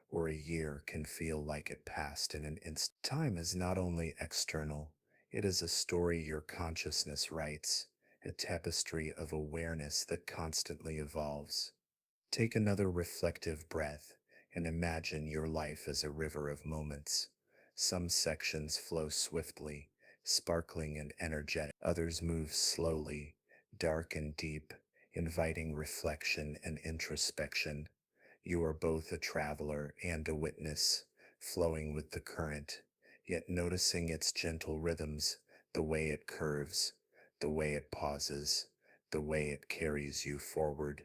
A: or a year can feel like it passed in an instant. Time is not only external, it is a story your consciousness writes, a tapestry of awareness that constantly evolves. Take another reflective breath and imagine your life as a river of moments. Some sections flow swiftly, sparkling and energetic. Others move slowly, dark and deep, inviting reflection and introspection. You are both a traveler and a witness, flowing with the current, yet noticing its gentle rhythms, the way it curves, the way it pauses, the way it carries you forward.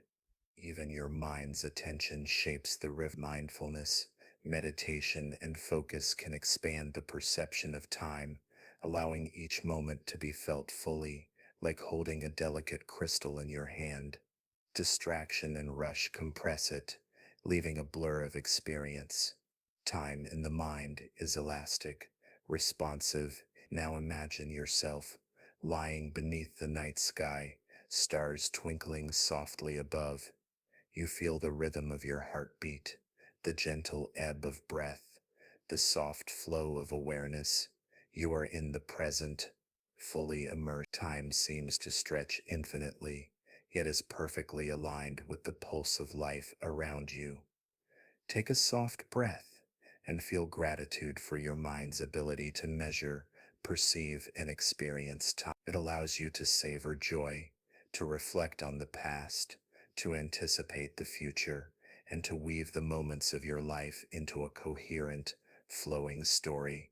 A: Even your mind's attention shapes the river. Mindfulness, meditation, and focus can expand the perception of time, allowing each moment to be felt fully, like holding a delicate crystal in your hand. Distraction and rush compress it, leaving a blur of experience. Time in the mind is elastic, responsive. Now imagine yourself lying beneath the night sky, stars twinkling softly above. You feel the rhythm of your heartbeat, the gentle ebb of breath, the soft flow of awareness. You are in the present, fully immersed. Time seems to stretch infinitely, yet is perfectly aligned with the pulse of life around you. Take a soft breath and feel gratitude for your mind's ability to measure, perceive, and experience time. It allows you to savor joy, to reflect on the past, to anticipate the future, and to weave the moments of your life into a coherent, flowing story.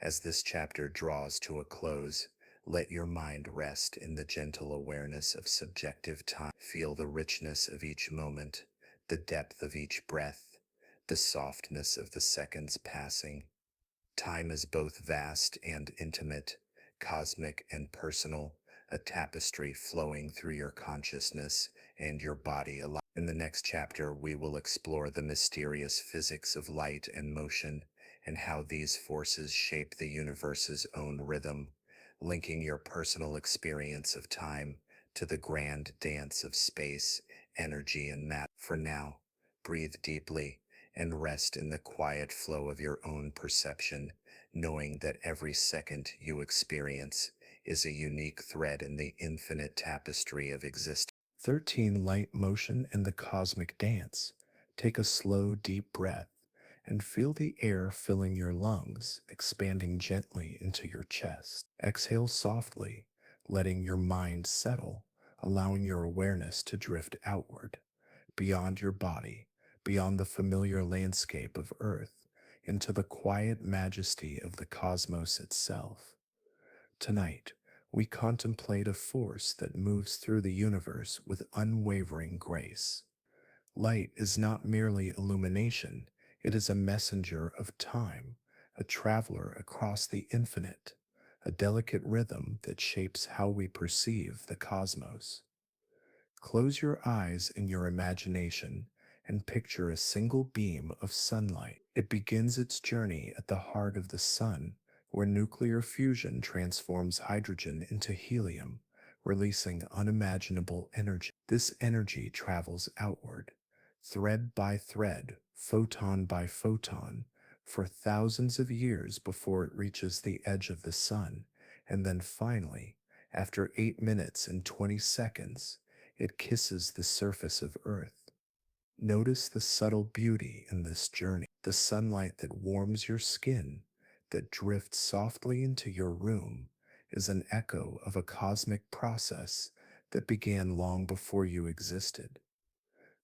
A: As this chapter draws to a close, let your mind rest in the gentle awareness of subjective time. Feel the richness of each moment, the depth of each breath, the softness of the seconds passing. Time is both vast and intimate, cosmic and personal, a tapestry flowing through your consciousness and your body alive. In the next chapter, we will explore the mysterious physics of light and motion and how these forces shape the universe's own rhythm, linking your personal experience of time to the grand dance of space, energy, and matter. For now, breathe deeply and rest in the quiet flow of your own perception, knowing that every second you experience is a unique thread in the infinite tapestry of existence. 13. Light, motion, and the cosmic dance. Take a slow, deep breath and feel the air filling your lungs, expanding gently into your chest. Exhale softly, letting your mind settle, allowing your awareness to drift outward, beyond your body, beyond the familiar landscape of Earth, into the quiet majesty of the cosmos itself. Tonight, we contemplate a force that moves through the universe with unwavering grace. Light is not merely illumination, it is a messenger of time, a traveler across the infinite, a delicate rhythm that shapes how we perceive the cosmos. Close your eyes in your imagination and picture a single beam of sunlight. It begins its journey at the heart of the sun, where nuclear fusion transforms hydrogen into helium, releasing unimaginable energy. This energy travels outward, thread by thread, photon by photon, for thousands of years before it reaches the edge of the sun, and then finally, after 8 minutes and 20 seconds, it kisses the surface of Earth. Notice the subtle beauty in this journey. The sunlight that warms your skin, that drifts softly into your room, is an echo of a cosmic process that began long before you existed.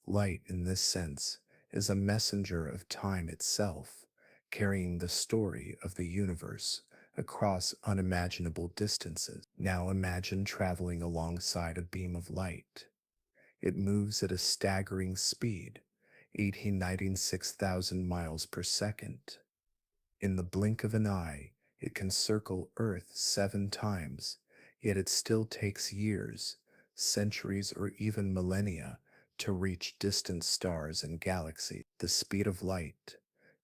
A: Light, in this sense, is a messenger of time itself, carrying the story of the universe across unimaginable distances. Now imagine traveling alongside a beam of light. It moves at a staggering speed, 1,896,000 miles per second. In the blink of an eye, it can circle Earth 7 times, yet it still takes years, centuries, or even millennia to reach distant stars and galaxies. The speed of light,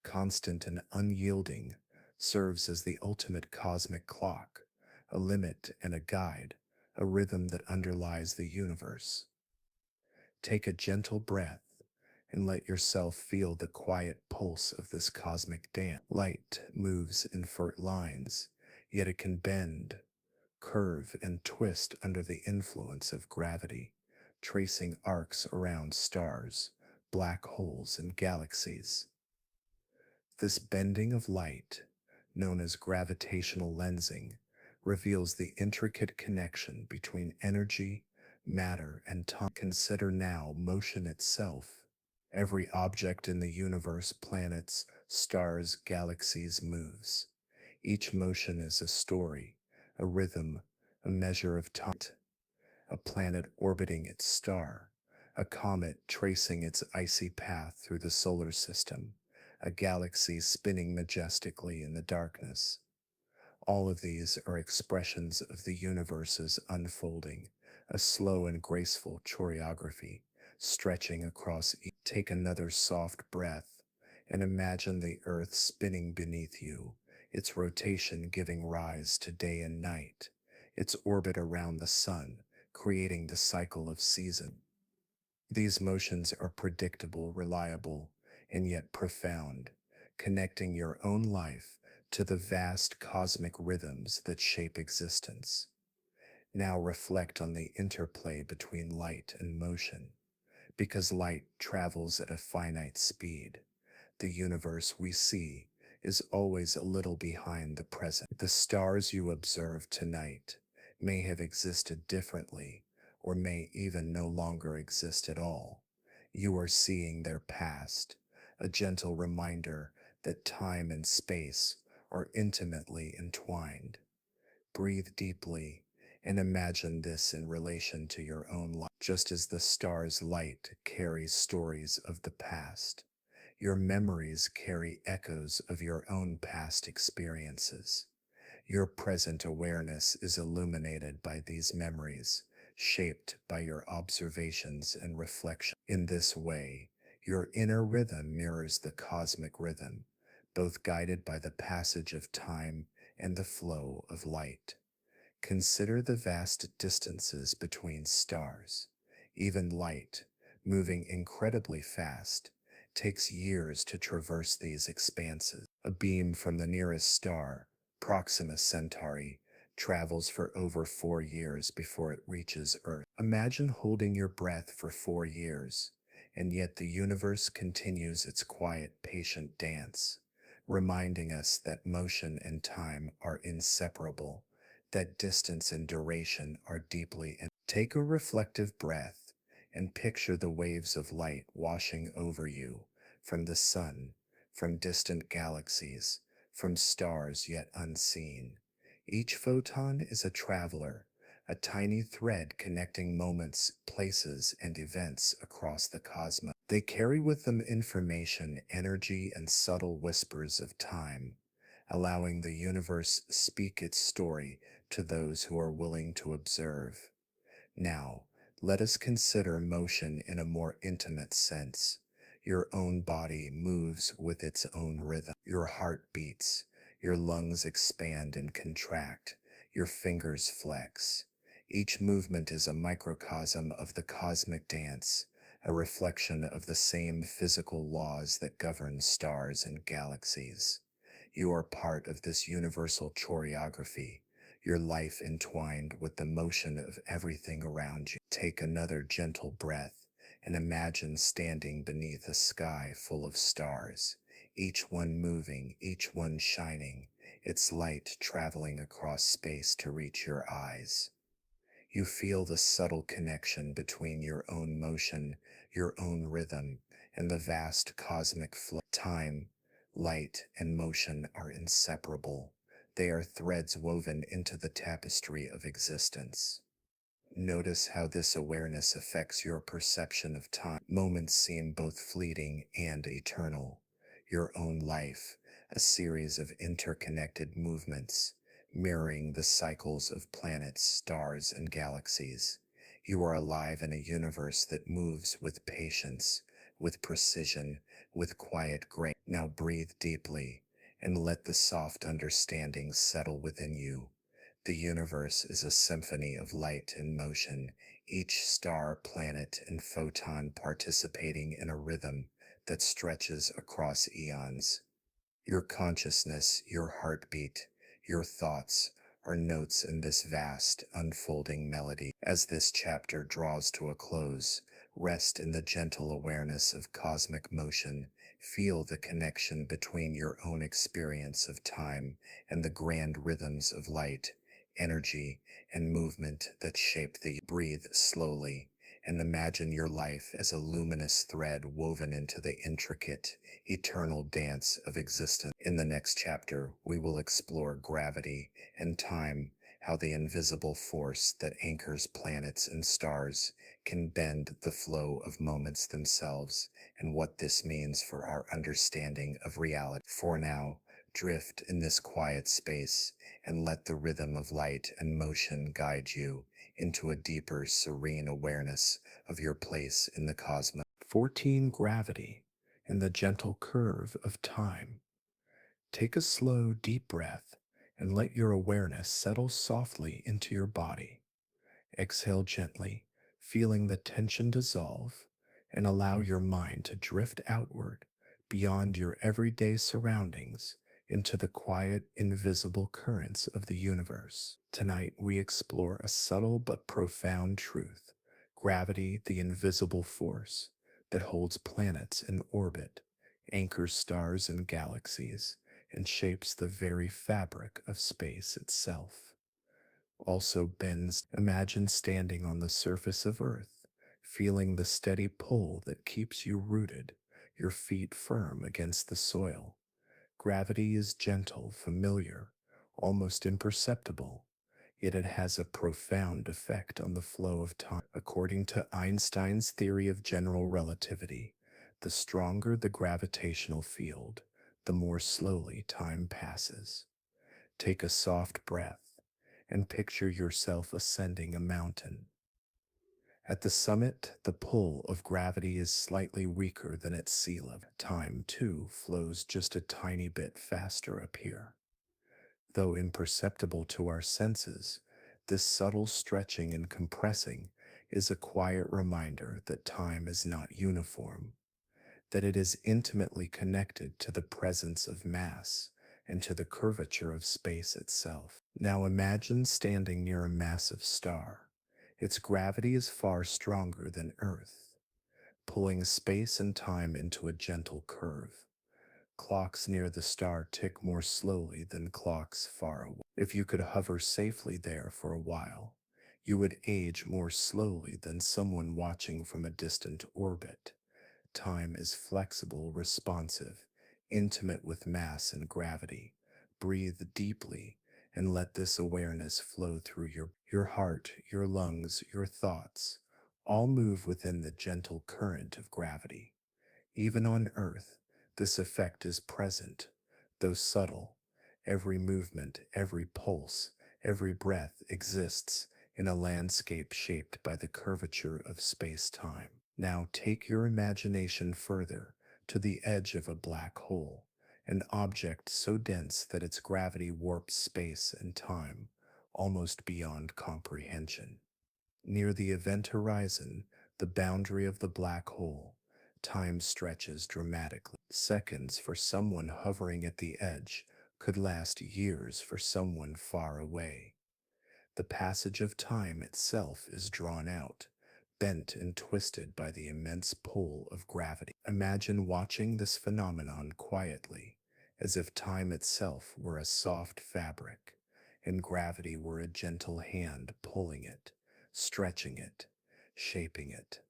A: constant and unyielding, serves as the ultimate cosmic clock, a limit and a guide, a rhythm that underlies the universe. Take a gentle breath and let yourself feel the quiet pulse of this cosmic dance. Light moves in fert lines, yet it can bend, curve, and twist under the influence of gravity, tracing arcs around stars, black holes, and galaxies. This bending of light, known as gravitational lensing, reveals the intricate connection between energy, matter, and time. Consider now motion itself. Every object in the universe, planets, stars, galaxies, moves. Each motion is a story, a rhythm, a measure of time. A planet orbiting its star, a comet tracing its icy path through the solar system, a galaxy spinning majestically in the darkness. All of these are expressions of the universe's unfolding, a slow and graceful choreography stretching across each. Take another soft breath and imagine the earth spinning beneath you, its rotation giving rise to day and night, its orbit around the sun, creating the cycle of season. These motions are predictable, reliable, and yet profound, connecting your own life to the vast cosmic rhythms that shape existence. Now reflect on the interplay between light and motion. Because light travels at a finite speed, the universe we see is always a little behind the present. The stars you observe tonight may have existed differently, or may even no longer exist at all. You are seeing their past, a gentle reminder that time and space are intimately entwined. Breathe deeply and imagine this in relation to your own life. Just as the star's light carries stories of the past, your memories carry echoes of your own past experiences. Your present awareness is illuminated by these memories, shaped by your observations and reflection. In this way, your inner rhythm mirrors the cosmic rhythm, both guided by the passage of time and the flow of light. Consider the vast distances between stars. Even light, moving incredibly fast, takes years to traverse these expanses. A beam from the nearest star, Proxima Centauri, travels for over 4 years before it reaches Earth. Imagine holding your breath for 4 years, and yet the universe continues its quiet, patient dance, reminding us that motion and time are inseparable, that distance and duration are deeply. Take a reflective breath and picture the waves of light washing over you from the sun, from distant galaxies, from stars yet unseen. Each photon is a traveler, a tiny thread connecting moments, places, and events across the cosmos. They carry with them information, energy, and subtle whispers of time, allowing the universe speak its story to those who are willing to observe. Now, let us consider motion in a more intimate sense. Your own body moves with its own rhythm. Your heart beats, your lungs expand and contract, your fingers flex. Each movement is a microcosm of the cosmic dance, a reflection of the same physical laws that govern stars and galaxies. You are part of this universal choreography, your life entwined with the motion of everything around you. Take another gentle breath and imagine standing beneath a sky full of stars, each one moving, each one shining, its light traveling across space to reach your eyes. You feel the subtle connection between your own motion, your own rhythm, and the vast cosmic flow. Time, light, and motion are inseparable. They are threads woven into the tapestry of existence. Notice how this awareness affects your perception of time. Moments seem both fleeting and eternal. Your own life, a series of interconnected movements, mirroring the cycles of planets, stars, and galaxies. You are alive in a universe that moves with patience, with precision, with quiet grace. Now breathe deeply and let the soft understanding settle within you. The universe is a symphony of light and motion, each star, planet, and photon participating in a rhythm that stretches across eons. Your consciousness, your heartbeat, your thoughts are notes in this vast, unfolding melody. As this chapter draws to a close, rest in the gentle awareness of cosmic motion. Feel the connection between your own experience of time and the grand rhythms of light, energy, and movement that shape the. Breathe slowly and imagine your life as a luminous thread woven into the intricate, eternal dance of existence. In the next chapter, we will explore gravity and time, how the invisible force that anchors planets and stars can bend the flow of moments themselves, and what this means for our understanding of reality. For now, drift in this quiet space and let the rhythm of light and motion guide you into a deeper, serene awareness of your place in the cosmos. 14. Gravity and the gentle curve of time. Take a slow, deep breath and let your awareness settle softly into your body. Exhale gently, feeling the tension dissolve, and allow your mind to drift outward beyond your everyday surroundings into the quiet, invisible currents of the universe. Tonight, we explore a subtle but profound truth: gravity, the invisible force that holds planets in orbit, anchors stars and galaxies, and shapes the very fabric of space itself. Also bends. Imagine standing on the surface of Earth, feeling the steady pull that keeps you rooted, your feet firm against the soil. Gravity is gentle, familiar, almost imperceptible, yet it has a profound effect on the flow of time. According to Einstein's theory of general relativity, the stronger the gravitational field, the more slowly time passes. Take a soft breath and picture yourself ascending a mountain. At the summit, the pull of gravity is slightly weaker than at sea level. Time, too, flows just a tiny bit faster up here. Though imperceptible to our senses, this subtle stretching and compressing is a quiet reminder that time is not uniform, that it is intimately connected to the presence of mass and to the curvature of space itself. Now imagine standing near a massive star. Its gravity is far stronger than Earth, pulling space and time into a gentle curve. Clocks near the star tick more slowly than clocks far away. If you could hover safely there for a while, you would age more slowly than someone watching from a distant orbit. Time is flexible, responsive, intimate with mass and gravity. Breathe deeply and let this awareness flow through your heart, your lungs, your thoughts. All move within the gentle current of gravity. Even on Earth, this effect is present, though subtle. Every movement, every pulse, every breath exists in a landscape shaped by the curvature of space-time. Now take your imagination further to the edge of a black hole, an object so dense that its gravity warps space and time almost beyond comprehension. Near the event horizon, the boundary of the black hole, time stretches dramatically. Seconds for someone hovering at the edge could last years for someone far away. The passage of time itself is drawn out, bent and twisted by the immense pull of gravity. Imagine watching this phenomenon quietly, as if time itself were a soft fabric, and gravity were a gentle hand pulling it, stretching it, shaping it.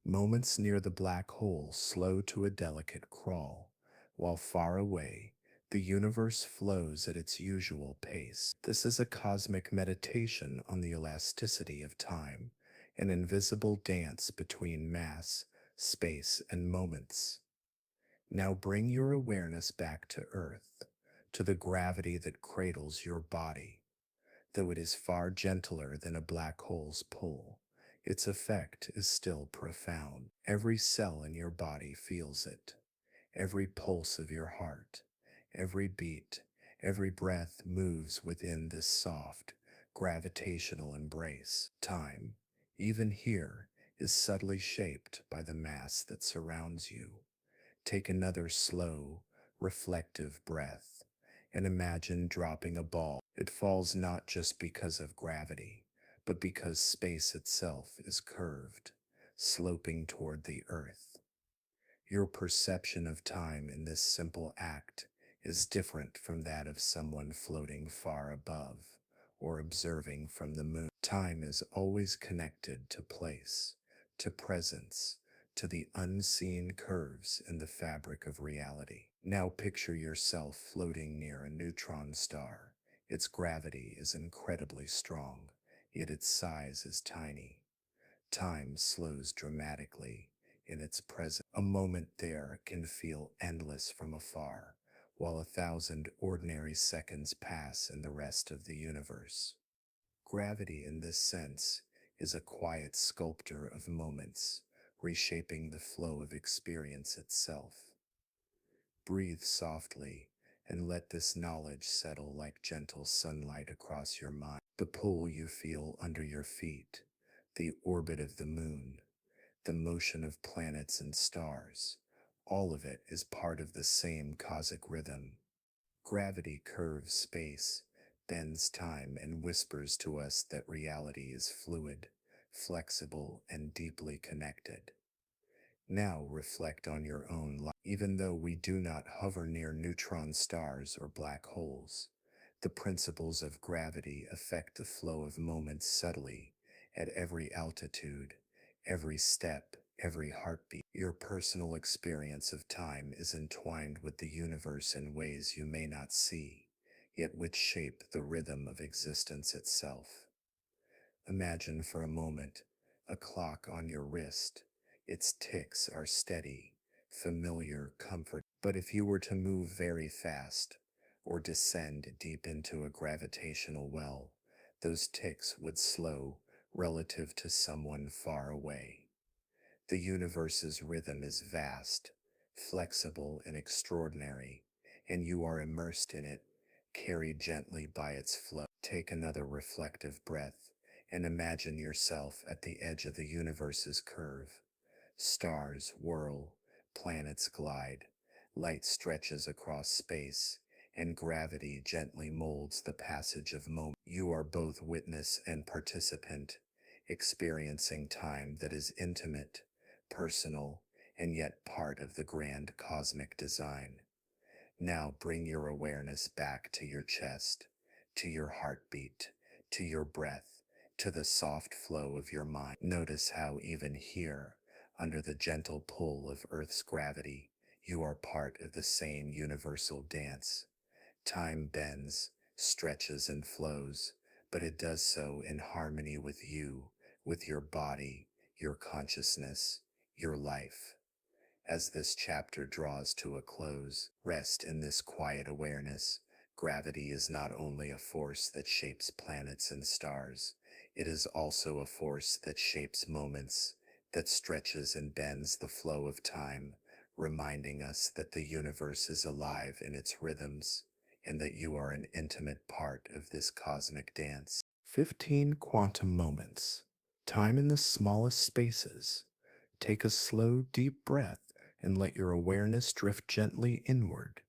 A: Moments near the black hole slow to a delicate crawl, while far away, the universe flows at its usual pace. This is a cosmic meditation on the elasticity of time, an invisible dance between mass, space, and moments. Now bring your awareness back to Earth, to the gravity that cradles your body. Though it is far gentler than a black hole's pull, its effect is still profound. Every cell in your body feels it. Every pulse of your heart, every beat, every breath moves within this soft, gravitational embrace. Time, even here, is subtly shaped by the mass that surrounds you. Take another slow, reflective breath and imagine dropping a ball. It falls not just because of gravity, but because space itself is curved, sloping toward the earth. Your perception of time in this simple act is different from that of someone floating far above or observing from the moon. Time is always connected to place, to presence, to the unseen curves in the fabric of reality. Now picture yourself floating near a neutron star. Its gravity is incredibly strong, yet its size is tiny. Time slows dramatically in its presence. A moment there can feel endless from afar, while 1,000 ordinary seconds pass in the rest of the universe. Gravity, in this sense, is a quiet sculptor of moments, reshaping the flow of experience itself. Breathe softly and let this knowledge settle like gentle sunlight across your mind. The pull you feel under your feet, the orbit of the moon, the motion of planets and stars, all of it is part of the same cosmic rhythm. Gravity curves space, bends time, and whispers to us that reality is fluid, flexible, and deeply connected. Now reflect on your own life. Even though we do not hover near neutron stars or black holes, the principles of gravity affect the flow of moments subtly at every altitude, every step, every heartbeat. Your personal experience of time is entwined with the universe in ways you may not see, yet which shape the rhythm of existence itself. Imagine for a moment a clock on your wrist. Its ticks are steady, familiar, comfort. But if you were to move very fast or descend deep into a gravitational well, those ticks would slow relative to someone far away. The universe's rhythm is vast, flexible, and extraordinary, and you are immersed in it, carried gently by its flow. Take another reflective breath and imagine yourself at the edge of the universe's curve. Stars whirl, planets glide, light stretches across space, and gravity gently molds the passage of moments. You are both witness and participant, experiencing time that is intimate, personal, and yet part of the grand cosmic design. Now bring your awareness back to your chest, to your heartbeat, to your breath, to the soft flow of your mind. Notice how even here, under the gentle pull of Earth's gravity, you are part of the same universal dance. Time bends, stretches, and flows, but it does so in harmony with you, with your body, your consciousness, your life. As this chapter draws to a close, rest in this quiet awareness. Gravity is not only a force that shapes planets and stars, it is also a force that shapes moments, that stretches and bends the flow of time, reminding us that the universe is alive in its rhythms, and that you are an intimate part of this cosmic dance. 15 quantum moments. Time in the smallest spaces. Take a slow, deep breath and let your awareness drift gently inward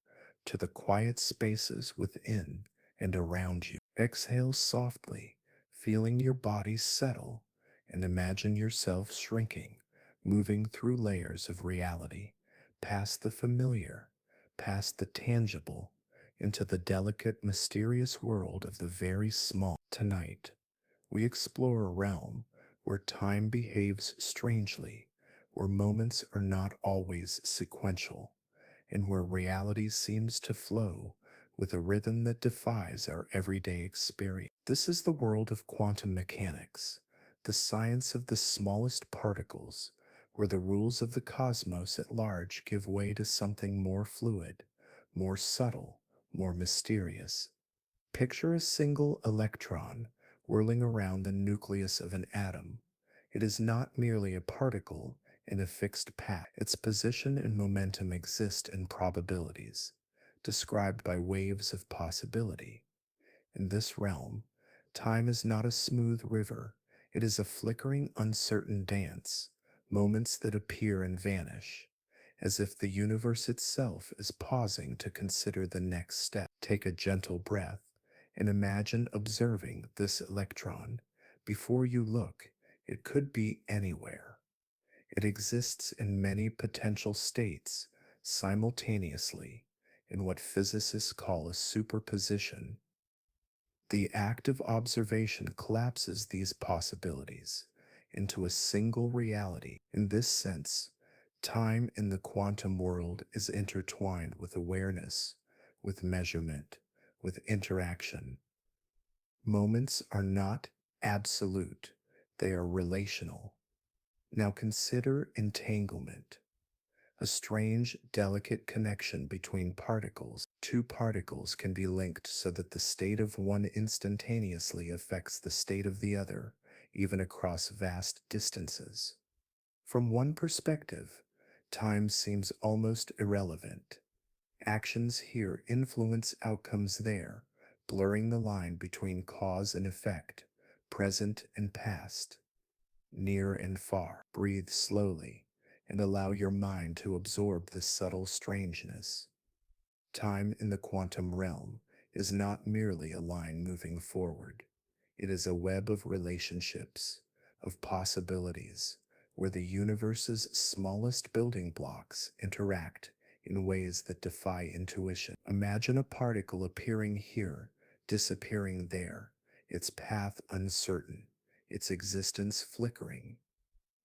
A: to the quiet spaces within and around you. Exhale softly, feeling your body settle, and imagine yourself shrinking, moving through layers of reality, past the familiar, past the tangible, into the delicate, mysterious world of the very small. Tonight, We explore a realm where time behaves strangely, where moments are not always sequential, and where reality seems to flow with a rhythm that defies our everyday experience. This is the world of quantum mechanics, the science of the smallest particles, where the rules of the cosmos at large give way to something more fluid, more subtle, more mysterious. Picture a single electron whirling around the nucleus of an atom. It is not merely a particle in a fixed path. Its position and momentum exist in probabilities, described by waves of possibility. In this realm, time is not a smooth river. It is a flickering, uncertain dance, moments that appear and vanish, as if the universe itself is pausing to consider the next step. Take a gentle breath and imagine observing this electron. Before you look, it could be anywhere. It exists in many potential states simultaneously in what physicists call a superposition. The act of observation collapses these possibilities into a single reality. In this sense, time in the quantum world is intertwined with awareness, with measurement, with interaction. Moments are not absolute, they are relational. Now consider entanglement, a strange, delicate connection between particles. Two particles can be linked so that the state of one instantaneously affects the state of the other, even across vast distances. From one perspective, time seems almost irrelevant. Actions here influence outcomes there, blurring the line between cause and effect, present and past, near and far. Breathe slowly and allow your mind to absorb this subtle strangeness. Time in the quantum realm is not merely a line moving forward. It is a web of relationships, of possibilities, where the universe's smallest building blocks interact in ways that defy intuition. Imagine a particle appearing here, disappearing there, its path uncertain, its existence flickering.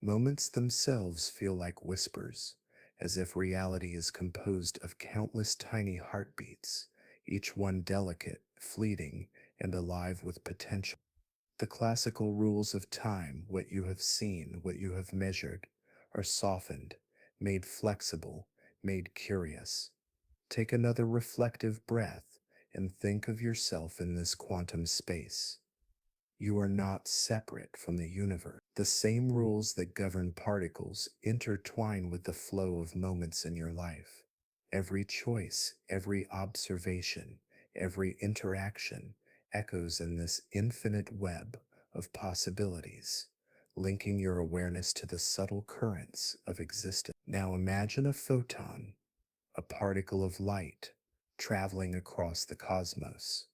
A: Moments themselves feel like whispers, as if reality is composed of countless tiny heartbeats, each one delicate, fleeting, and alive with potential. The classical rules of time, what you have seen, what you have measured, are softened, made flexible, made curious. Take another reflective breath and think of yourself in this quantum space. You are not separate from the universe. The same rules that govern particles intertwine with the flow of moments in your life. Every choice, every observation, every interaction echoes in this infinite web of possibilities, linking your awareness to the subtle currents of existence. Now imagine a photon, a particle of light, traveling across the cosmos.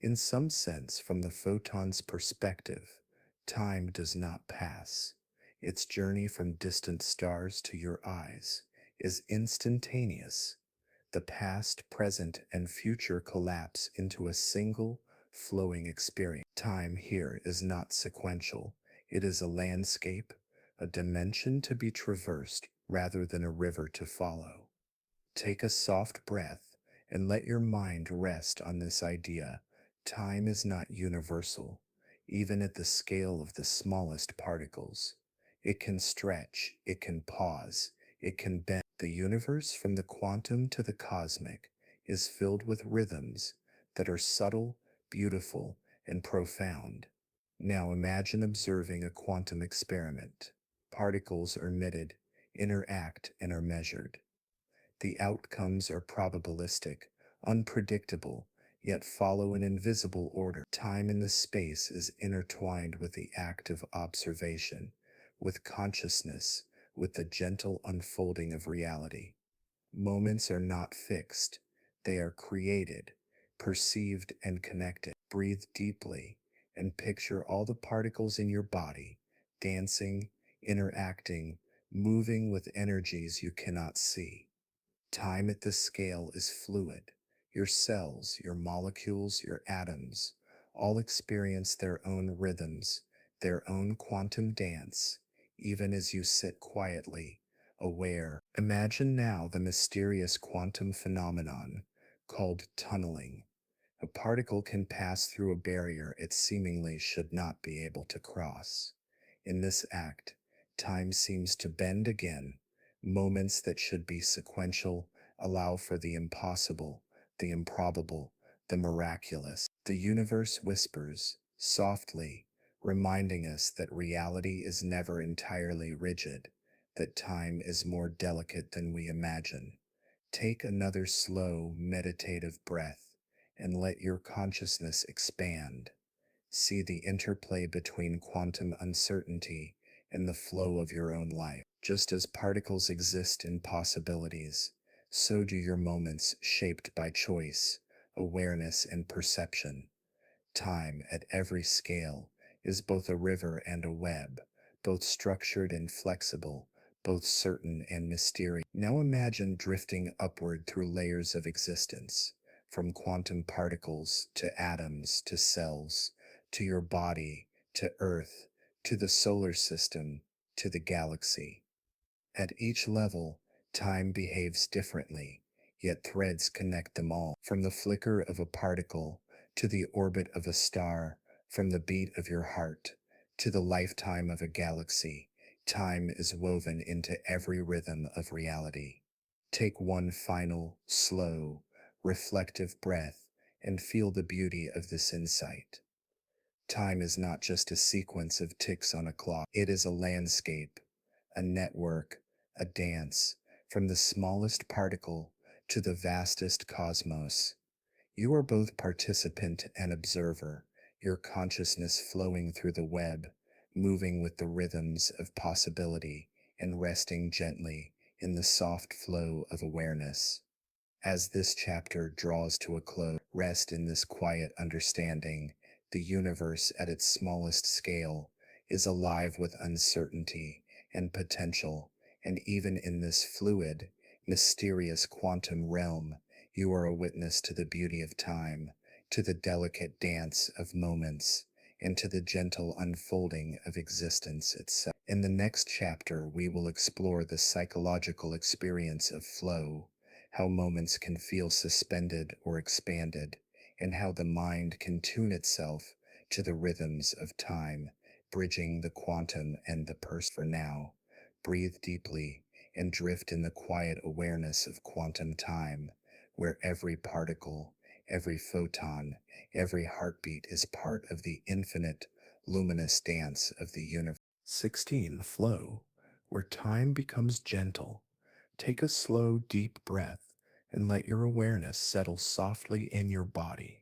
A: In some sense, from the photon's perspective, time does not pass. Its journey from distant stars to your eyes is instantaneous. The past, present, and future collapse into a single, flowing experience. Time here is not sequential. It is a landscape, a dimension to be traversed rather than a river to follow. Take a soft breath and let your mind rest on this idea. Time is not universal, even at the scale of the smallest particles. It can stretch, it can pause, it can bend. The universe, from the quantum to the cosmic, is filled with rhythms that are subtle, beautiful, and profound. Now imagine observing a quantum experiment. Particles are emitted, interact, and are measured. The outcomes are probabilistic, unpredictable, yet follow an invisible order. Time in the space is intertwined with the act of observation, with consciousness, with the gentle unfolding of reality. Moments are not fixed, they are created, perceived, and connected. Breathe deeply and picture all the particles in your body, dancing, interacting, moving with energies you cannot see. Time at this scale is fluid. Your cells, your molecules, your atoms, All experience their own rhythms, their own quantum dance, even as you sit quietly, aware. Imagine now the mysterious quantum phenomenon called tunneling. A particle can pass through a barrier it seemingly should not be able to cross. In this act, time seems to bend again. Moments that should be sequential allow for the impossible, the improbable, the miraculous. The universe whispers, softly, reminding us that reality is never entirely rigid, that time is more delicate than we imagine. Take another slow, meditative breath and let your consciousness expand. See the interplay between quantum uncertainty and the flow of your own life. Just as particles exist in possibilities, so do your moments shaped by choice, awareness, and perception. Time at every scale is both a river and a web, both structured and flexible, both certain and mysterious. Now imagine drifting upward through layers of existence, from quantum particles to atoms to cells, to your body, to Earth, to the solar system, to the galaxy. At each level, time behaves differently, yet threads connect them all. From the flicker of a particle to the orbit of a star, from the beat of your heart to the lifetime of a galaxy, time is woven into every rhythm of reality. Take one final, slow, reflective breath and feel the beauty of this insight. Time is not just a sequence of ticks on a clock. It is a landscape, a network, a dance, from the smallest particle to the vastest cosmos. You are both participant and observer, your consciousness flowing through the web, moving with the rhythms of possibility and resting gently in the soft flow of awareness. As this chapter draws to a close, rest in this quiet understanding. The universe at its smallest scale is alive with uncertainty and potential, and even in this fluid, mysterious quantum realm, you are a witness to the beauty of time, to the delicate dance of moments, and to the gentle unfolding of existence itself. In the next chapter, we will explore the psychological experience of flow, how moments can feel suspended or expanded, and how the mind can tune itself to the rhythms of time, bridging the quantum and the person. For now, breathe deeply and drift in the quiet awareness of quantum time, where every particle, every photon, every heartbeat is part of the infinite, luminous dance of the universe. 16. Flow, where time becomes gentle. Take a slow, deep breath and let your awareness settle softly in your body.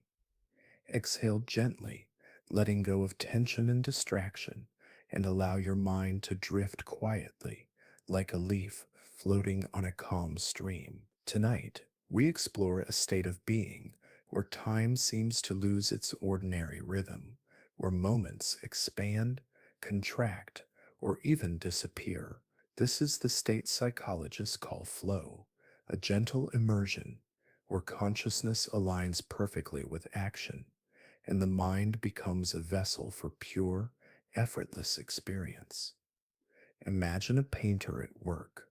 A: Exhale gently, letting go of tension and distraction, and allow your mind to drift quietly, like a leaf floating on a calm stream. Tonight, we explore a state of being where time seems to lose its ordinary rhythm, where moments expand, contract, or even disappear. This is the state psychologists call flow, a gentle immersion where consciousness aligns perfectly with action and the mind becomes a vessel for pure, effortless experience. Imagine a painter at work.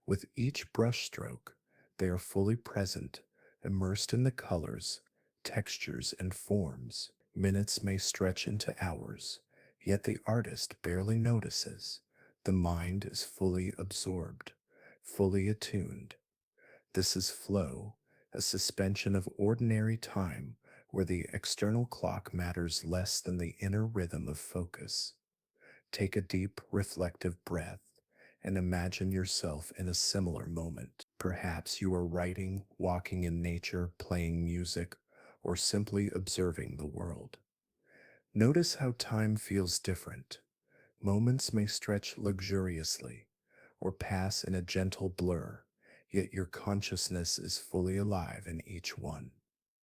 A: With each brushstroke, they are fully present, immersed in the colors, textures, and forms. Minutes may stretch into hours, yet the artist barely notices. The mind is fully absorbed, fully attuned. This is flow, a suspension of ordinary time where the external clock matters less than the inner rhythm of focus. Take a deep, reflective breath and imagine yourself in a similar moment. Perhaps you are writing, walking in nature, playing music, or simply observing the world. Notice how time feels different. Moments may stretch luxuriously or pass in a gentle blur, yet your consciousness is fully alive in each one.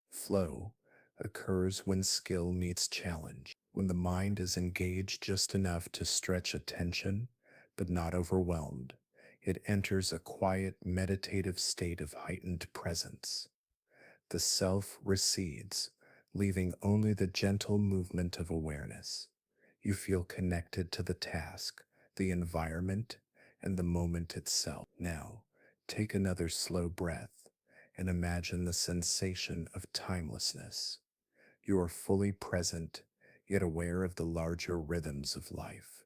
A: Flow occurs when skill meets challenge, when the mind is engaged just enough to stretch attention, but not overwhelmed. It enters a quiet, meditative state of heightened presence. The self recedes, leaving only the gentle movement of awareness. You feel connected to the task, the environment, and the moment itself. Now, take another slow breath and imagine the sensation of timelessness. You are fully present, yet aware of the larger rhythms of life.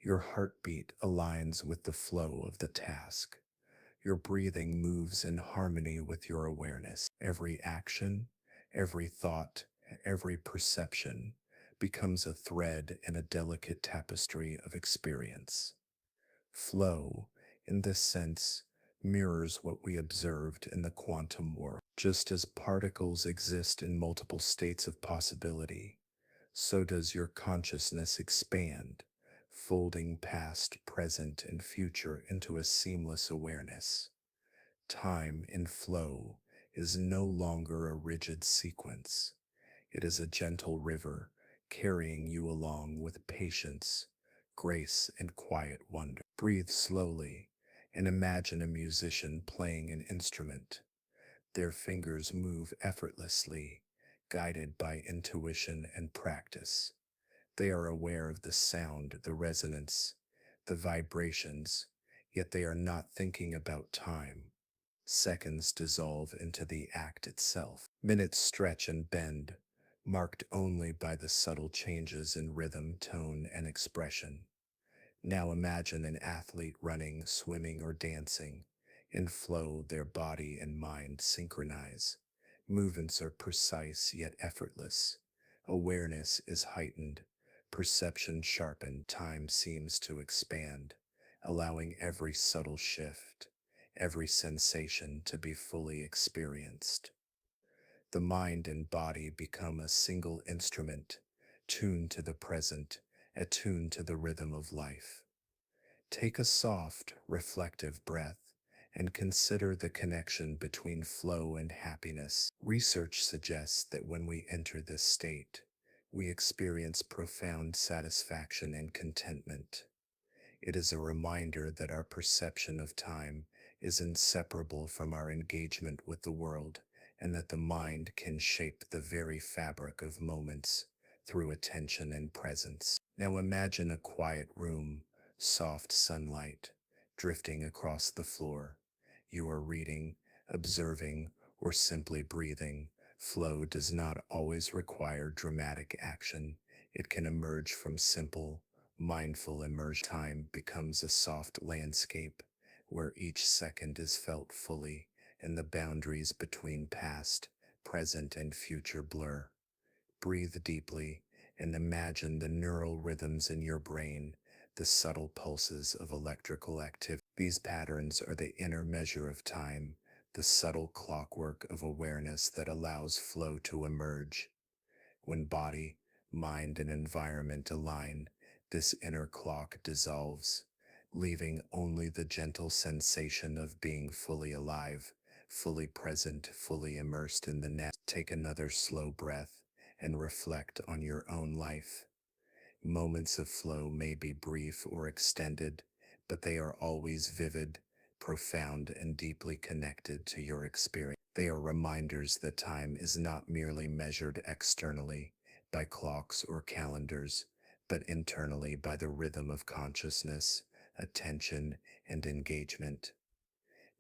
A: Your heartbeat aligns with the flow of the task. Your breathing moves in harmony with your awareness. Every action, every thought, every perception becomes a thread in a delicate tapestry of experience. Flow, in this sense, mirrors what we observed in the quantum world. Just as particles exist in multiple states of possibility, so does your consciousness expand, folding past, present, and future into a seamless awareness. Time in flow is no longer a rigid sequence. It is a gentle river carrying you along with patience, grace, and quiet wonder. Breathe slowly and imagine a musician playing an instrument. Their fingers move effortlessly, guided by intuition and practice. They are aware of the sound, the resonance, the vibrations, yet they are not thinking about time. Seconds dissolve into the act itself. Minutes stretch and bend, marked only by the subtle changes in rhythm, tone, and expression. Now imagine an athlete running, swimming, or dancing. In flow, their body and mind synchronize. Movements are precise yet effortless. Awareness is heightened. Perception sharpened. Time seems to expand, allowing every subtle shift, every sensation to be fully experienced. The mind and body become a single instrument, tuned to the present, attuned to the rhythm of life. Take a soft, reflective breath and consider the connection between flow and happiness. Research suggests that when we enter this state, we experience profound satisfaction and contentment. It is a reminder that our perception of time is inseparable from our engagement with the world, and that the mind can shape the very fabric of moments through attention and presence. Now imagine a quiet room, soft sunlight drifting across the floor. You are reading, observing, or simply breathing. Flow does not always require dramatic action. It can emerge from simple, mindful immersion. Time becomes a soft landscape where each second is felt fully and the boundaries between past, present, and future blur. Breathe deeply and imagine the neural rhythms in your brain, the subtle pulses of electrical activity. These patterns are the inner measure of time, the subtle clockwork of awareness that allows flow to emerge. When body, mind, and environment align, this inner clock dissolves, leaving only the gentle sensation of being fully alive, fully present, fully immersed in the net. Take another slow breath and reflect on your own life. Moments of flow may be brief or extended, but they are always vivid, profound, and deeply connected to your experience. They are reminders that time is not merely measured externally by clocks or calendars, but internally by the rhythm of consciousness, attention, and engagement.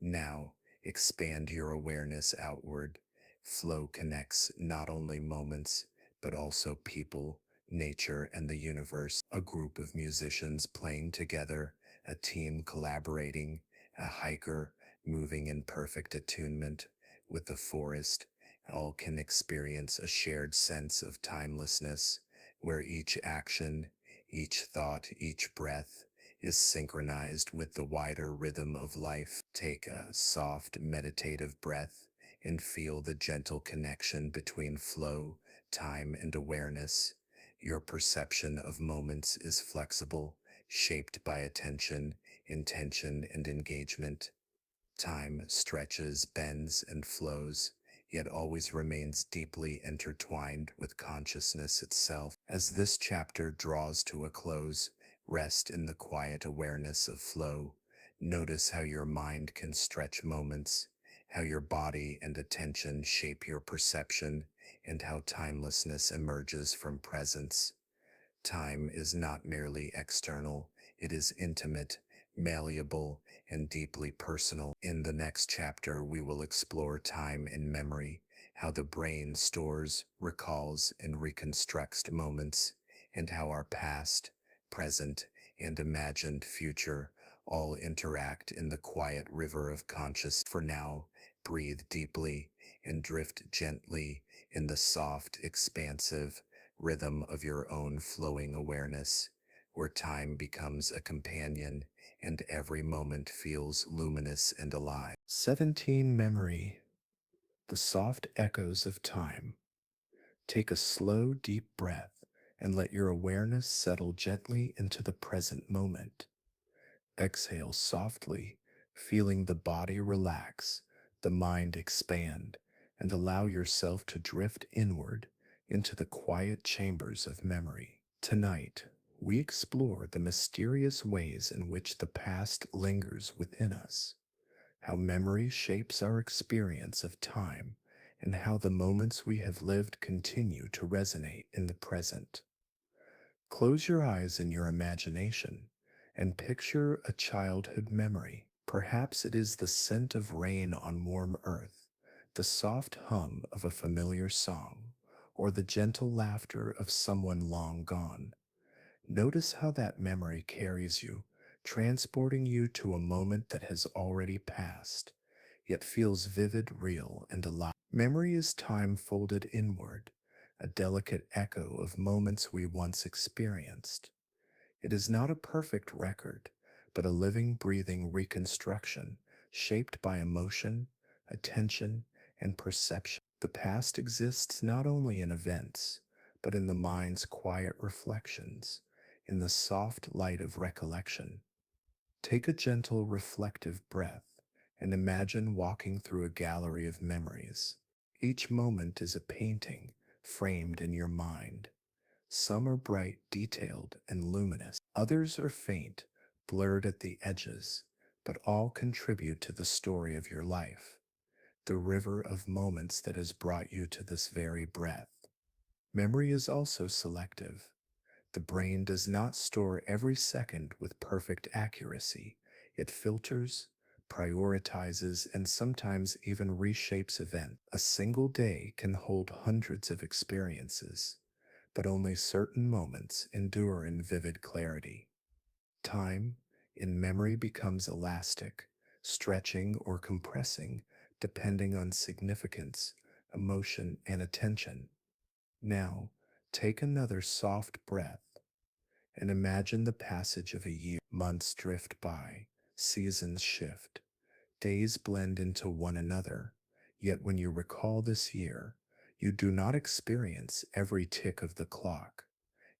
A: Now, expand your awareness outward. Flow connects not only moments, but also people, nature, and the universe. A group of musicians playing together, a team collaborating, a hiker moving in perfect attunement with the forest, all can experience a shared sense of timelessness, where each action, each thought, each breath is synchronized with the wider rhythm of life. Take a soft, meditative breath and feel the gentle connection between flow, time, and awareness. Your perception of moments is flexible, shaped by attention, intention, and engagement. Time stretches, bends, and flows, yet always remains deeply intertwined with consciousness itself. As this chapter draws to a close, rest in the quiet awareness of flow. Notice how your mind can stretch moments, how your body and attention shape your perception, and how timelessness emerges from presence. Time is not merely external, it is intimate, malleable, and deeply personal. In the next chapter, we will explore time in memory, how the brain stores, recalls, and reconstructs moments, and how our past, present, and imagined future all interact in the quiet river of consciousness. For now, breathe deeply and drift gently in the soft, expansive, rhythm of your own flowing awareness, where time becomes a companion and every moment feels luminous and alive. 17. Memory, the soft echoes of time. Take a slow, deep breath and let your awareness settle gently into the present moment. Exhale softly, feeling the body relax, the mind expand, and allow yourself to drift inward into the quiet chambers of memory. Tonight, we explore the mysterious ways in which the past lingers within us, how memory shapes our experience of time, and how the moments we have lived continue to resonate in the present. Close your eyes in your imagination and picture a childhood memory. Perhaps it is the scent of rain on warm earth, the soft hum of a familiar song, or the gentle laughter of someone long gone. Notice how that memory carries you, transporting you to a moment that has already passed, yet feels vivid, real, and alive. Memory is time folded inward, a delicate echo of moments we once experienced. It is not a perfect record, but a living, breathing reconstruction shaped by emotion, attention, and perception. The past exists not only in events, but in the mind's quiet reflections, in the soft light of recollection. Take a gentle, reflective breath and imagine walking through a gallery of memories. Each moment is a painting framed in your mind. Some are bright, detailed, and luminous. Others are faint, blurred at the edges, but all contribute to the story of your life, the river of moments that has brought you to this very breath. Memory is also selective. The brain does not store every second with perfect accuracy. It filters, prioritizes, and sometimes even reshapes events. A single day can hold hundreds of experiences, but only certain moments endure in vivid clarity. Time in memory becomes elastic, stretching or compressing depending on significance, emotion, and attention. Now, take another soft breath and imagine the passage of a year. Months drift by, seasons shift, days blend into one another. Yet when you recall this year, you do not experience every tick of the clock.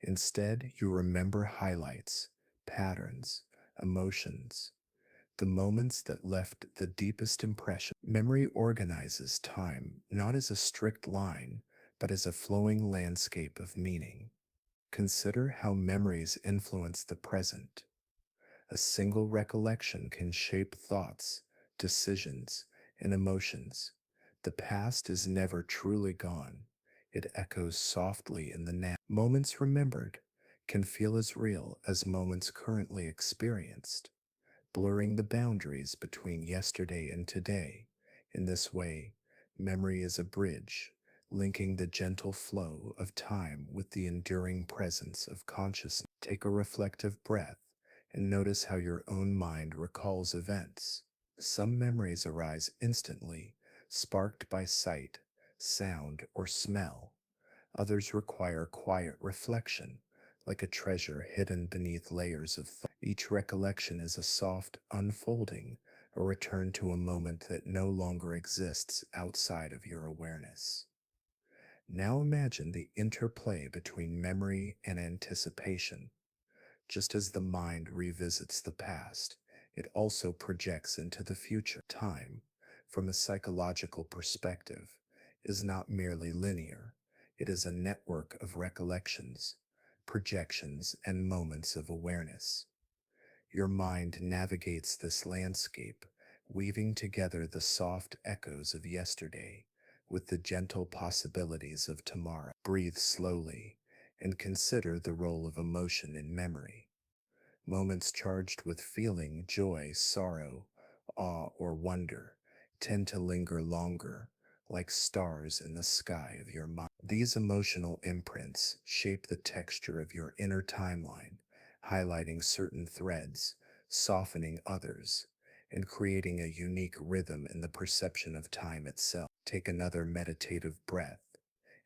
A: Instead, you remember highlights, patterns, emotions, the moments that left the deepest impression. Memory organizes time not as a strict line, but as a flowing landscape of meaning. Consider how memories influence the present. A single recollection can shape thoughts, decisions, and emotions. The past is never truly gone. It echoes softly in the now. Moments remembered can feel as real as moments currently experienced, blurring the boundaries between yesterday and today. In this way, memory is a bridge, linking the gentle flow of time with the enduring presence of consciousness. Take a reflective breath and notice how your own mind recalls events. Some memories arise instantly, sparked by sight, sound, or smell. Others require quiet reflection, like a treasure hidden beneath layers of thought. Each recollection is a soft unfolding, a return to a moment that no longer exists outside of your awareness. Now imagine the interplay between memory and anticipation. Just as the mind revisits the past, it also projects into the future. Time, from a psychological perspective, is not merely linear. It is a network of recollections, projections, and moments of awareness. Your mind navigates this landscape, weaving together the soft echoes of yesterday, with the gentle possibilities of tomorrow. Breathe slowly and consider the role of emotion in memory. Moments charged with feeling, joy, sorrow, awe, or wonder tend to linger longer, like stars in the sky of your mind. These emotional imprints shape the texture of your inner timeline, highlighting certain threads, softening others, and creating a unique rhythm in the perception of time itself. Take another meditative breath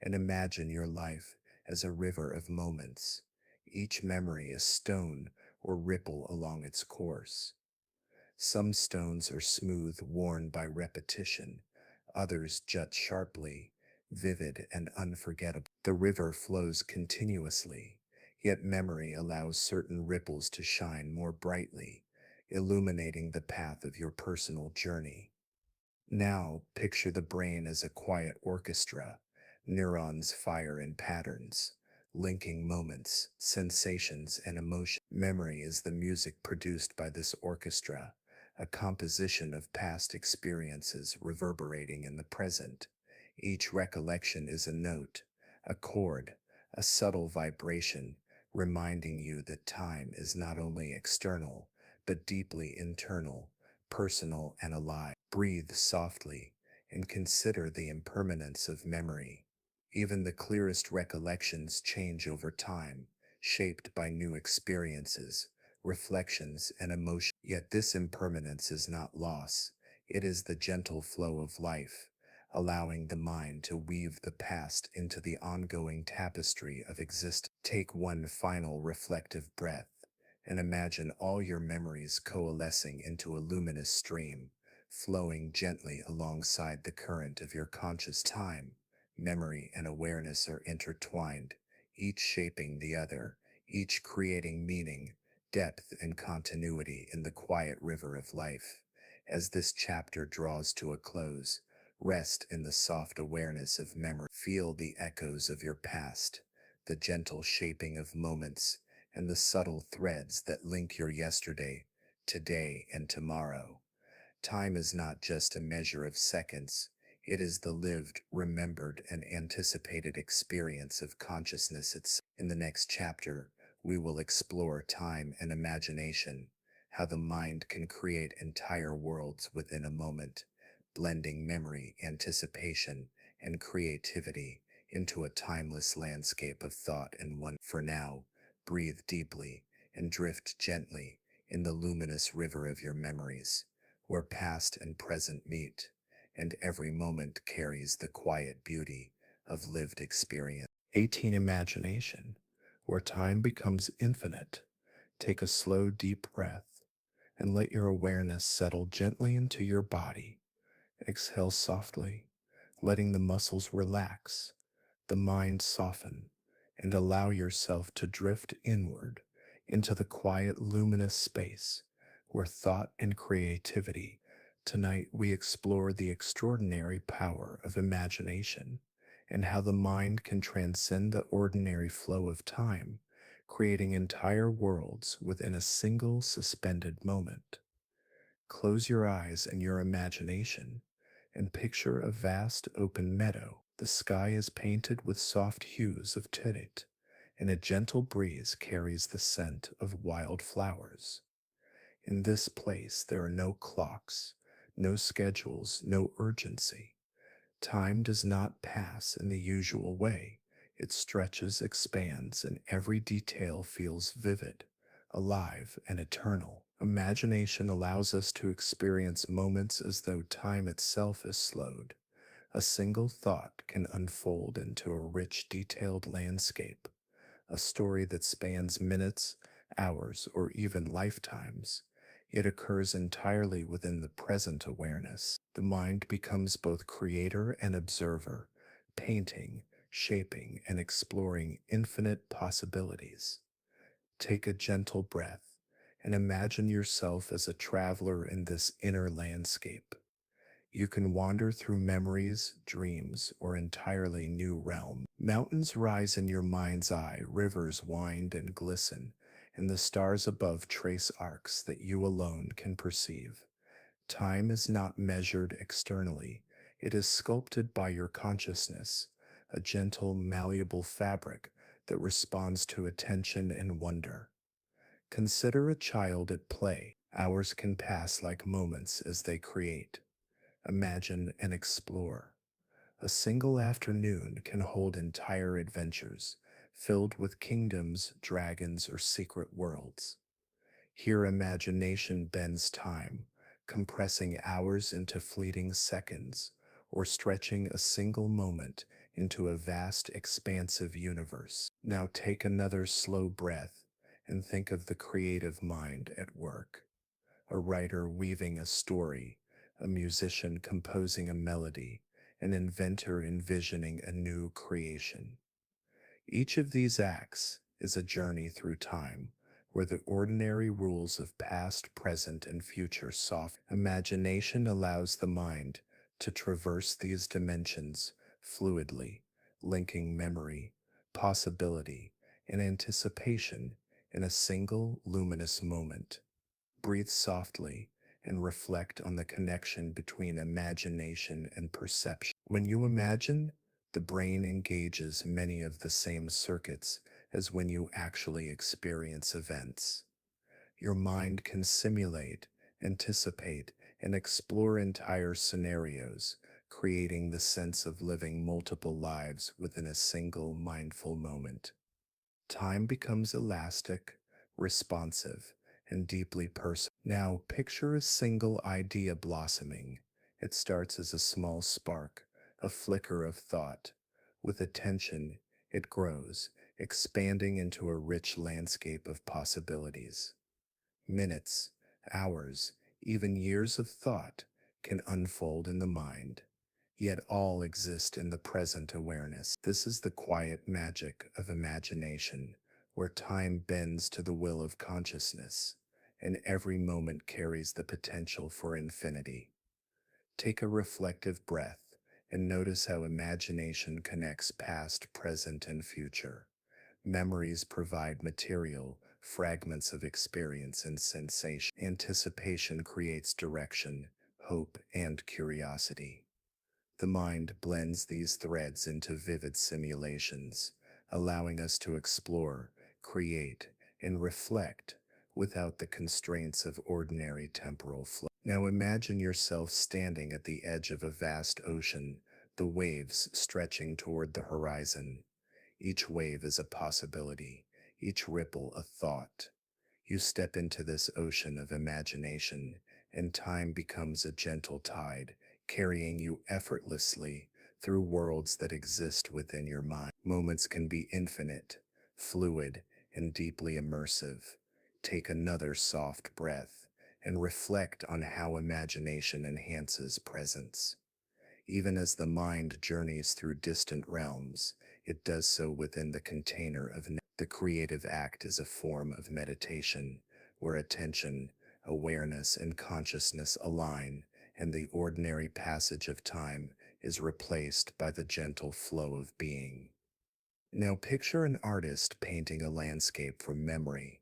A: and imagine your life as a river of moments, each memory a stone or ripple along its course. Some stones are smooth, worn by repetition. Others jut sharply, vivid and unforgettable. The river flows continuously, yet memory allows certain ripples to shine more brightly, illuminating the path of your personal journey. Now, picture the brain as a quiet orchestra. Neurons fire in patterns, linking moments, sensations, and emotion. Memory is the music produced by this orchestra, a composition of past experiences reverberating in the present. Each recollection is a note, a chord, a subtle vibration, reminding you that time is not only external, but deeply internal, personal, and alive. Breathe softly and consider the impermanence of memory. Even the clearest recollections change over time, shaped by new experiences, reflections, and emotion. Yet this impermanence is not loss, it is the gentle flow of life, allowing the mind to weave the past into the ongoing tapestry of existence. Take one final reflective breath and imagine all your memories coalescing into a luminous stream, flowing gently alongside the current of your conscious time. Memory and awareness are intertwined, each shaping the other, each creating meaning, depth, and continuity in the quiet river of life. As this chapter draws to a close, rest in the soft awareness of memory. Feel the echoes of your past, the gentle shaping of moments, and the subtle threads that link your yesterday, today, and tomorrow. Time is not just a measure of seconds, it is the lived, remembered, and anticipated experience of consciousness itself. In the next chapter, we will explore time and imagination, how the mind can create entire worlds within a moment, blending memory, anticipation, and creativity into a timeless landscape of thought and wonder. For now, breathe deeply and drift gently in the luminous river of your memories, where past and present meet, and every moment carries the quiet beauty of lived experience. 18. Imagination, where time becomes infinite. Take a slow, deep breath and let your awareness settle gently into your body. Exhale softly, letting the muscles relax, the mind soften, and allow yourself to drift inward into the quiet, luminous space where thought and creativity. Tonight, we explore the extraordinary power of imagination and how the mind can transcend the ordinary flow of time, creating entire worlds within a single suspended moment. Close your eyes and your imagination and picture a vast open meadow. The sky is painted with soft hues of terete, and a gentle breeze carries the scent of wild flowers. In this place, there are no clocks, no schedules, no urgency. Time does not pass in the usual way. It stretches, expands, and every detail feels vivid, alive, and eternal. Imagination allows us to experience moments as though time itself is slowed. A single thought can unfold into a rich, detailed landscape, a story that spans minutes, hours, or even lifetimes. It occurs entirely within the present awareness. The mind becomes both creator and observer, painting, shaping, and exploring infinite possibilities. Take a gentle breath and imagine yourself as a traveler in this inner landscape. You can wander through memories, dreams, or entirely new realms. Mountains rise in your mind's eye, rivers wind and glisten, and the stars above trace arcs that you alone can perceive. Time is not measured externally, It is sculpted by your consciousness, a gentle, malleable fabric that responds to attention and wonder. Consider a child at play. Hours can pass like moments as they create, imagine, and explore. A single afternoon can hold entire adventures filled with kingdoms, dragons, or secret worlds. Here, imagination bends time, compressing hours into fleeting seconds, or stretching a single moment into a vast, expansive universe. Now take another slow breath and think of the creative mind at work. A writer weaving a story, a musician composing a melody, an inventor envisioning a new creation. Each of these acts is a journey through time where the ordinary rules of past, present, and future soften. Imagination allows the mind to traverse these dimensions fluidly, linking memory, possibility, and anticipation in a single luminous moment. Breathe softly and reflect on the connection between imagination and perception. When you imagine, the brain engages many of the same circuits as when you actually experience events. Your mind can simulate, anticipate, and explore entire scenarios, creating the sense of living multiple lives within a single mindful moment. Time becomes elastic, responsive, and deeply personal. Now, picture a single idea blossoming. It starts as a small spark, a flicker of thought. With attention, it grows, expanding into a rich landscape of possibilities. Minutes, hours, even years of thought can unfold in the mind, yet all exist in the present awareness. This is the quiet magic of imagination, where time bends to the will of consciousness, and every moment carries the potential for infinity. Take a reflective breath and notice how imagination connects past, present, and future. Memories provide material, fragments of experience and sensation. Anticipation creates direction, hope, and curiosity. The mind blends these threads into vivid simulations, allowing us to explore, create, and reflect without the constraints of ordinary temporal flow. Now imagine yourself standing at the edge of a vast ocean, the waves stretching toward the horizon. Each wave is a possibility, each ripple a thought. You step into this ocean of imagination, and time becomes a gentle tide, carrying you effortlessly through worlds that exist within your mind. Moments can be infinite, fluid, and deeply immersive. Take another soft breath and reflect on how imagination enhances presence. Even as the mind journeys through distant realms, it does so within the container of the creative act is a form of meditation where attention, awareness, and consciousness align, and the ordinary passage of time is replaced by the gentle flow of being. Now picture an artist painting a landscape from memory.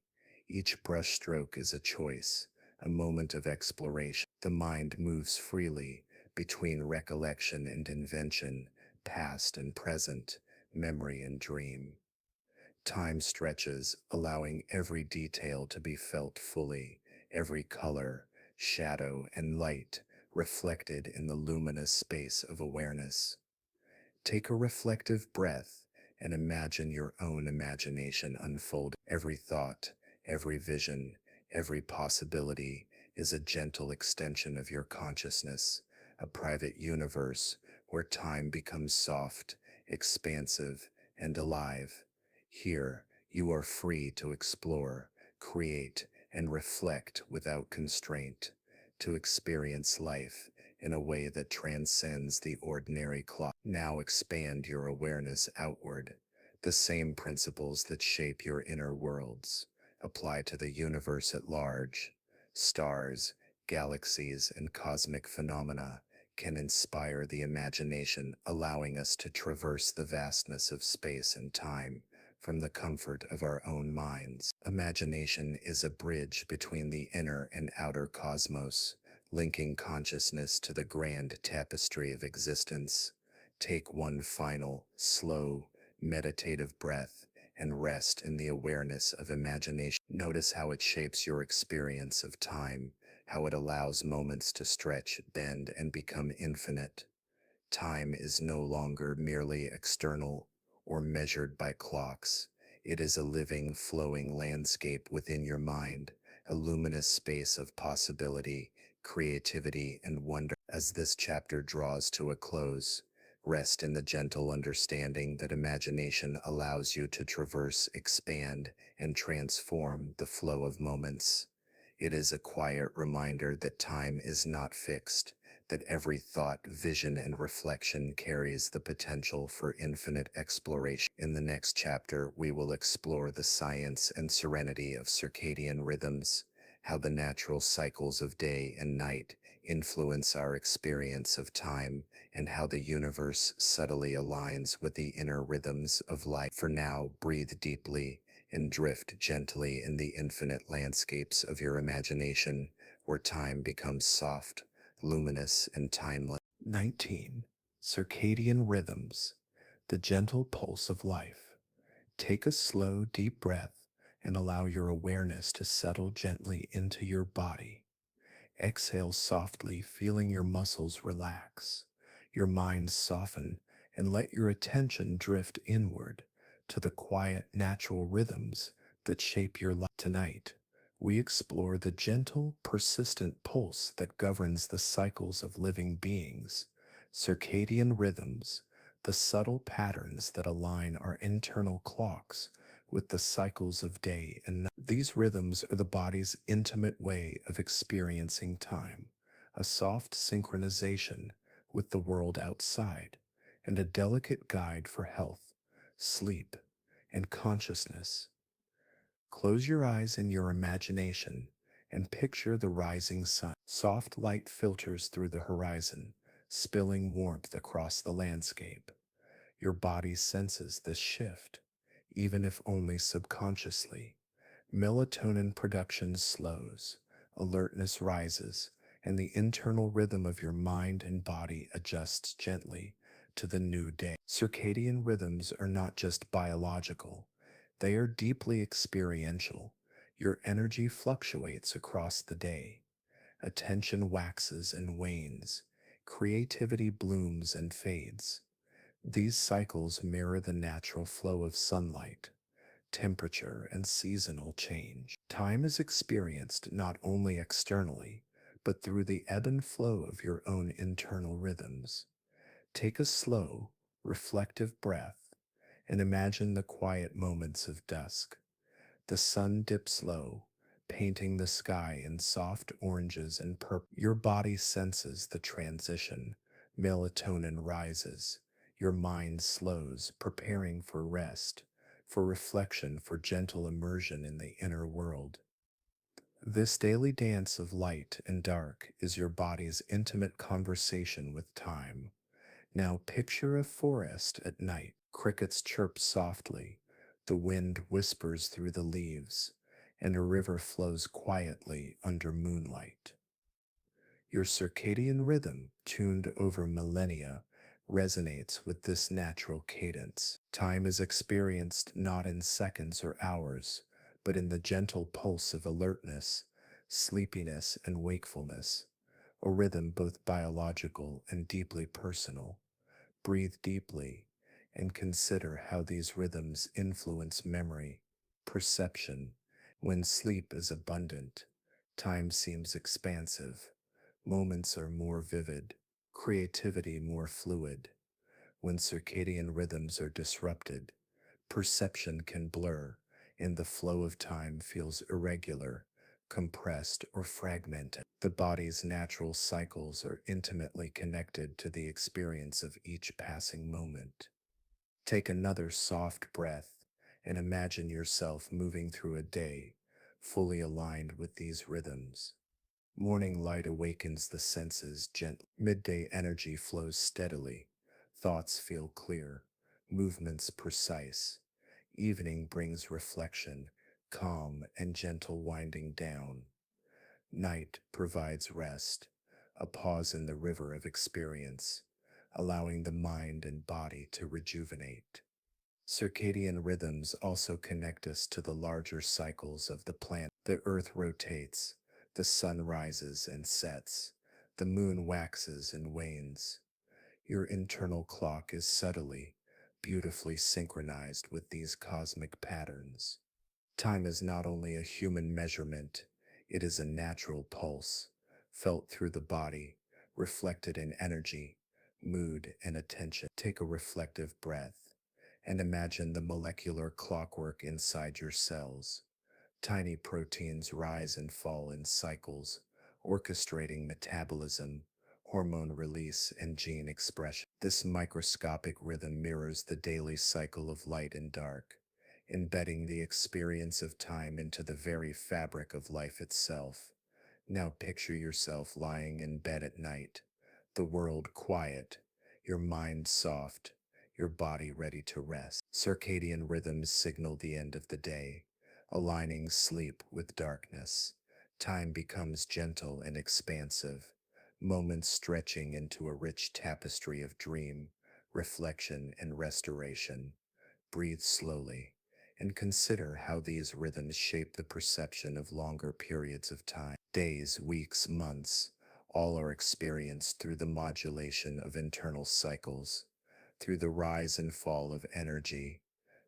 A: Each brushstroke is a choice, a moment of exploration. The mind moves freely between recollection and invention, past and present, memory and dream. Time stretches, allowing every detail to be felt fully, every color, shadow, and light reflected in the luminous space of awareness. Take a reflective breath and imagine your own imagination unfold. Every thought, every vision, every possibility is a gentle extension of your consciousness, a private universe where time becomes soft, expansive, and alive. Here, you are free to explore, create, and reflect without constraint, to experience life in a way that transcends the ordinary clock. Now expand your awareness outward. The same principles that shape your inner worlds apply to the universe at large. Stars, galaxies, and cosmic phenomena can inspire the imagination, allowing us to traverse the vastness of space and time from the comfort of our own minds. Imagination is a bridge between the inner and outer cosmos, linking consciousness to the grand tapestry of existence. Take one final, slow, meditative breath and rest in the awareness of imagination. Notice how it shapes your experience of time, how it allows moments to stretch, bend, and become infinite. Time is no longer merely external or measured by clocks. It is a living, flowing landscape within your mind, a luminous space of possibility, creativity, and wonder. As this chapter draws to a close, rest in the gentle understanding that imagination allows you to traverse, expand, and transform the flow of moments. It is a quiet reminder that time is not fixed, that every thought, vision, and reflection carries the potential for infinite exploration. In the next chapter, we will explore the science and serenity of circadian rhythms, how the natural cycles of day and night influence our experience of time, and how the universe subtly aligns with the inner rhythms of life. For now, breathe deeply and drift gently in the infinite landscapes of your imagination, where time becomes soft, luminous, and timeless. 19. Circadian rhythms, the gentle pulse of life. Take a slow, deep breath and allow your awareness to settle gently into your body. Exhale softly, feeling your muscles relax, your mind soften, and let your attention drift inward to the quiet, natural rhythms that shape your life. Tonight, we explore the gentle, persistent pulse that governs the cycles of living beings, circadian rhythms, the subtle patterns that align our internal clocks with the cycles of day and night. These rhythms are the body's intimate way of experiencing time, a soft synchronization with the world outside, and a delicate guide for health, sleep, and consciousness. Close your eyes in your imagination and picture the rising sun. Soft light filters through the horizon, spilling warmth across the landscape. Your body senses this shift, even if only subconsciously. Melatonin production slows, alertness rises, and the internal rhythm of your mind and body adjusts gently to the new day. Circadian rhythms are not just biological, they are deeply experiential. Your energy fluctuates across the day. Attention waxes and wanes. Creativity blooms and fades. These cycles mirror the natural flow of sunlight, temperature, and seasonal change. Time is experienced not only externally, but through the ebb and flow of your own internal rhythms. Take a slow, reflective breath and imagine the quiet moments of dusk. The sun dips low, painting the sky in soft oranges and purple. Your body senses the transition. Melatonin rises. Your mind slows, preparing for rest, for reflection, for gentle immersion in the inner world. This daily dance of light and dark is your body's intimate conversation with time. Now picture a forest at night. Crickets chirp softly, the wind whispers through the leaves, and a river flows quietly under moonlight. Your circadian rhythm, tuned over millennia, resonates with this natural cadence. Time is experienced not in seconds or hours, but in the gentle pulse of alertness, sleepiness, and wakefulness, a rhythm both biological and deeply personal. Breathe deeply and consider how these rhythms influence memory, perception. When sleep is abundant, time seems expansive, moments are more vivid, creativity more fluid. When circadian rhythms are disrupted, perception can blur, and the flow of time feels irregular, compressed, or fragmented. The body's natural cycles are intimately connected to the experience of each passing moment. Take another soft breath and imagine yourself moving through a day fully aligned with these rhythms. Morning light awakens the senses gently. Midday energy flows steadily. Thoughts feel clear. Movements precise. Evening brings reflection, calm, and gentle winding down. Night provides rest. a pause in the river of experience, allowing the mind and body to rejuvenate. Circadian rhythms also connect us to the larger cycles of the planet. The earth rotates, the sun rises and sets, the moon waxes and wanes. Your internal clock is subtly, beautifully synchronized with these cosmic patterns. Time is not only a human measurement, it is a natural pulse, felt through the body, reflected in energy, mood, and attention. Take a reflective breath and imagine the molecular clockwork inside your cells. Tiny proteins rise and fall in cycles, orchestrating metabolism, hormone release, and gene expression. This microscopic rhythm mirrors the daily cycle of light and dark, embedding the experience of time into the very fabric of life itself. Now picture yourself lying in bed at night, the world quiet, your mind soft, your body ready to rest. Circadian rhythms signal the end of the day, aligning sleep with darkness. Time becomes gentle and expansive, moments stretching into a rich tapestry of dream, reflection, and restoration. Breathe slowly and consider how these rhythms shape the perception of longer periods of time. Days, weeks, months, all are experienced through the modulation of internal cycles, through the rise and fall of energy,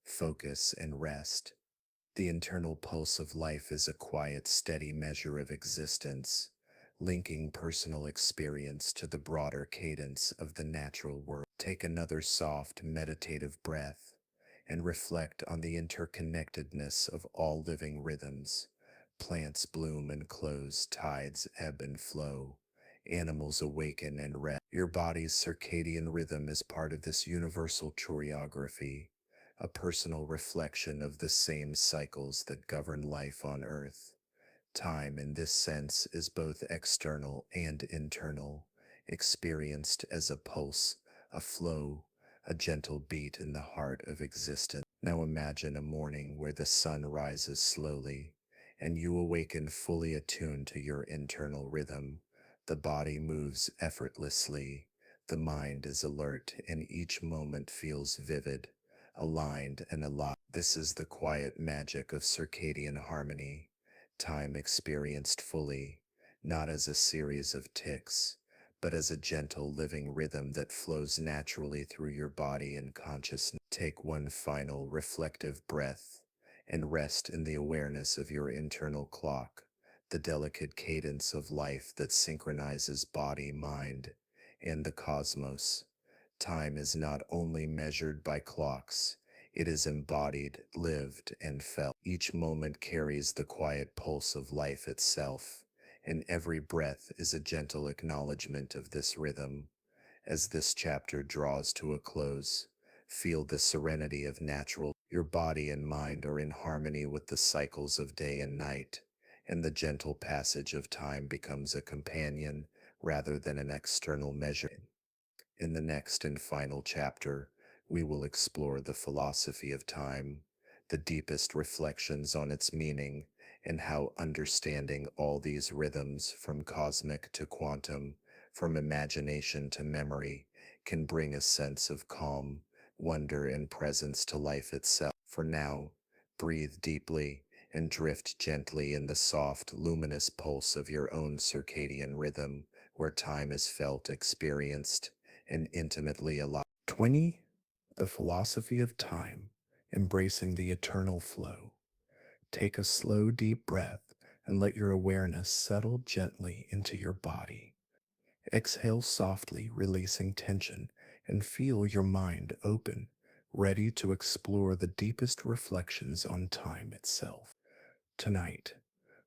A: focus, and rest. The internal pulse of life is a quiet, steady measure of existence, linking personal experience to the broader cadence of the natural world. Take another soft, meditative breath and reflect on the interconnectedness of all living rhythms. Plants bloom and close, tides ebb and flow, animals awaken and rest. Your body's circadian rhythm is part of this universal choreography, a personal reflection of the same cycles that govern life on Earth. Time, in this sense, is both external and internal, experienced as a pulse, a flow, a gentle beat in the heart of existence. Now imagine a morning where the sun rises slowly, and you awaken fully attuned to your internal rhythm. The body moves effortlessly, the mind is alert, and each moment feels vivid, aligned, and alive. This is the quiet magic of circadian harmony, time experienced fully, not as a series of ticks, but as a gentle living rhythm that flows naturally through your body and consciousness. Take one final reflective breath and rest in the awareness of your internal clock, the delicate cadence of life that synchronizes body, mind, and the cosmos. Time is not only measured by clocks, it is embodied, lived, and felt. Each moment carries the quiet pulse of life itself, and every breath is a gentle acknowledgement of this rhythm. As this chapter draws to a close, feel the serenity of natural. Your body and mind are in harmony with the cycles of day and night, and the gentle passage of time becomes a companion rather than an external measure. In the next and final chapter, we will explore the philosophy of time, the deepest reflections on its meaning, and how understanding all these rhythms, from cosmic to quantum, from imagination to memory, can bring a sense of calm, wonder, and presence to life itself. For now, breathe deeply and drift gently in the soft, luminous pulse of your own circadian rhythm, where time is felt, experienced, and intimately alive. 20. The philosophy of time, embracing the eternal flow. Take a slow, deep breath and let your awareness settle gently into your body. Exhale softly, releasing tension, and feel your mind open, ready to explore the deepest reflections on time itself. Tonight,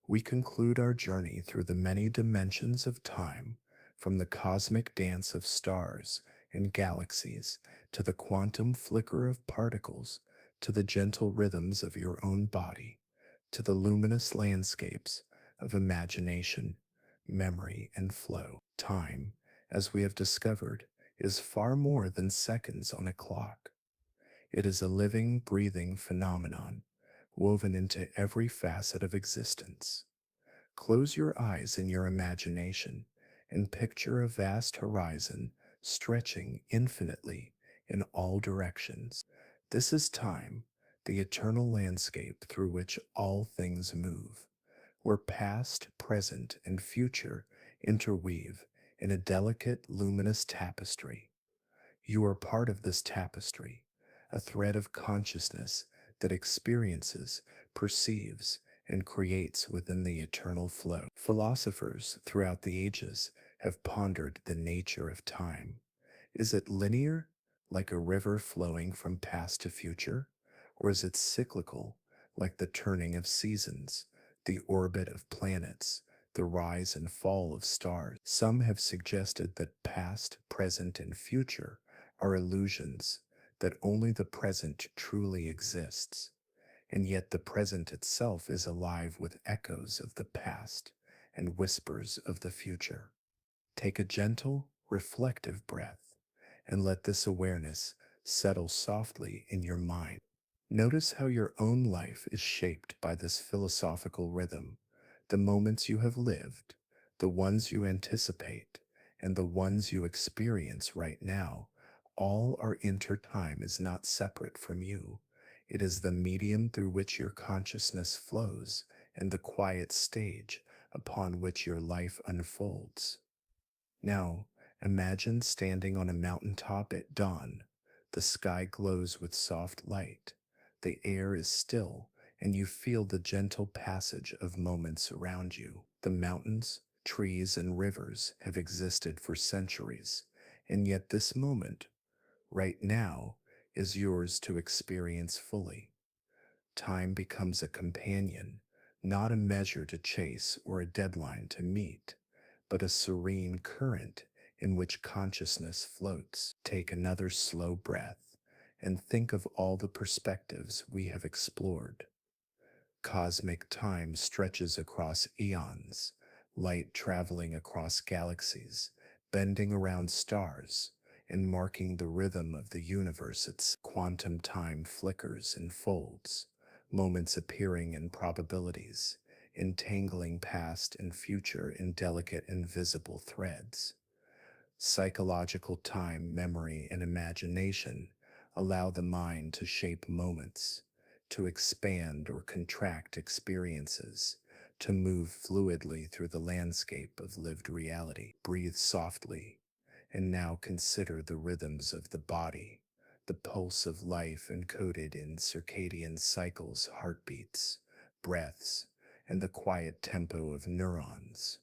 A: we conclude our journey through the many dimensions of time, from the cosmic dance of stars and galaxies to the quantum flicker of particles, to the gentle rhythms of your own body, to the luminous landscapes of imagination, memory, and flow. Time, as we have discovered, is far more than seconds on a clock. It is a living, breathing phenomenon, woven into every facet of existence. Close your eyes in your imagination and picture a vast horizon stretching infinitely in all directions. This is time, the eternal landscape through which all things move, where past, present, and future interweave in a delicate, luminous tapestry. You are part of this tapestry, a thread of consciousness that experiences, perceives, and creates within the eternal flow. Philosophers throughout the ages have pondered the nature of time. Is it linear, like a river flowing from past to future? Or is it cyclical, like the turning of seasons, the orbit of planets, the rise and fall of stars? Some have suggested that past, present, and future are illusions, that only the present truly exists, and yet the present itself is alive with echoes of the past and whispers of the future. Take a gentle, reflective breath and let this awareness settle softly in your mind. Notice how your own life is shaped by this philosophical rhythm. The moments you have lived, the ones you anticipate, and the ones you experience right now, all are time is not separate from you. It is the medium through which your consciousness flows and the quiet stage upon which your life unfolds. Now, imagine standing on a mountaintop at dawn. The sky glows with soft light. The air is still, and you feel the gentle passage of moments around you. The mountains, trees, and rivers have existed for centuries, and yet this moment, right now, is yours to experience fully. Time becomes a companion, not a measure to chase or a deadline to meet, but a serene current in which consciousness floats. Take another slow breath and think of all the perspectives we have explored. Cosmic time stretches across eons, light traveling across galaxies, bending around stars, and marking the rhythm of the universe. Its quantum time flickers and folds, moments appearing in probabilities, entangling past and future in delicate invisible threads. Psychological time, memory, and imagination allow the mind to shape moments, to expand or contract experiences, to move fluidly through the landscape of lived reality. Breathe softly, and now consider the rhythms of the body, the pulse of life encoded in circadian cycles, heartbeats, breaths, and the quiet tempo of neurons.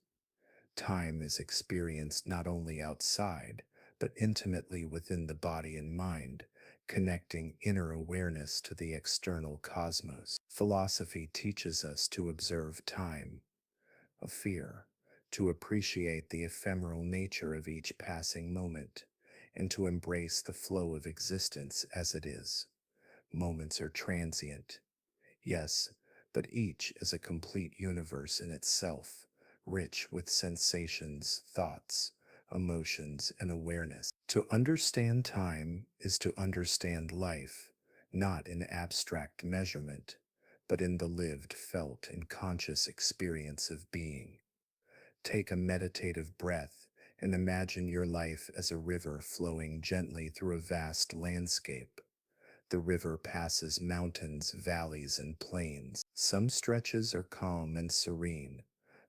A: Time is experienced not only outside, but intimately within the body and mind, connecting inner awareness to the external cosmos. Philosophy teaches us to observe time, a fear, to appreciate the ephemeral nature of each passing moment, and to embrace the flow of existence as it is. Moments are transient, yes, but each is a complete universe in itself, rich with sensations, thoughts, emotions, and awareness. To understand time is to understand life, not in abstract measurement, but in the lived, felt, and conscious experience of being. Take a meditative breath and imagine your life as a river flowing gently through a vast landscape. The river passes mountains, valleys, and plains. Some stretches are calm and serene,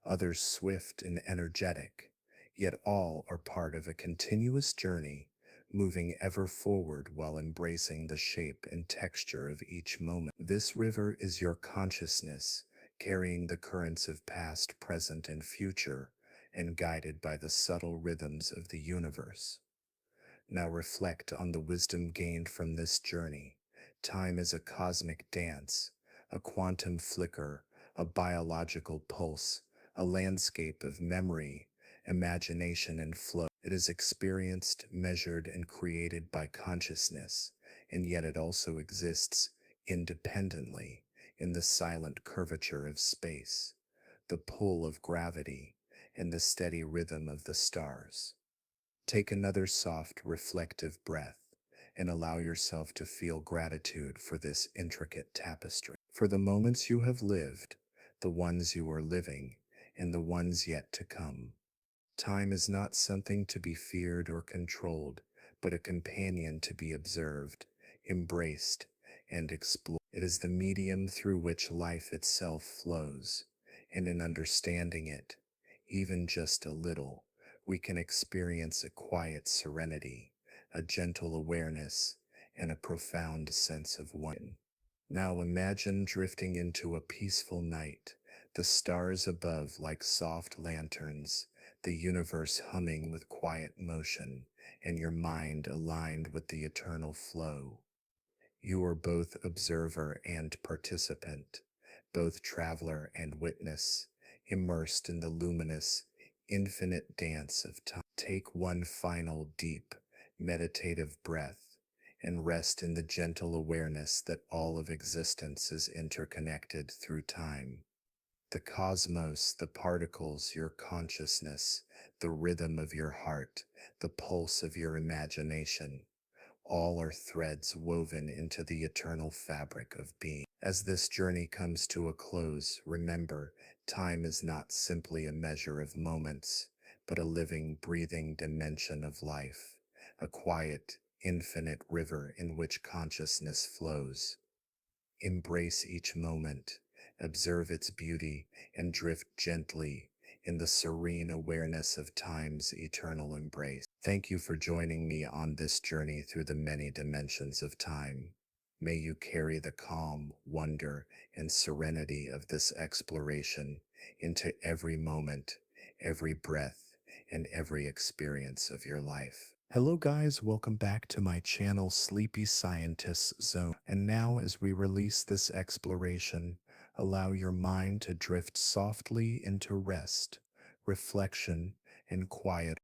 A: others swift and energetic, yet all are part of a continuous journey, moving ever forward while embracing the shape and texture of each moment. This river is your consciousness, carrying the currents of past, present, and future, and guided by the subtle rhythms of the universe. Now reflect on the wisdom gained from this journey. Time is a cosmic dance, a quantum flicker, a biological pulse, a landscape of memory, imagination, and flow. It is experienced, measured, and created by consciousness, and yet it also exists independently in the silent curvature of space, the pull of gravity, and the steady rhythm of the stars. Take another soft, reflective breath and allow yourself to feel gratitude for this intricate tapestry, for the moments you have lived, the ones you are living, and the ones yet to come. Time is not something to be feared or controlled, but a companion to be observed, embraced, and explored. It is the medium through which life itself flows, and in understanding it, even just a little, we can experience a quiet serenity, a gentle awareness, and a profound sense of wonder. Now imagine drifting into a peaceful night, the stars above like soft lanterns, the universe humming with quiet motion, and your mind aligned with the eternal flow. You are both observer and participant, both traveler and witness, immersed in the luminous, infinite dance of time. Take one final deep, meditative breath and rest in the gentle awareness that all of existence is interconnected through time. The cosmos, the particles, your consciousness, the rhythm of your heart, the pulse of your imagination, all are threads woven into the eternal fabric of being. As this journey comes to a close, remember, time is not simply a measure of moments, but a living, breathing dimension of life, a quiet, infinite river in which consciousness flows. Embrace each moment, observe its beauty, and drift gently in the serene awareness of time's eternal embrace. Thank you for joining me on this journey through the many dimensions of time. May you carry the calm, wonder, and serenity of this exploration into every moment, every breath, and every experience of your life. Hello guys, welcome back to my channel Sleepy Scientist's Zone. And now as we release this exploration, allow your mind to drift softly into rest, reflection, and quiet.